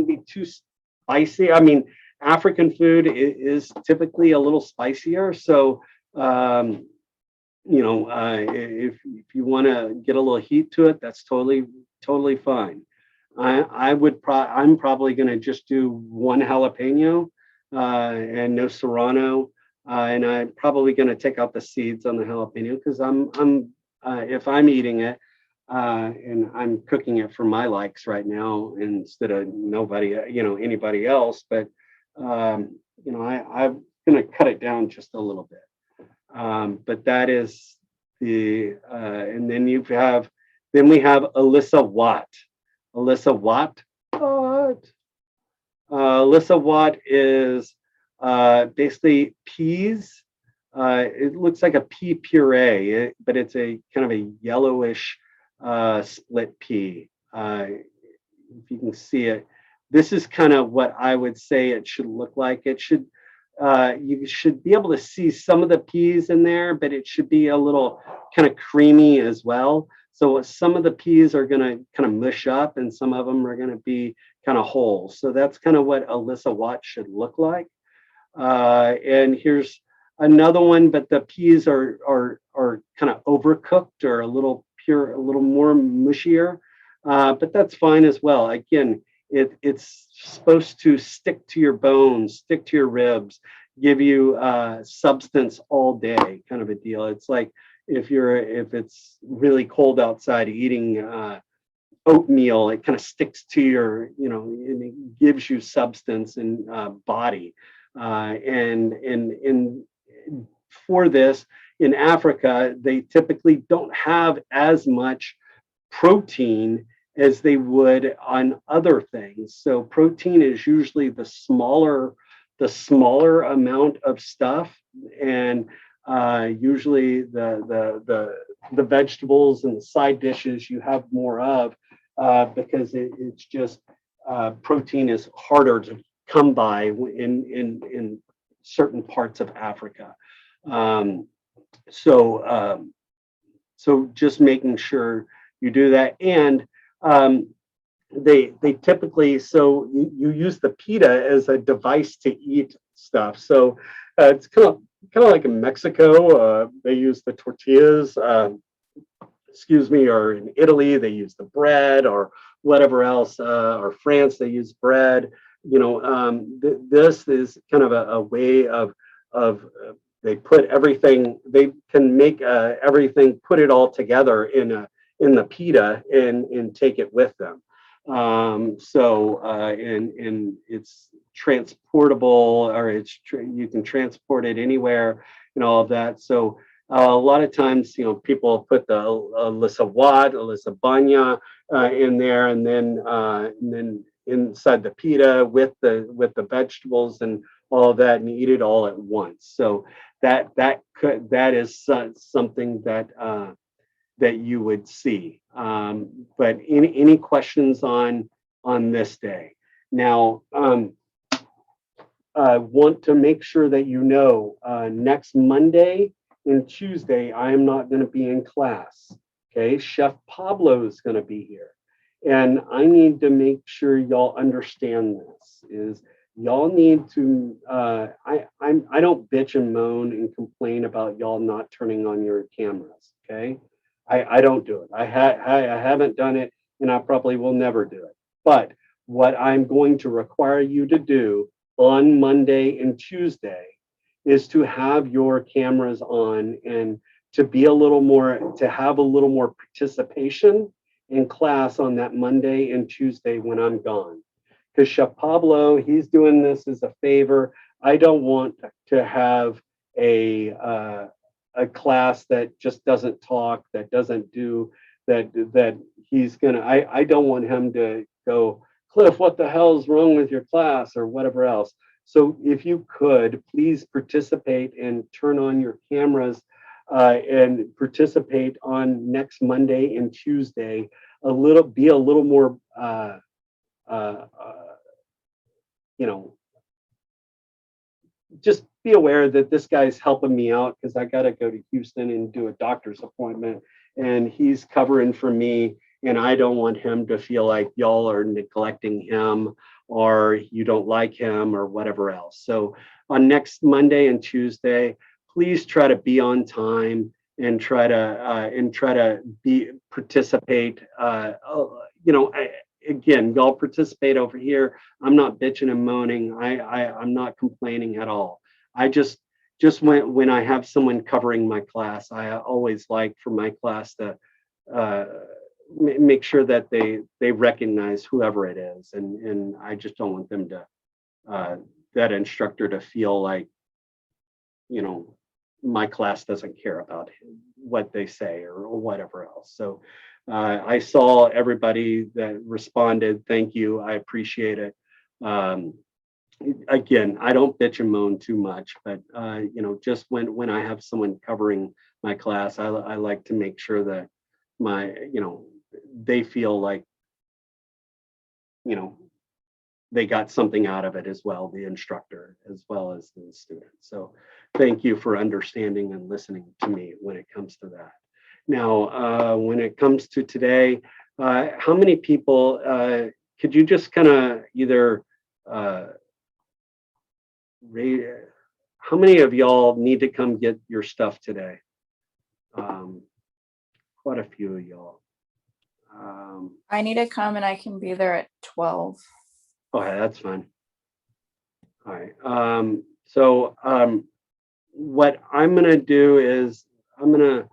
be too spicy. I mean, African food is typically a little spicier. So, if you want to get a little heat to it, that's totally fine. I'm probably going to just do one jalapeno and no serrano, and I'm probably going to take out the seeds on the jalapeno because if I'm eating it and I'm cooking it for my likes right now instead of anybody else, but I'm going to cut it down just a little bit. But that is and then we have Alyssa Watt. Alyssa Watt. Alyssa Watt is basically peas. It looks like a pea puree, but it's a kind of a yellowish split pea. If you can see it, this is kind of what I would say it should look like. It should. You should be able to see some of the peas in there, but it should be a little kind of creamy as well. So some of the peas are going to kind of mush up and some of them are going to be kind of whole. So that's kind of what Alyssa Watt should look like. And here's another one, but the peas are kind of overcooked or a little more mushier, but that's fine as well. Again, it's supposed to stick to your bones, stick to your ribs, give you substance all day, kind of a deal. It's like if it's really cold outside, eating oatmeal, it kind of sticks to your, and it gives you substance and body. And for this, in Africa, they typically don't have as much protein as they would on other things. So protein is usually the smaller amount of stuff, and usually the vegetables and the side dishes you have more of because it's just protein is harder to come by in certain parts of Africa. So just making sure you do that. And they typically, so you use the pita as a device to eat stuff. So it's kind of like in Mexico, they use the tortillas, or in Italy they use the bread or whatever else, or France they use bread. This is kind of a way of they put everything, they can make everything, put it all together in the pita and take it with them. And it's transportable, or you can transport it anywhere and all of that. So a lot of times, people put the Alyssa Watt, Alyssa Banya in there, and then inside the pita with the vegetables and all of that, and eat it all at once. So that is something that you would see. But any questions on this day? Now, I want to make sure that next Monday and Tuesday, I am not going to be in class. Okay, Chef Pablo is going to be here. And I need to make sure y'all understand this is y'all need to, I don't bitch and moan and complain about y'all not turning on your cameras, okay? I don't do it. I haven't done it, and I probably will never do it. But what I'm going to require you to do on Monday and Tuesday is to have your cameras on and to have a little more participation in class on that Monday and Tuesday when I'm gone. Because Chef Pablo, he's doing this as a favor. I don't want to have a class that just doesn't talk, that doesn't do that he's gonna. I don't want him to go, Cliff, what the hell's wrong with your class or whatever else. So if you could, please participate and turn on your cameras and participate on next Monday and Tuesday. Be a little more, just be aware that this guy's helping me out because I got to go to Houston and do a doctor's appointment, and he's covering for me. And I don't want him to feel like y'all are neglecting him or you don't like him or whatever else. So on next Monday and Tuesday, please try to be on time and try to be participate. Again, y'all participate over here. I'm not bitching and moaning. I'm not complaining at all. I just when I have someone covering my class, I always like for my class to make sure that they recognize whoever it is, and I just don't want them to that instructor to feel like, my class doesn't care about what they say or whatever else. So I saw everybody that responded. Thank you. I appreciate it. Again, I don't bitch and moan too much, but just when I have someone covering my class, I like to make sure that they feel like, they got something out of it as well, the instructor as well as the student. So thank you for understanding and listening to me when it comes to that. Now, when it comes to today, how many people, could you just kind of either, how many of y'all need to come get your stuff today? Quite a few of y'all. I need to come and I can be there at 12. Okay, that's fine. All right. So what I'm gonna do is we're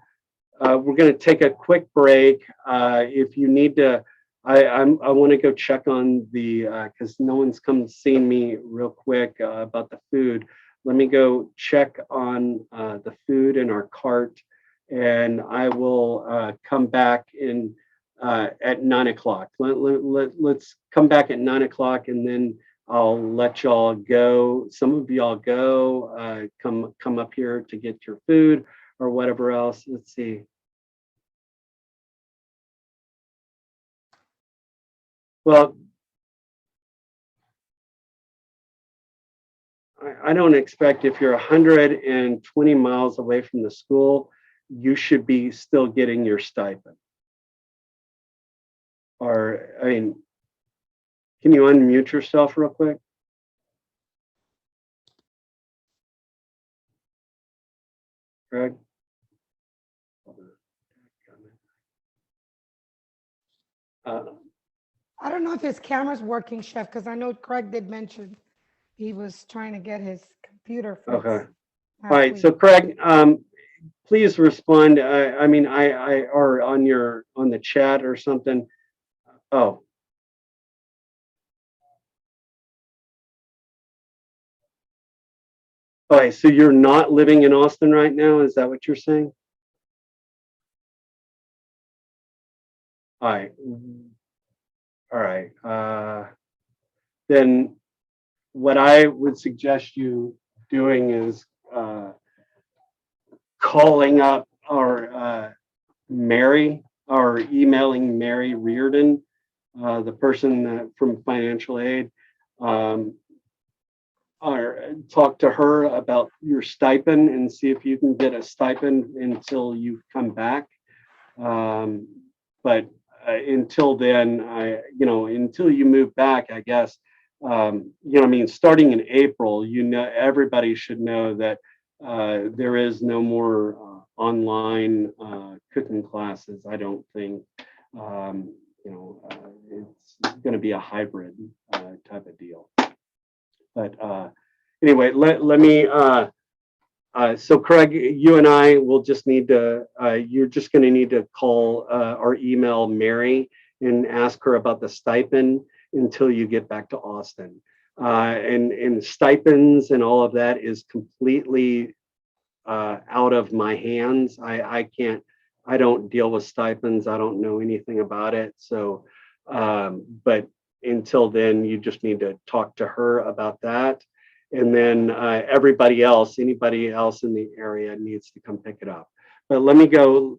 gonna take a quick break. If you need to, I want to go check on the because no one's come seen me real quick about the food. Let me go check on the food in our cart, and I will come back in at 9 o'clock. Let's come back at 9 o'clock, and then I'll let y'all go. Some of y'all go, come up here to get your food or whatever else. Let's see. Well, I don't expect if you're 120 miles away from the school, you should be still getting your stipend. Or, I mean, can you unmute yourself real quick? Greg? I don't know if his camera's working, Chef, because I know Craig did mention he was trying to get his computer fixed. Okay. last All right. week. So Craig, please respond. I mean, or on the chat or something. Oh. All right. So you're not living in Austin right now? Is that what you're saying? All right. All right. Then what I would suggest you doing is calling up or Mary or emailing Mary Reardon, the person from financial aid, or talk to her about your stipend and see if you can get a stipend until you come back. But until then, until you move back, I guess, I mean, starting in April, everybody should know that there is no more online cooking classes. I don't think, it's going to be a hybrid type of deal. But anyway, let me. So Craig, you and I will just need to. You're just going to need to call or email Mary and ask her about the stipend until you get back to Austin. And stipends and all of that is completely out of my hands. I can't. I don't deal with stipends. I don't know anything about it. So, but until then, you just need to talk to her about that. And then anybody else in the area needs to come pick it up. But let me go,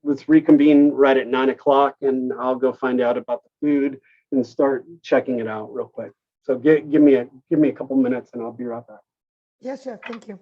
let's reconvene right at 9 o'clock, and I'll go find out about the food and start checking it out real quick. So give me a couple minutes and I'll be right back. Yes, Chef, thank you.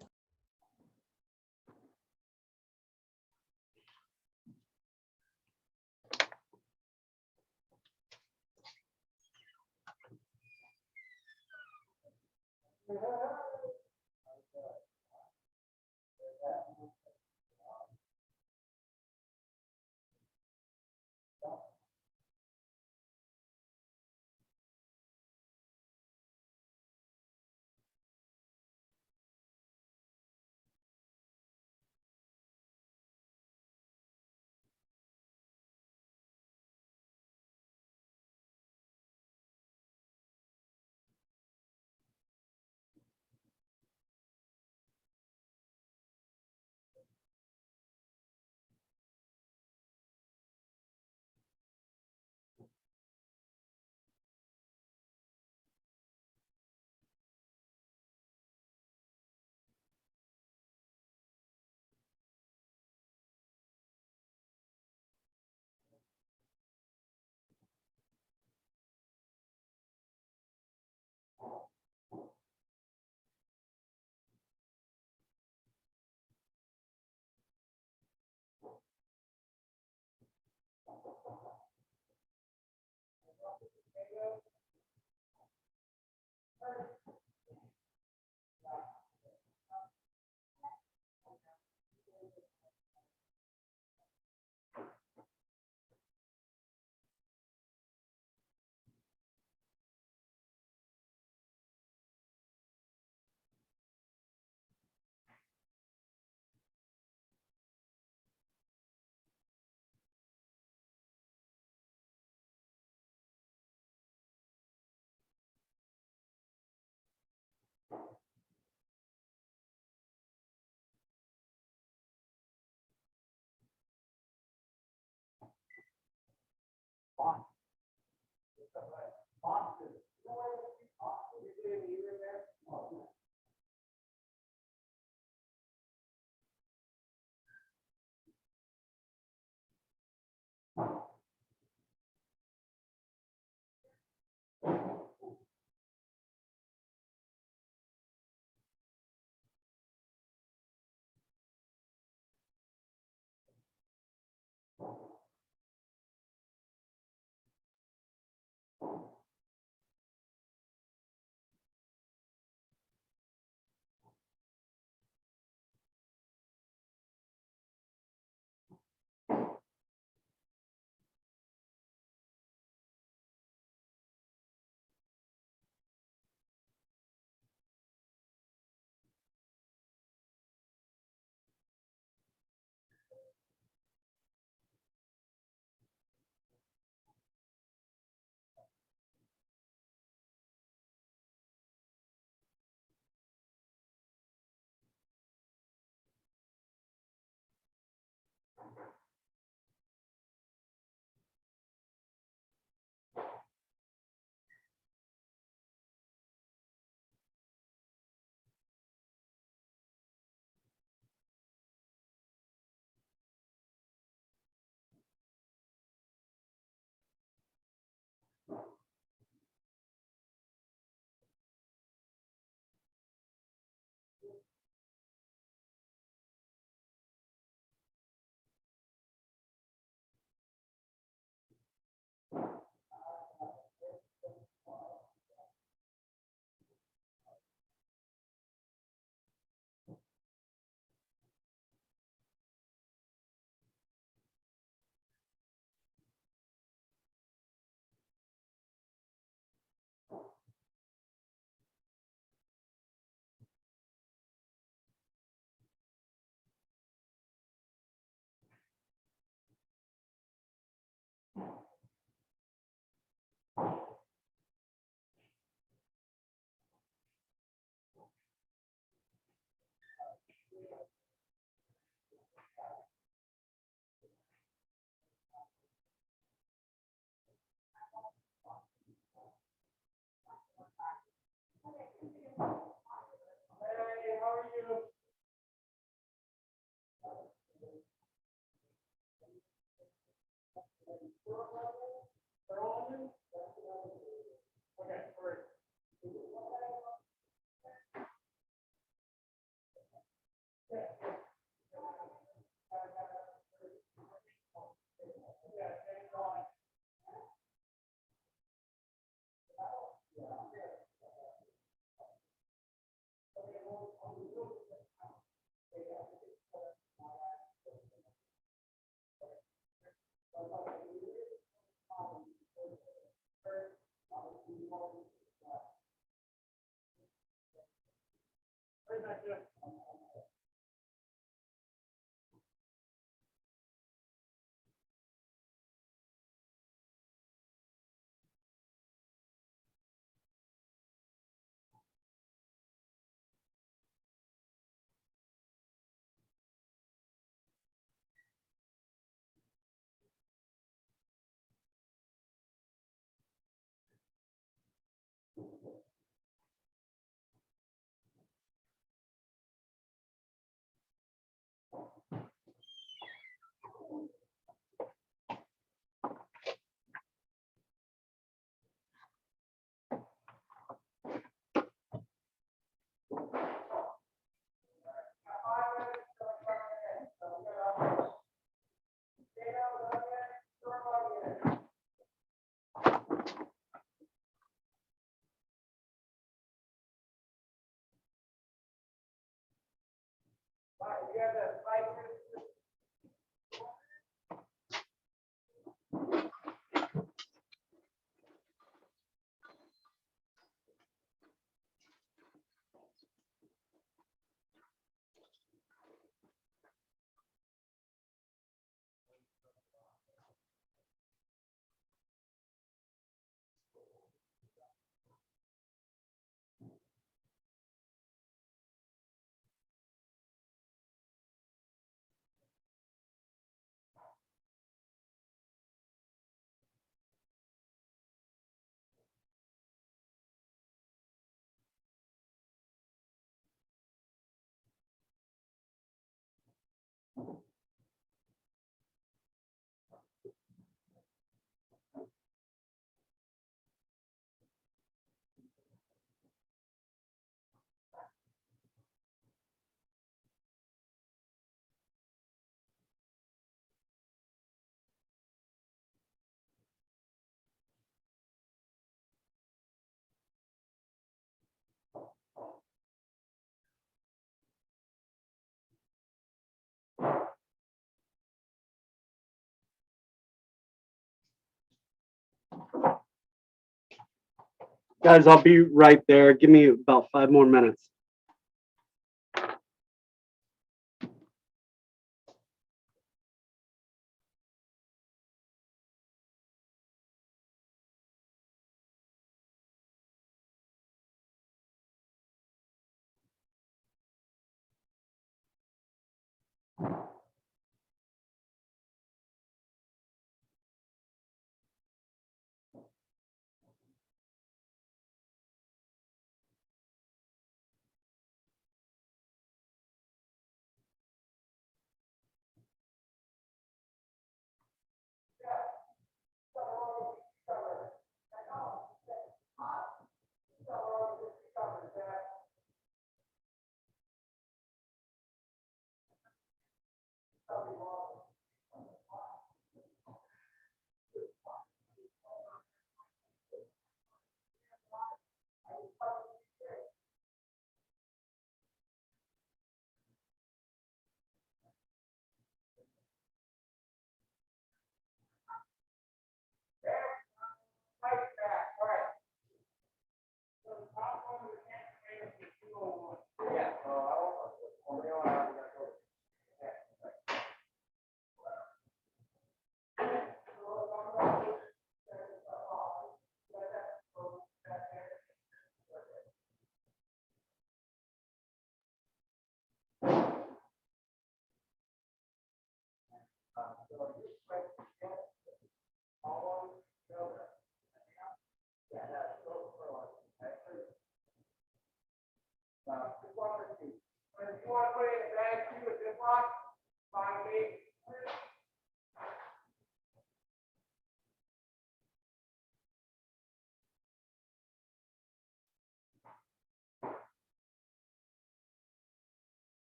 Guys, I'll be right there. Give me about 5 more minutes.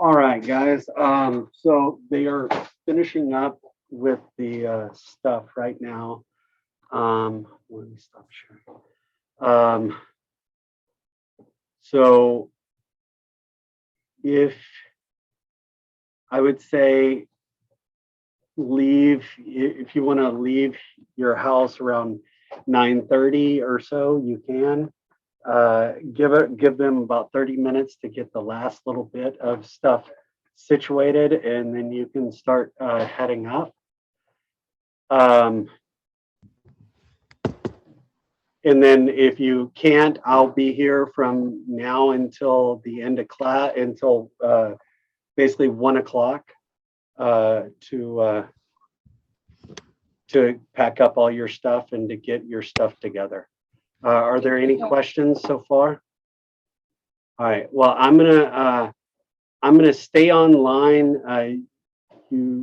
All right, guys. So they are finishing up with the stuff right now. Let me stop sharing. So if I would say if you want to leave your house around 9:30 or so, you can. Give them about 30 minutes to get the last little bit of stuff situated, and then you can start heading up. And then if you can't, I'll be here from now until the end of class, until basically 1 o'clock to pack up all your stuff and to get your stuff together. Are there any questions so far? All right. Well, I'm gonna stay online. You